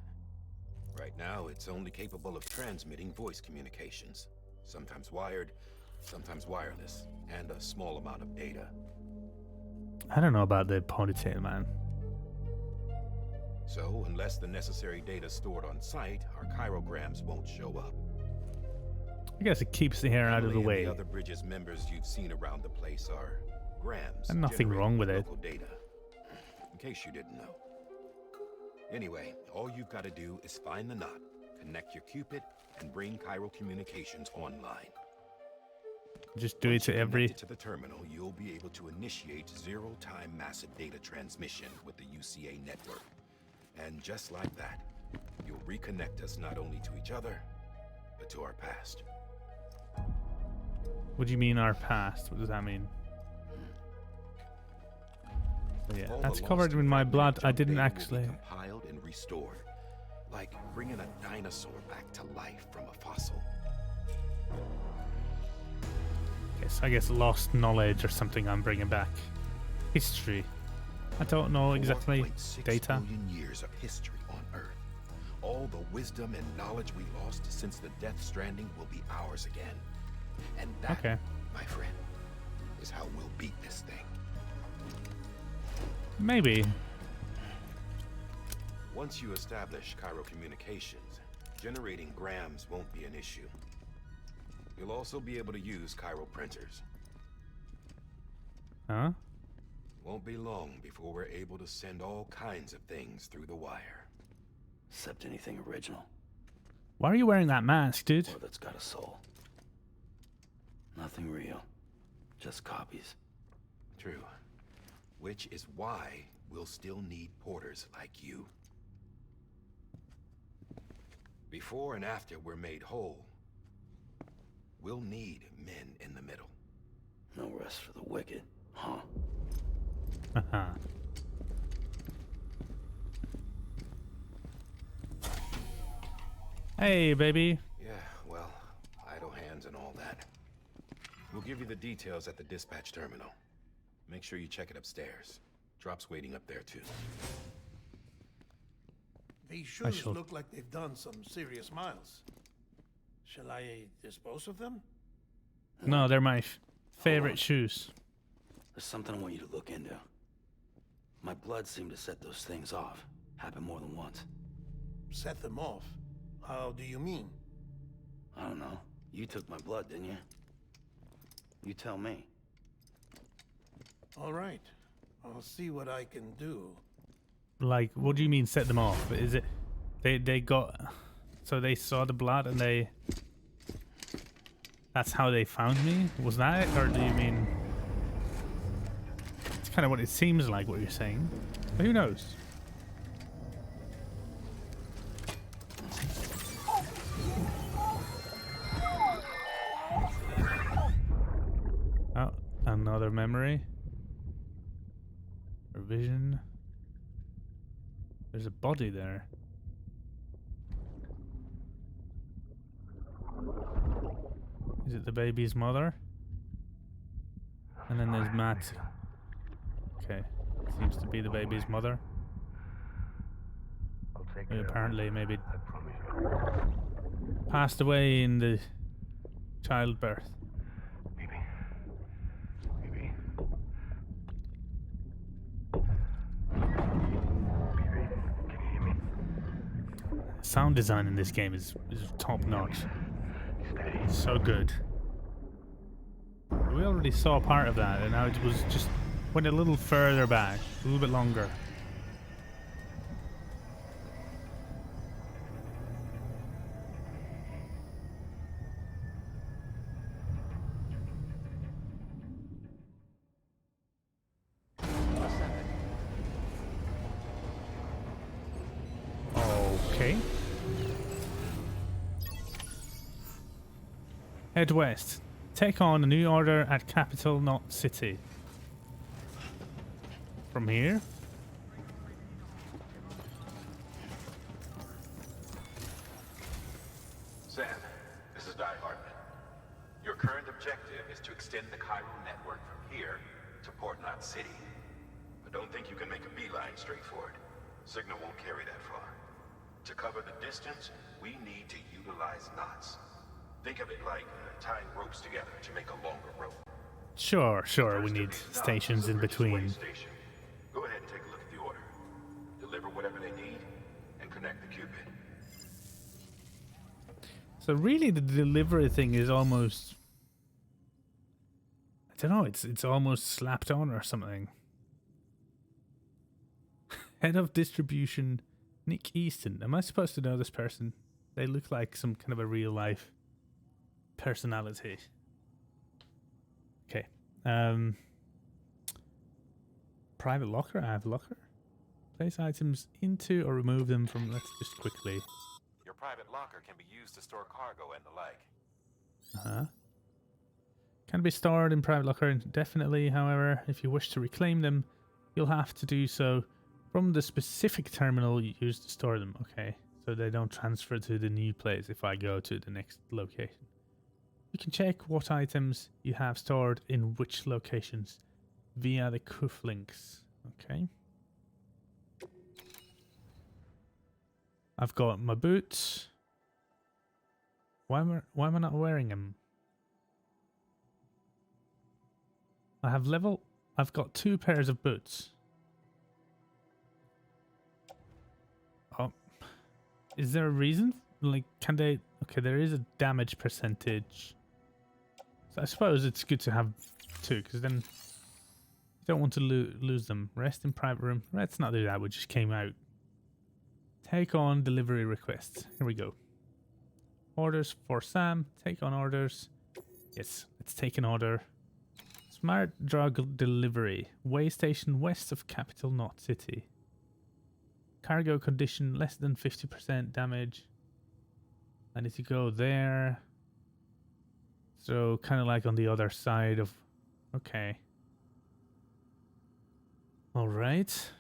Speaker 10: Right now, it's only capable of transmitting voice communications. Sometimes wired, sometimes wireless, and a small amount of data.
Speaker 1: I don't know about the ponytail, man.
Speaker 10: So, unless the necessary data stored on site, our chirograms won't show up.
Speaker 1: I guess it keeps the hair out of the way.
Speaker 10: The other Bridges members you've seen around the place are grams.
Speaker 1: And nothing wrong with it.
Speaker 10: Local data. In case you didn't know.
Speaker 17: Anyway, all you've got to do is find the knot, connect your Cupid, and bring Chiral Communications online.
Speaker 1: Just do it to every...
Speaker 17: To the terminal, you'll be able to initiate zero-time massive data transmission with the UCA network. And just like that, you'll reconnect us not only to each other, but to our past.
Speaker 1: What do you mean our past? What does that mean? So yeah, that's covered in my blood. I didn't actually...
Speaker 17: compiled and restored, like bringing a dinosaur back to life from a fossil.
Speaker 1: I guess lost knowledge or something I'm bringing back. History. I don't know exactly.
Speaker 17: 4.6
Speaker 1: Data.
Speaker 17: billion years of history on Earth. All the wisdom and knowledge we lost since the Death Stranding will be ours again. And that,
Speaker 1: okay,
Speaker 17: my friend, is how we'll beat this thing.
Speaker 1: Maybe.
Speaker 17: Once you establish Chiral Communications, generating grams won't be an issue. You'll also be able to use chiral printers.
Speaker 1: Huh?
Speaker 17: Won't be long before we're able to send all kinds of things through the wire.
Speaker 2: Except anything original.
Speaker 1: Why are you wearing that mask, dude?
Speaker 2: Or that's got a soul. Nothing real. Just copies.
Speaker 17: True. Which is why we'll still need porters like you. Before and after we're made whole, we'll need men in the middle.
Speaker 2: No rest for the wicked, huh?
Speaker 1: Hey, baby.
Speaker 17: Yeah, well, idle hands and all that. We'll give you the details at the dispatch terminal. Make sure you check it upstairs. Drop's waiting up there, too.
Speaker 7: These shoes look like they've done some serious miles. Shall I dispose of them?
Speaker 1: No, they're my favorite shoes.
Speaker 2: There's something I want you to look into. My blood seemed to set those things off. Happened more than once.
Speaker 7: Set them off? How do you mean?
Speaker 2: I don't know. You took my blood, didn't you? You tell me.
Speaker 7: All right. I'll see what I can do.
Speaker 1: Like, what do you mean set them off? Is it... They got... So they saw the blood and they... That's how they found me? Was that it? Or do you mean... It's kind of what it seems like, what you're saying. But who knows? Oh, another memory. Revision. There's a body there. Is it the baby's mother? And then there's Matt. Okay. Seems to be the baby's mother. Who apparently maybe passed away in the childbirth. Sound design in this game is top notch. So good. We already saw part of that, and now it was just went a little further back, a little bit longer. Okay. Head west. Take on a new order at Capital Knot City. From here?
Speaker 17: Sam, this is Die Hartman. Your current objective is to extend the Chiral network from here to Port Knot City. But don't think you can make a beeline straight for it. Signal won't carry that far. To cover the distance, we need to utilize knots. Think of it like tying ropes together to make a longer rope.
Speaker 1: Sure, we need stations in between.
Speaker 17: Station. Go ahead and take a look at the order. Deliver whatever they need, and connect the Cupid.
Speaker 1: So really the delivery thing is almost... I don't know, it's almost slapped on or something. Head of distribution Nick Easton. Am I supposed to know this person? They look like some kind of a real life personality. Okay. Private locker. I have locker. Place items into or remove them from. Let's just quickly.
Speaker 17: Your private locker can be used to store cargo and the like.
Speaker 1: Can be stored in private locker indefinitely. However, if you wish to reclaim them, you'll have to do so from the specific terminal you used to store them. Okay, so they don't transfer to the new place if I go to the next location. You can check what items you have stored in which locations via the cufflinks. Okay. I've got my boots. Why am I not wearing them? I've got 2 pairs of boots. Oh, is there a reason? Like, can they? Okay, there is a damage percentage. So I suppose it's good to have 2, because then you don't want to lose them. Rest in private room. Let's not do that. We just came out. Take on delivery requests. Here we go. Orders for Sam. Take on orders. Yes, let's take an order. Smart drug delivery. Way station west of Capital Knot City. Cargo condition less than 50% damage. I need to go there. So kind of like on the other side of. Okay. All right.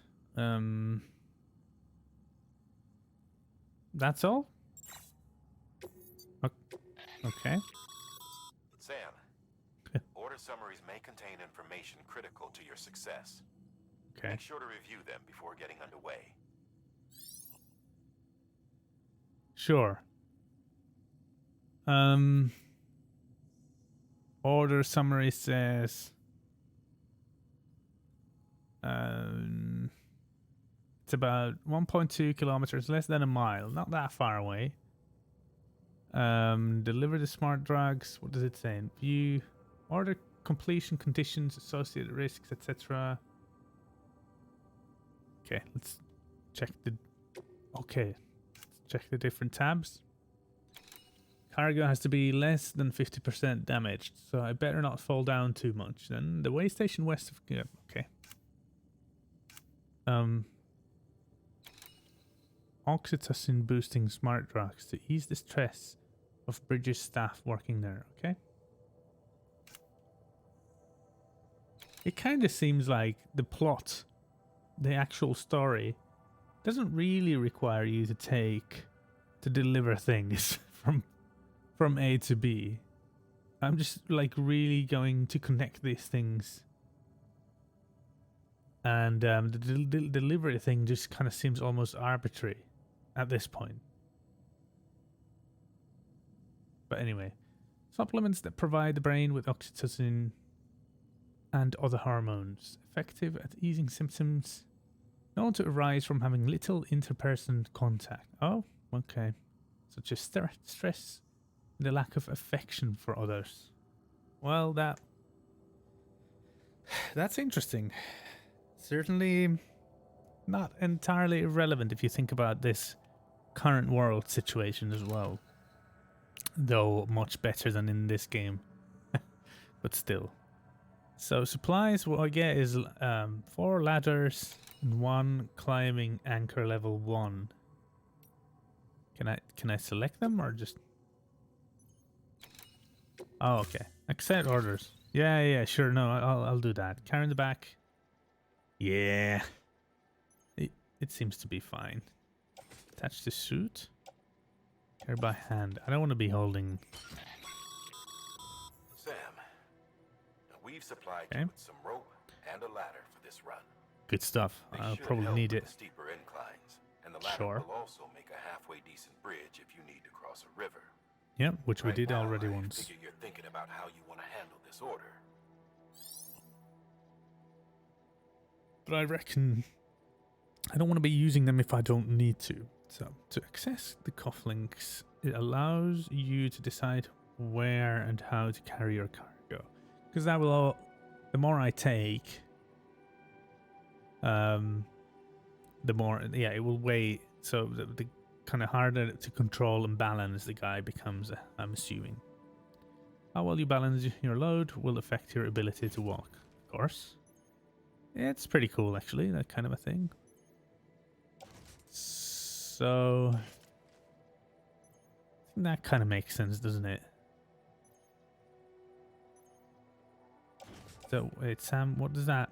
Speaker 1: That's all. Okay.
Speaker 17: Sam, order summaries may contain information critical to your success.
Speaker 1: Okay.
Speaker 17: Make sure to review them before getting underway.
Speaker 1: Sure. Order summary says it's about 1.2 kilometers, less than a mile, not that far away. Deliver the smart drugs. What does it say? View order completion conditions, associated risks, etc. Okay, let's check the. Okay, let's check the different tabs. Cargo has to be less than 50% damaged, so I better not fall down too much. Then the way station west of. Yeah, okay. Oxytocin boosting smart drugs to ease the stress of Bridges staff working there. Okay. It kind of seems like the plot, the actual story, doesn't really require you to deliver things from A to B. I'm just like really going to connect these things. And the delivery thing just kind of seems almost arbitrary at this point. But anyway, supplements that provide the brain with oxytocin and other hormones, effective at easing symptoms known to arise from having little interperson contact. Oh, okay. Such as stress and the lack of affection for others. Well, that's interesting. Certainly not entirely irrelevant if you think about this current world situation as well. Though much better than in this game. But still. So supplies, what I get is 4 ladders and 1 climbing anchor level 1. Can I select them or just... Oh, okay. Accept orders. Yeah, sure. No, I'll do that. Carry in the back. Yeah. It seems to be fine. Attach the suit. Carry by hand. I don't want to be holding...
Speaker 17: Sam, we've supplied you with some rope and a ladder for this run.
Speaker 1: Good stuff. I'll probably need it.
Speaker 17: Steeper inclines, and the ladder
Speaker 1: Sure.
Speaker 17: will also make a halfway decent bridge if you need to cross a river.
Speaker 1: Yep, which we
Speaker 17: Right
Speaker 1: did
Speaker 17: now,
Speaker 1: already
Speaker 17: I
Speaker 1: once.
Speaker 17: figure you're thinking about how you want to handle this order.
Speaker 1: But I reckon I don't want to be using them if I don't need to. So, to access the cufflinks, it allows you to decide where and how to carry your cargo. Because that will all... The more I take, the more... Yeah, it will weigh So the kind of harder to control and balance the guy becomes, I'm assuming. How well you balance your load will affect your ability to walk, of course. It's pretty cool, actually, that kind of a thing. So I think that kind of makes sense, doesn't it? So wait, Sam, what does that?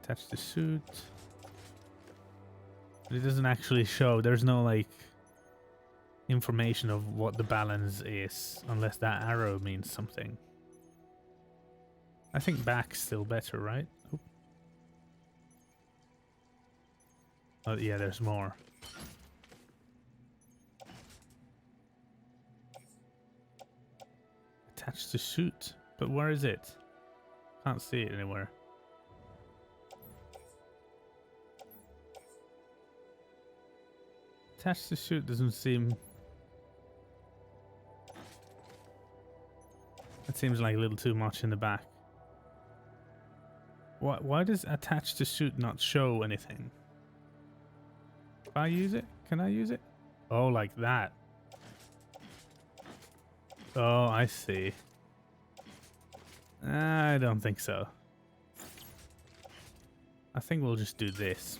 Speaker 1: Attach the suit. But it doesn't actually show. There's no like information of what the balance is, unless that arrow means something. I think back's still better, right? Oop. Oh yeah, there's more. Attach to suit, but where is it? Can't see it anywhere. Attach to suit doesn't seem... That seems like a little too much in the back. Why does attach to suit not show anything? If I use it? Can I use it? Oh, like that. Oh, I see. I don't think so. I think we'll just do this.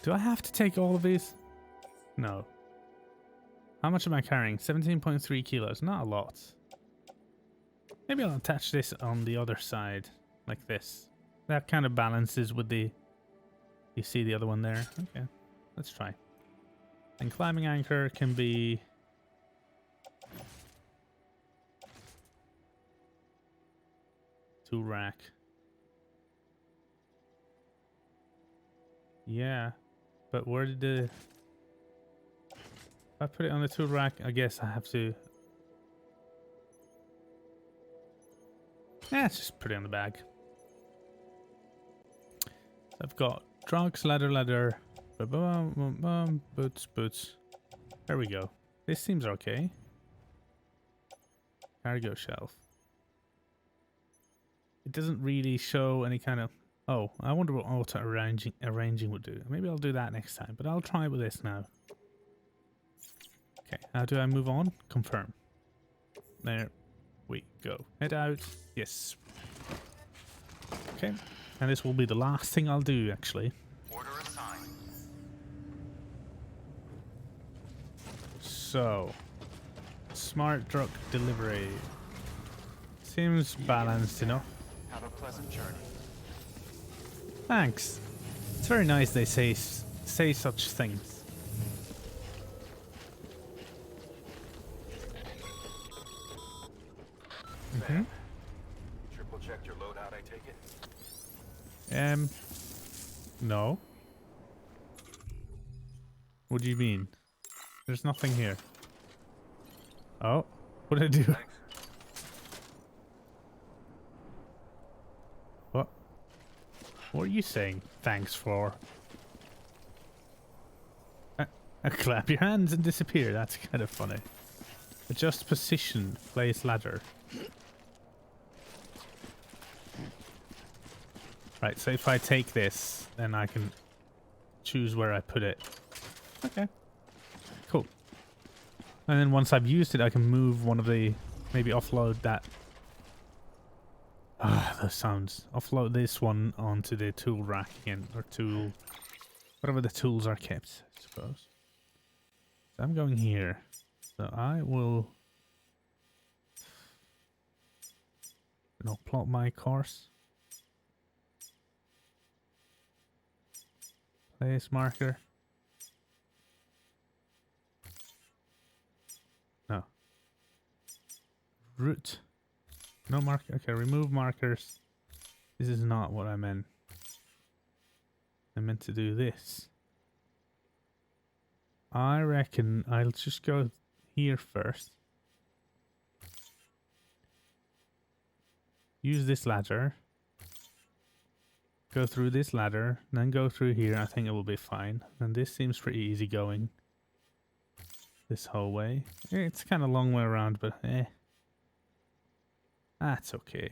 Speaker 1: Do I have to take all of these? No. How much am I carrying? 17.3 kilos. Not a lot. Maybe I'll attach this on the other side, like this. That kind of balances with the... You see the other one there? Okay, let's try. And climbing anchor can be... Tool rack. Yeah, but where did the... If I put it on the tool rack, I guess I have to... Yeah, let's just put it on the bag. So I've got trunks, leather, boots. There we go. This seems okay. Cargo shelf. It doesn't really show any kind of... Oh, I wonder what auto arranging would do. Maybe I'll do that next time, but I'll try with this now. Okay, how do I move on? Confirm. There we go. Head out. Yes. Okay, and this will be the last thing I'll do, actually.
Speaker 8: Order assigned.
Speaker 1: So, smart truck delivery. Seems balanced enough.
Speaker 8: Have a pleasant journey.
Speaker 1: Thanks. It's very nice they say such things.
Speaker 17: Triple checked your loadout, I take it?
Speaker 1: No. What do you mean? There's nothing here. Oh, what did I do?
Speaker 17: Thanks.
Speaker 1: What? What are you saying? Thanks for? Clap your hands and disappear. That's kind of funny. Adjust position. Place ladder. Right, so if I take this, then I can choose where I put it. Okay. Cool. And then once I've used it, I can move one of the... Maybe offload that... Ah, those sounds. Offload this one onto the tool rack again. Or tool... Whatever the tools are kept, I suppose. So I'm going here. So I will... plot my course. Place marker. No. Route. No marker. Okay, remove markers. This is not what I meant. I meant to do this. I reckon I'll just go here first. Use this ladder. Go through this ladder, then go through here. I think it will be fine. And this seems pretty easy going. This whole way. It's kind of a long way around, but eh. That's okay.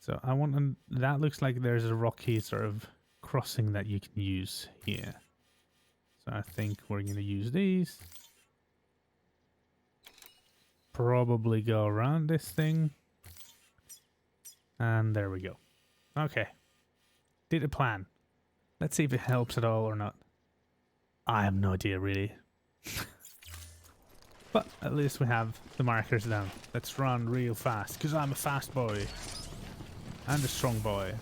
Speaker 1: So I want to, that looks like there's a rocky sort of crossing that you can use here. So I think we're going to use these. Probably go around this thing. And there we go. Okay. Did a plan. Let's see if it helps at all or not. I have no idea really. But at least we have the markers down. Let's run real fast, because I'm a fast boy. And a strong boy.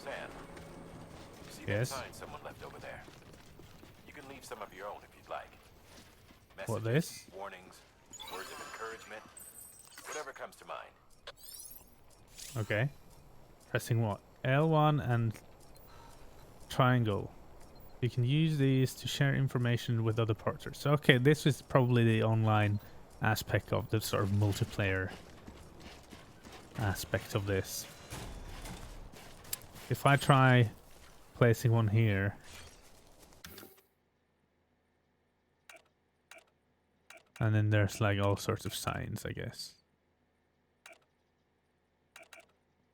Speaker 17: Sam, see
Speaker 1: Yes?
Speaker 17: that sign someone left over there? You can leave some of your own if you'd like. Messages,
Speaker 1: What, this?
Speaker 17: warnings, words of encouragement, whatever comes to mind.
Speaker 1: Okay. Pressing what? L1 and triangle. You can use these to share information with other porters. So, okay, this is probably the online aspect of the sort of multiplayer aspect of this. If I try placing one here, and then there's like all sorts of signs, I guess.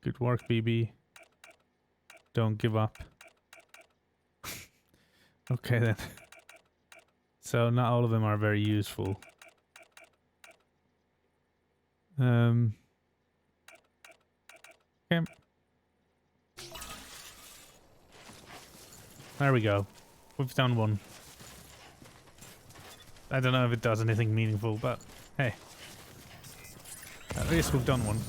Speaker 1: Good work, BB. Don't give up. Okay then. So not all of them are very useful. Okay. There we go. We've done one. I don't know if it does anything meaningful, but hey. At least we've done one.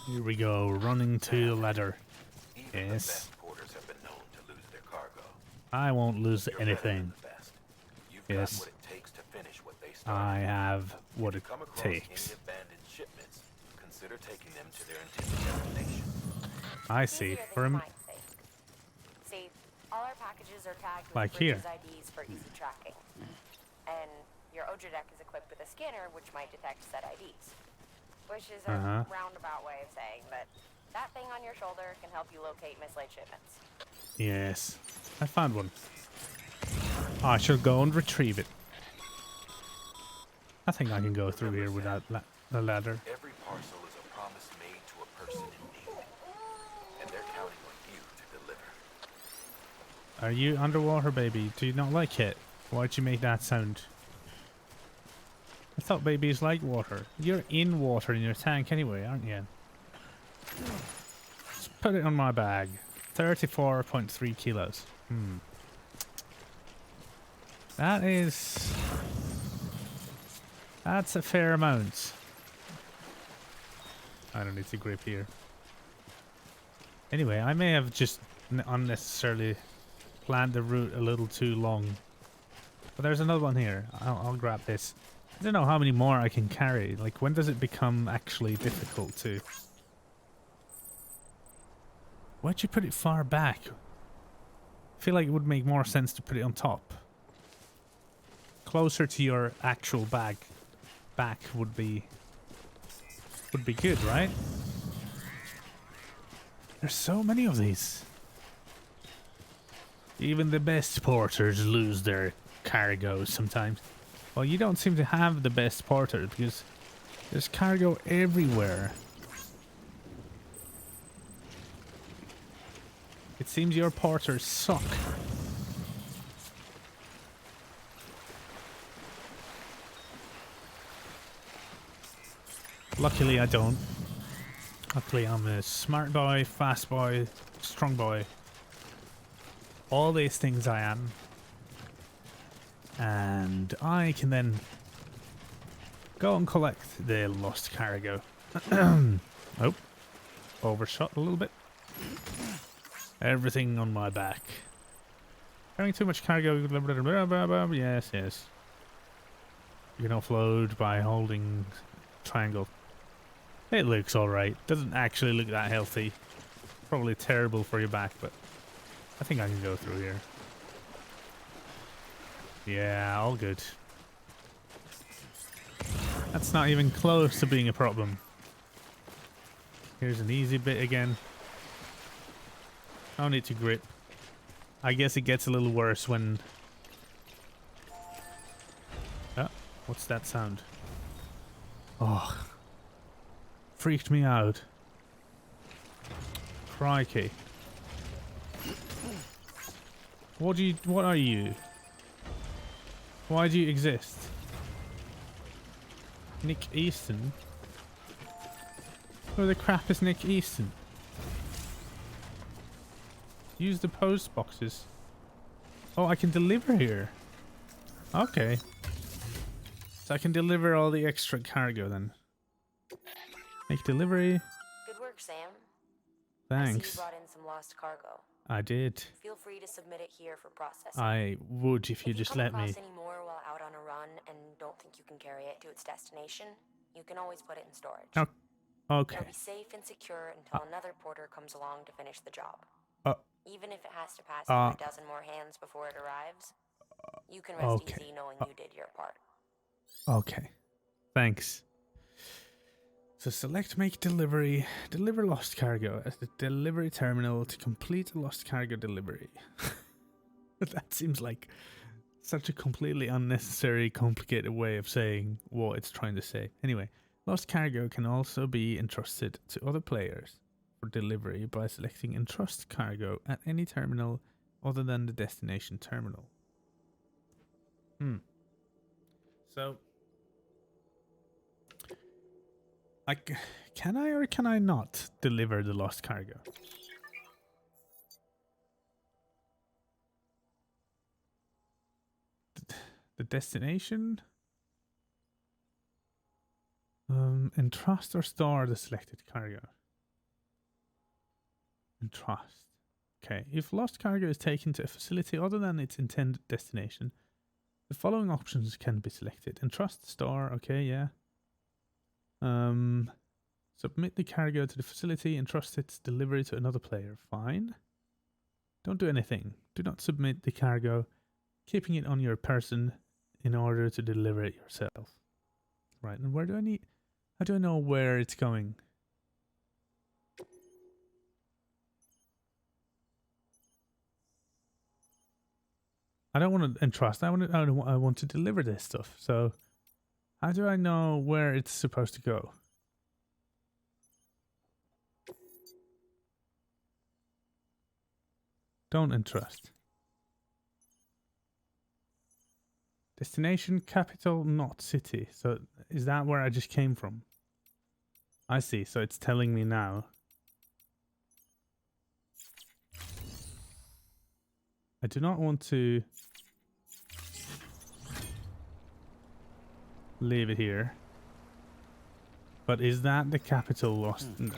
Speaker 1: Here we go, running to the ladder. Yes.
Speaker 17: Porters have been known to lose their cargo.
Speaker 1: I won't lose
Speaker 17: You're
Speaker 1: anything.
Speaker 17: better than the best. You've
Speaker 1: Yes.
Speaker 17: got what it takes to finish what they started.
Speaker 1: I have what it
Speaker 17: Come across
Speaker 1: takes.
Speaker 17: any abandoned shipments, consider taking them to their intended destination.
Speaker 1: I see.
Speaker 16: Easier
Speaker 1: For
Speaker 16: than you
Speaker 1: him,
Speaker 16: might think. See, all our packages are tagged with
Speaker 1: Like
Speaker 16: Bridges
Speaker 1: here.
Speaker 16: IDs for easy tracking. And your Odra deck is equipped with a scanner which might detect said IDs. Which is a roundabout way of saying that that thing on your shoulder can help you locate mislaid shipments.
Speaker 1: yes. I found one. I shall go and retrieve it. I think I can go through here without the ladder.
Speaker 17: Every parcel is a promise made to a person in need. And they're counting on you to deliver.
Speaker 1: Are you underwater, baby? Do you not like it? Why'd you make that sound? I thought babies like water. You're in water in your tank anyway, aren't you? Let's put it on my bag. 34.3 kilos. That's a fair amount. I don't need to grip here. Anyway, I may have just unnecessarily planned the route a little too long. But there's another one here. I'll grab this. I don't know how many more I can carry. Like, when does it become actually difficult to... Why'd you put it far back? I feel like it would make more sense to put it on top. Closer to your actual back would be good, right? There's so many of these. Even the best porters lose their cargo sometimes. Well, you don't seem to have the best porters because there's cargo everywhere. It seems your porters suck. Luckily I don't. Luckily I'm a smart boy, fast boy, strong boy. All these things I am. And I can then go and collect the lost cargo. Oh, overshot a little bit. Everything on my back. Carrying too much cargo. Yes, yes. You can offload by holding triangle. It looks alright. Doesn't actually look that healthy. Probably terrible for your back, but I think I can go through here. Yeah, all good. That's not even close to being a problem. Here's an easy bit again. No need to grip. I guess it gets a little worse when What's that sound? Oh, freaked me out. Crikey. What are you? Why do you exist? Nick Easton? Who the crap is Nick Easton? Use the post boxes. Oh, I can deliver here. Okay. So I can deliver all the extra cargo then. Make delivery.
Speaker 16: Good work, Sam.
Speaker 1: Thanks.
Speaker 16: I see you brought in some lost cargo.
Speaker 1: I did.
Speaker 16: Feel free to submit it here for processing.
Speaker 1: I would if you just let me.
Speaker 16: If you come across any more while out on a run and don't think you can carry it to its destination, you can always put it in storage.
Speaker 1: Oh, okay.
Speaker 16: It'll be safe and secure until another porter comes along to finish the job. Even if it has to pass through a dozen more hands before it arrives, you can rest easy knowing you did your part.
Speaker 1: Okay. Thanks. So select make delivery. Deliver lost cargo at the delivery terminal to complete a lost cargo delivery. That seems like such a completely unnecessary, complicated way of saying what it's trying to say. Anyway, lost cargo can also be entrusted to other players for delivery by selecting entrust cargo at any terminal other than the destination terminal. So can I or can I not deliver the lost cargo? The destination? Entrust or store the selected cargo? Entrust. Okay, if lost cargo is taken to a facility other than its intended destination, the following options can be selected. Entrust, store, okay, yeah. Submit the cargo to the facility, entrust its delivery to another player. Fine. Don't do anything. Do not submit the cargo, keeping it on your person in order to deliver it yourself. Right, and where do I need... How do I know where it's going? I don't want to entrust. I want to deliver this stuff. So how do I know where it's supposed to go? Don't entrust. Destination, capital, not city. So is that where I just came from? I see. So it's telling me now. I do not want to leave it here. But is that the capital lost? No,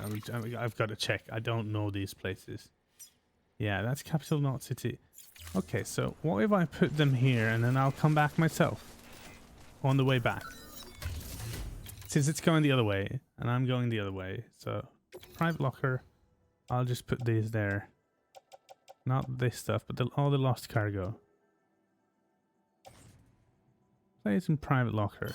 Speaker 1: I've got to check. I don't know these places. Yeah, that's capital, not city. Okay, so what if I put them here and then I'll come back myself on the way back? Since it's going the other way and I'm going the other way. So private locker, I'll just put these there. Not this stuff, but all the lost cargo. Place in private locker.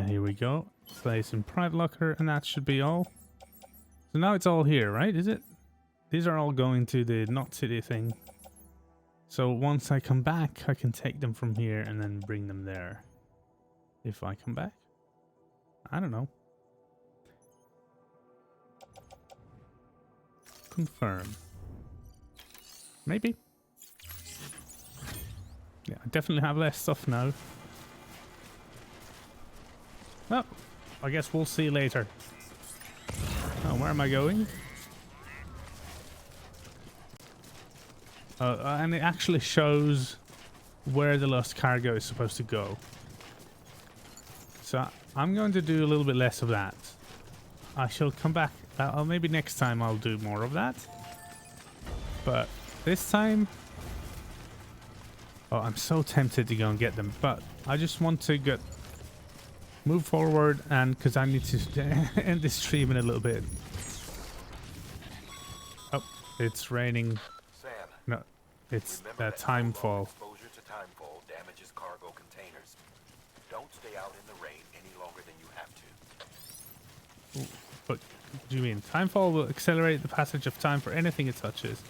Speaker 1: Here we go. Place in private locker, and that should be all. So now it's all here, right? Is it? These are all going to the not city thing. So once I come back, I can take them from here and then bring them there. If I come back? I don't know. Confirm. Maybe. Yeah, I definitely have less stuff now. Well, I guess we'll see later. Oh, where am I going? And it actually shows where the lost cargo is supposed to go. So I'm going to do a little bit less of that. I shall come back. Maybe next time I'll do more of that. But this time... Oh, I'm so tempted to go and get them. But I just want to move forward, and because I need to end this stream in a little bit. Oh, it's raining.
Speaker 17: Sam,
Speaker 1: no, it's timefall.
Speaker 17: Exposure to timefall damages cargo containers. Don't stay out in the rain any longer than you have to.
Speaker 1: But What do you mean? Timefall will accelerate the passage of time for anything it touches.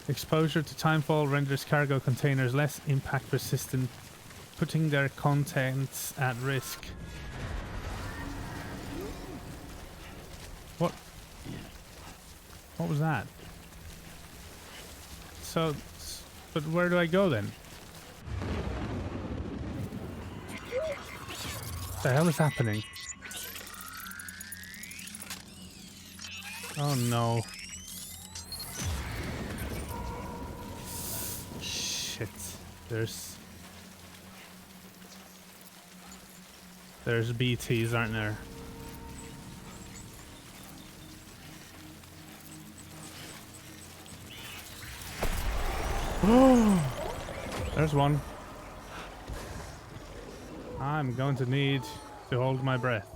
Speaker 1: Exposure to timefall renders cargo containers less impact resistant, putting their contents at risk. What? What was that? So, but where do I go then? What the hell is happening? Oh no. Shit. There's BTs, aren't there? Oh, there's one. I'm going to need to hold my breath.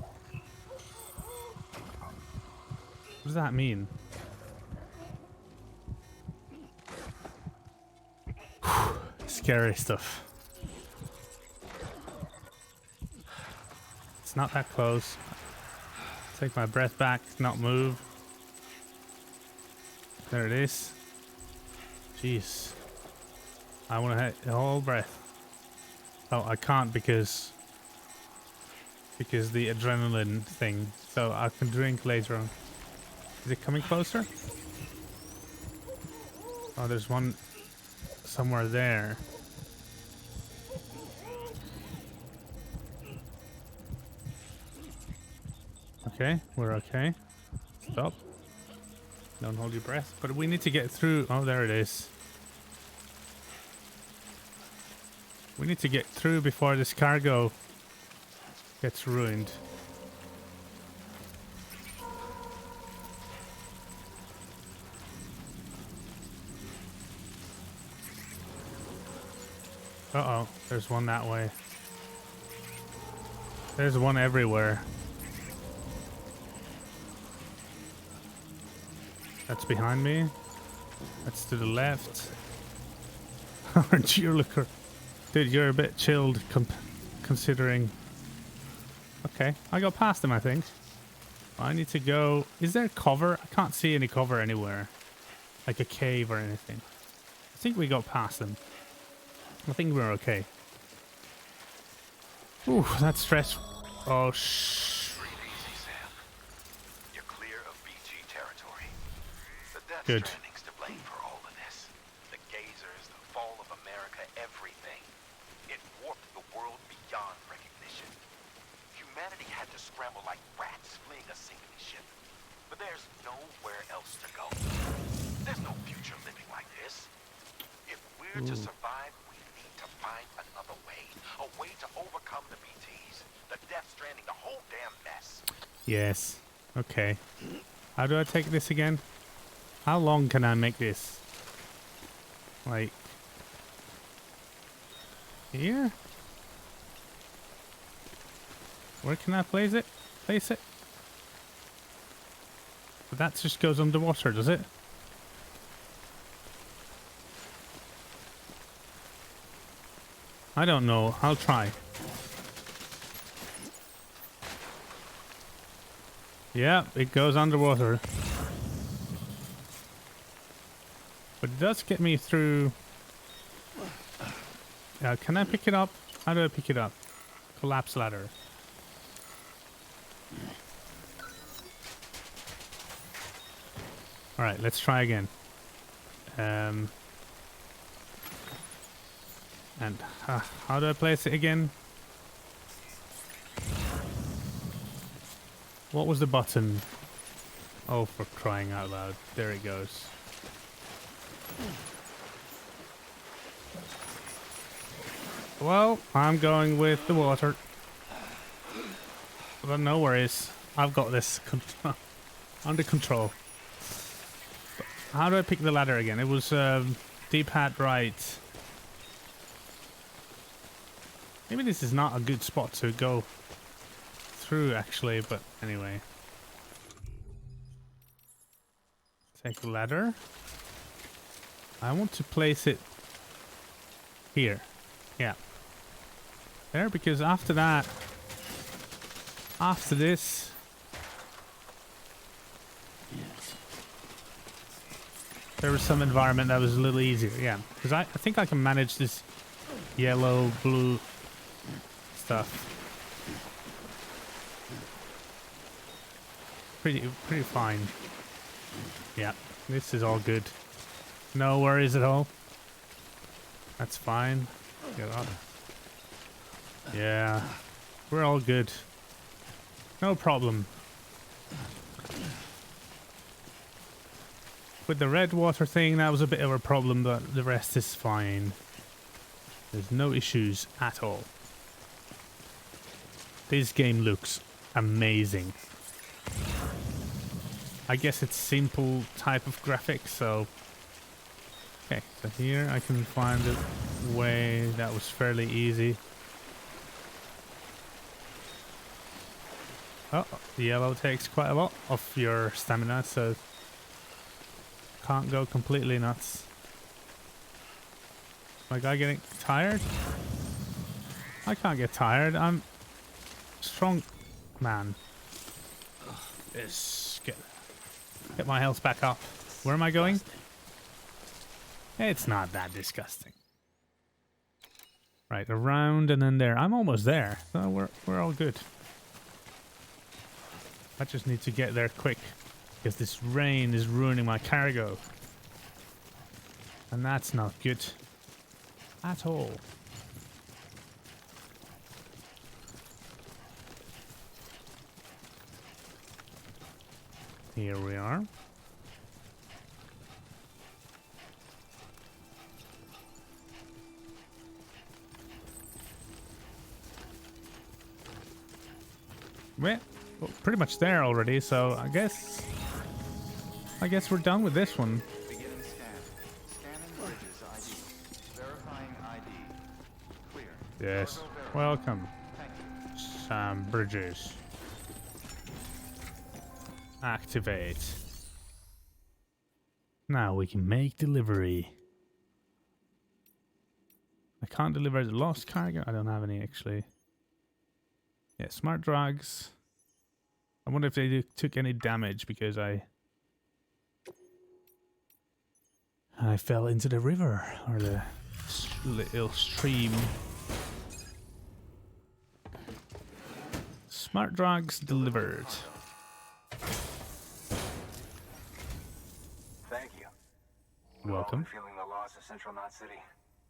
Speaker 1: What does that mean? Scary stuff. It's not that close. Take my breath back, not move. There it is. Jeez. I want to hit the whole breath. Oh, I can't because the adrenaline thing. So I can drink later on. Is it coming closer? Oh, there's one somewhere there. Okay, we're okay. Stop. Don't hold your breath. But we need to get through. Oh, there it is. We need to get through before this cargo gets ruined. Uh-oh, there's one that way. There's one everywhere. That's behind me. That's to the left. Aren't you, looker? Dude, you're a bit chilled considering. Okay, I got past him, I think. I need to go. Is there cover? I can't see any cover anywhere. Like a cave or anything. I think we got past them. I think we're okay. Ooh, that's stressful. Oh, shh.
Speaker 17: Breathe easy, Sam. You're clear of BG territory. The Death
Speaker 1: Good.
Speaker 17: Stranding's to blame for all of this. The gazers, the fall of America, everything. It warped the world beyond recognition. Humanity had to scramble like rats fleeing a sinking ship. But there's nowhere else to go. There's no future living like this. If we're to survive, we need to find another way. A way to overcome the BTs, the Death Stranding, the whole damn mess.
Speaker 1: Yes. Okay. How do I take this again? How long can I make this? Like... here? Where can I place it? Place it? But that just goes underwater, does it? I don't know. I'll try. Yeah, it goes underwater. But it does get me through... can I pick it up? How do I pick it up? Collapse ladder. Alright, let's try again. And how do I place it again? What was the button? Oh, for crying out loud. There it goes. Well, I'm going with the water. But no worries. I've got this under control. How do I pick the ladder again? It was D-pad right. Maybe this is not a good spot to go through, actually, but anyway. Take the ladder. I want to place it here. Yeah. There, because after that, after this, there was some environment that was a little easier. Yeah, because I think I can manage this yellow, blue stuff pretty fine. Yeah, this is all good. No worries at all. That's fine. Get up. Yeah, we're all good. No problem. With the red water thing, that was a bit of a problem, but the rest is fine. There's no issues at all. This game looks amazing. I guess it's simple type of graphics, so... Okay, so here I can find a way that was fairly easy. Oh, the yellow takes quite a lot of your stamina, so... Can't go completely nuts. My guy getting tired? I can't get tired. I'm strong man. Yes, get my health back up. Where am I going? It's not that disgusting. Right, around and then there. I'm almost there. So we're all good. I just need to get there quick. Because this rain is ruining my cargo. And that's not good. At all. Here we are. Well, pretty much there already, so I guess we're done with this one.
Speaker 8: Beginning scan. Scanning bridges ID. Verifying ID. Clear.
Speaker 1: Yes. Welcome. Sam Bridges. Activate. Now we can make delivery. I can't deliver the lost cargo. I don't have any actually. Yeah, smart drugs. I wonder if they took any damage because I fell into the river or the little stream. Smart drugs delivered.
Speaker 13: Thank you.
Speaker 1: Welcome.
Speaker 13: We've all been feeling the loss of Central Knot City.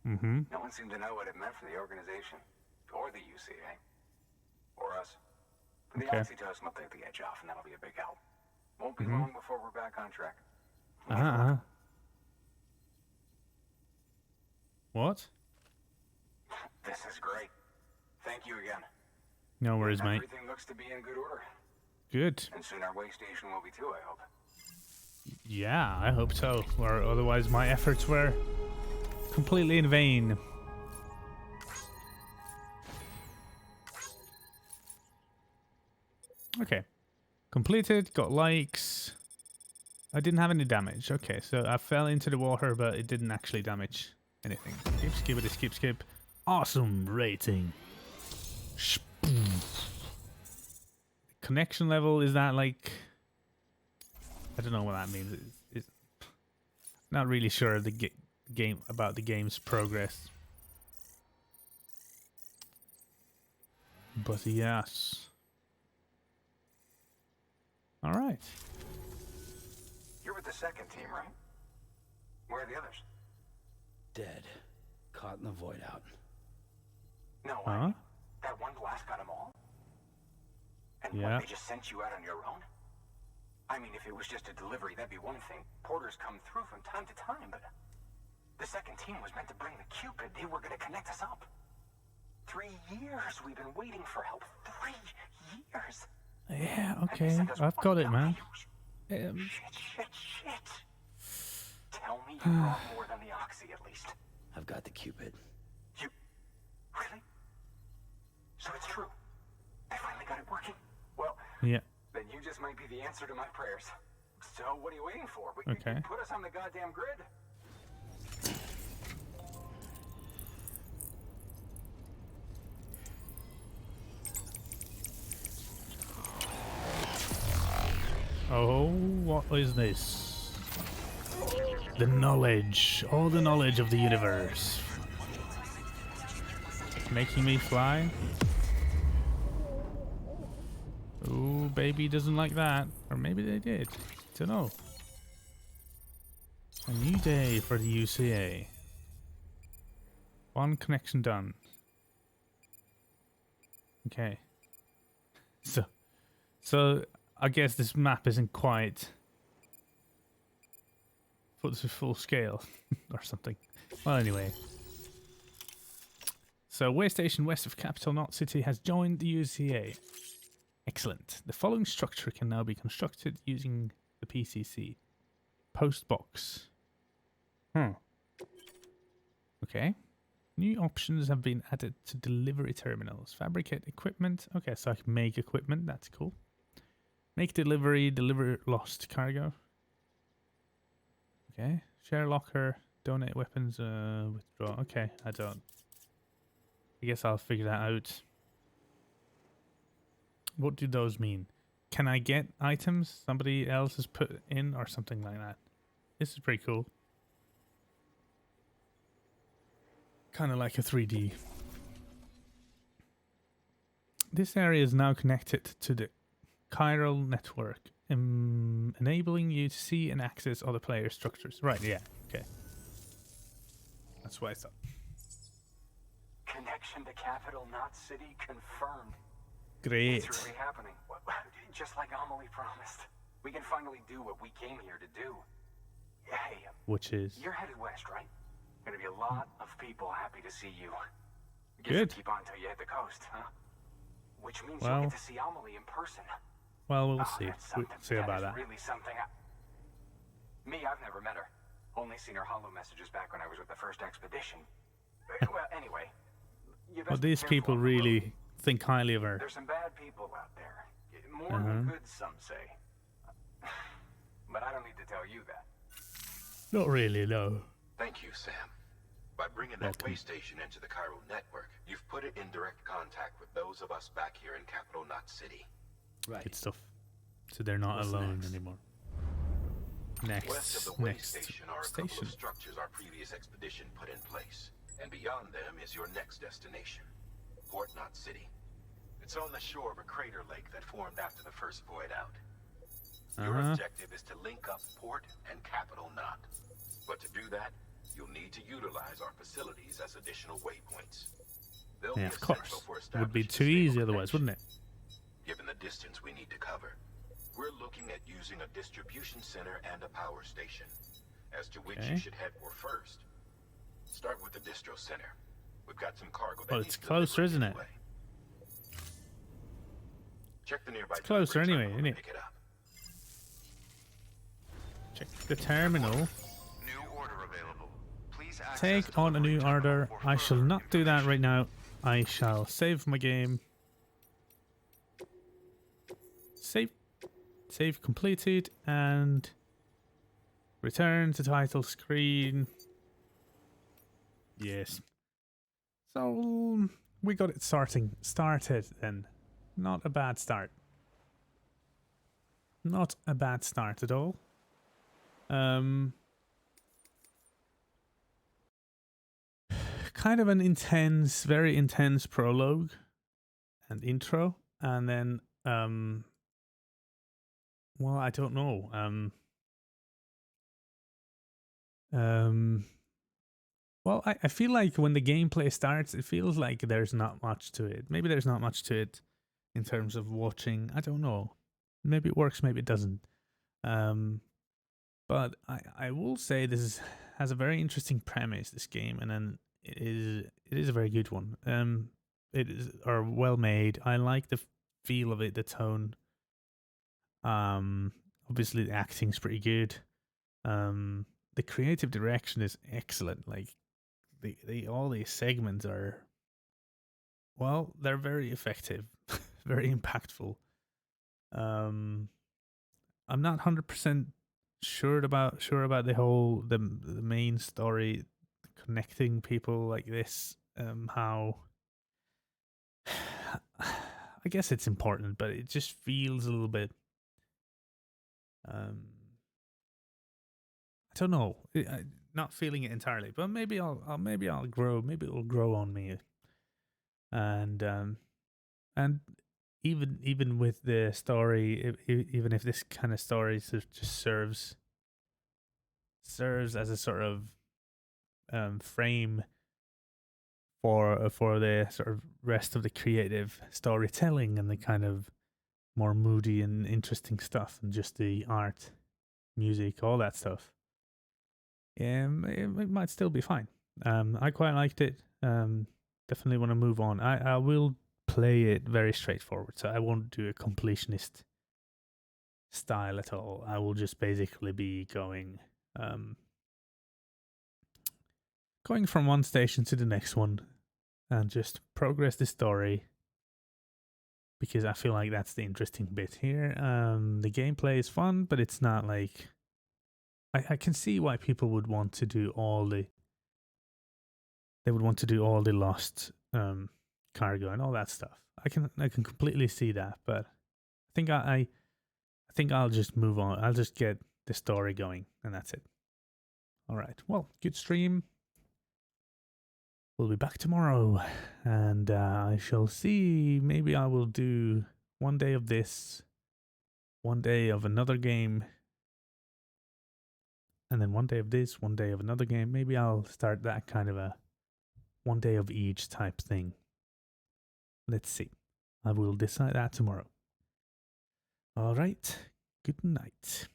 Speaker 1: Mm-hmm.
Speaker 13: No one seemed to know what it meant for the organization, or the UCA, or us. The oxytocin will take the edge off, and that'll be a big help. Won't be long before we're back on track.
Speaker 1: What?
Speaker 13: This is great. Thank you again.
Speaker 1: No worries, mate.
Speaker 13: Everything looks to be in good order.
Speaker 1: Good.
Speaker 13: And soon our way station will be too, I hope.
Speaker 1: Yeah, I hope so. Or otherwise my efforts were completely in vain. Okay. Completed, got likes. I didn't have any damage. Okay, so I fell into the water, but it didn't actually damage anything. Skip. Awesome rating. Connection level, is that like... I don't know what that means. It's not really sure the game about the game's progress. But yes. All right.
Speaker 13: You're with the second team, right? Where are the others?
Speaker 2: Dead. Caught in the void out.
Speaker 13: No, that one blast got them all? And what, they just sent you out on your own? I mean, if it was just a delivery, that'd be one thing. Porters come through from time to time, but the second team was meant to bring the Cupid. They were going to connect us up. 3 years we've been waiting for help. 3 years.
Speaker 1: Yeah, okay. I've got it, man.
Speaker 13: Shit. Tell me you brought more than the Oxy, at least.
Speaker 2: I've got the Cupid.
Speaker 13: You... Really? So it's true. They finally got it working. Well,
Speaker 1: yeah.
Speaker 13: Then you just might be the answer to my prayers. So what are you waiting for?
Speaker 1: Okay.
Speaker 13: Put us on the goddamn grid.
Speaker 1: Oh, what is this? The knowledge, all the knowledge of the universe. Making me fly. Oh, baby doesn't like that. Or maybe they did. Don't know. A new day for the UCA. One connection done. Okay. So I guess this map isn't quite full scale or something. Well, anyway. So, way station west of capital Knot City has joined the UCA. Excellent. The following structure can now be constructed using the PCC. Post box. Okay. New options have been added to delivery terminals. Fabricate equipment. Okay, so I can make equipment. That's cool. Make delivery. Deliver lost cargo. Okay. Share locker. Donate weapons. Withdraw. Okay, I guess I'll figure that out. What do those mean? Can I get items somebody else has put in or something like that? This is pretty cool. Kind of like a 3D. This area is now connected to the chiral network, enabling you to see and access other player structures. Right, yeah, okay. That's what I thought.
Speaker 13: Connection to capital Knot City confirmed.
Speaker 1: Great.
Speaker 13: It's really happening. Just like Amelie promised. We can finally do what we came here to do. Hey,
Speaker 1: which is?
Speaker 13: You're headed west, right? Gonna be a lot of people happy to see you.
Speaker 1: Good.
Speaker 13: Keep on till you hit the coast, huh? Which means you'll get to see Amelie in person.
Speaker 1: Well, we'll see. We'll see about that.
Speaker 13: Really something. Me, I've never met her. Only seen her holo messages back when I was with the first expedition. Well, anyway.
Speaker 1: Well, these people really think highly of her.
Speaker 13: There's some bad people out there. More than good, some say. But I don't need to tell you that.
Speaker 1: Not really, no.
Speaker 10: Thank you, Sam. By bringing that way station into the chiral network, you've put it in direct contact with those of us back here in capital Knot City.
Speaker 1: Right. Good stuff. So they're not alone anymore.
Speaker 10: West of the way station are a couple of structures our previous expedition put in place. And beyond them is your next destination, Port Knot City. It's on the shore of a crater lake that formed after the first void out. Your objective is to link up Port and Capital Knot. But to do that, you'll need to utilize our facilities as additional waypoints.
Speaker 1: Yeah, of course. It would be too easy otherwise, wouldn't it?
Speaker 10: Given the distance we need to cover, we're looking at using a distribution center and a power station. As to which you should head for first. Start with the distro center. We've got some cargo.
Speaker 1: Well, it's closer, isn't it?
Speaker 10: Check the nearby.
Speaker 1: It's closer anyway, isn't it? Check the terminal.
Speaker 8: New order available. Please
Speaker 1: Take on a new order. I shall not do that right now. I shall save my game. Save completed and return to title screen. Yes. So we got it started then. Not a bad start. Not a bad start at all. Kind of an intense, very intense prologue and intro, and then well, I don't know. Well, I feel like when the gameplay starts, it feels like there's not much to it. Maybe there's not much to it in terms of watching. I don't know. Maybe it works, maybe it doesn't. But I will say this has a very interesting premise, this game, and then it is a very good one. It is well made. I like the feel of it, the tone. Obviously the acting's pretty good. The creative direction is excellent. Like all these segments are, well, they're very effective, very impactful. I'm not 100% sure about the main story, connecting people like this. How I guess it's important, but it just feels a little bit. I don't know. Not feeling it entirely, but maybe I'll grow. Maybe it will grow on me. And even with the story, even if this kind of story just serves as a sort of frame for the sort of rest of the creative storytelling and the kind of more moody and interesting stuff, and just the art, music, all that stuff. It might still be fine. I quite liked it. Definitely want to move on. I will play it very straightforward, so I won't do a completionist style at all. I will just basically be going from one station to the next one and just progress the story, because I feel like that's the interesting bit here. The gameplay is fun, but it's not like I can see why people would want to do all the lost cargo and all that stuff. I can completely see that, but I think I'll just move on. I'll just get the story going, and that's it. All right. Well, good stream. We'll be back tomorrow, and I shall see. Maybe I will do one day of this, one day of another game, and then one day of this, one day of another game. Maybe I'll start that kind of a one day of each type thing. Let's see. I will decide that tomorrow. All right. Good night.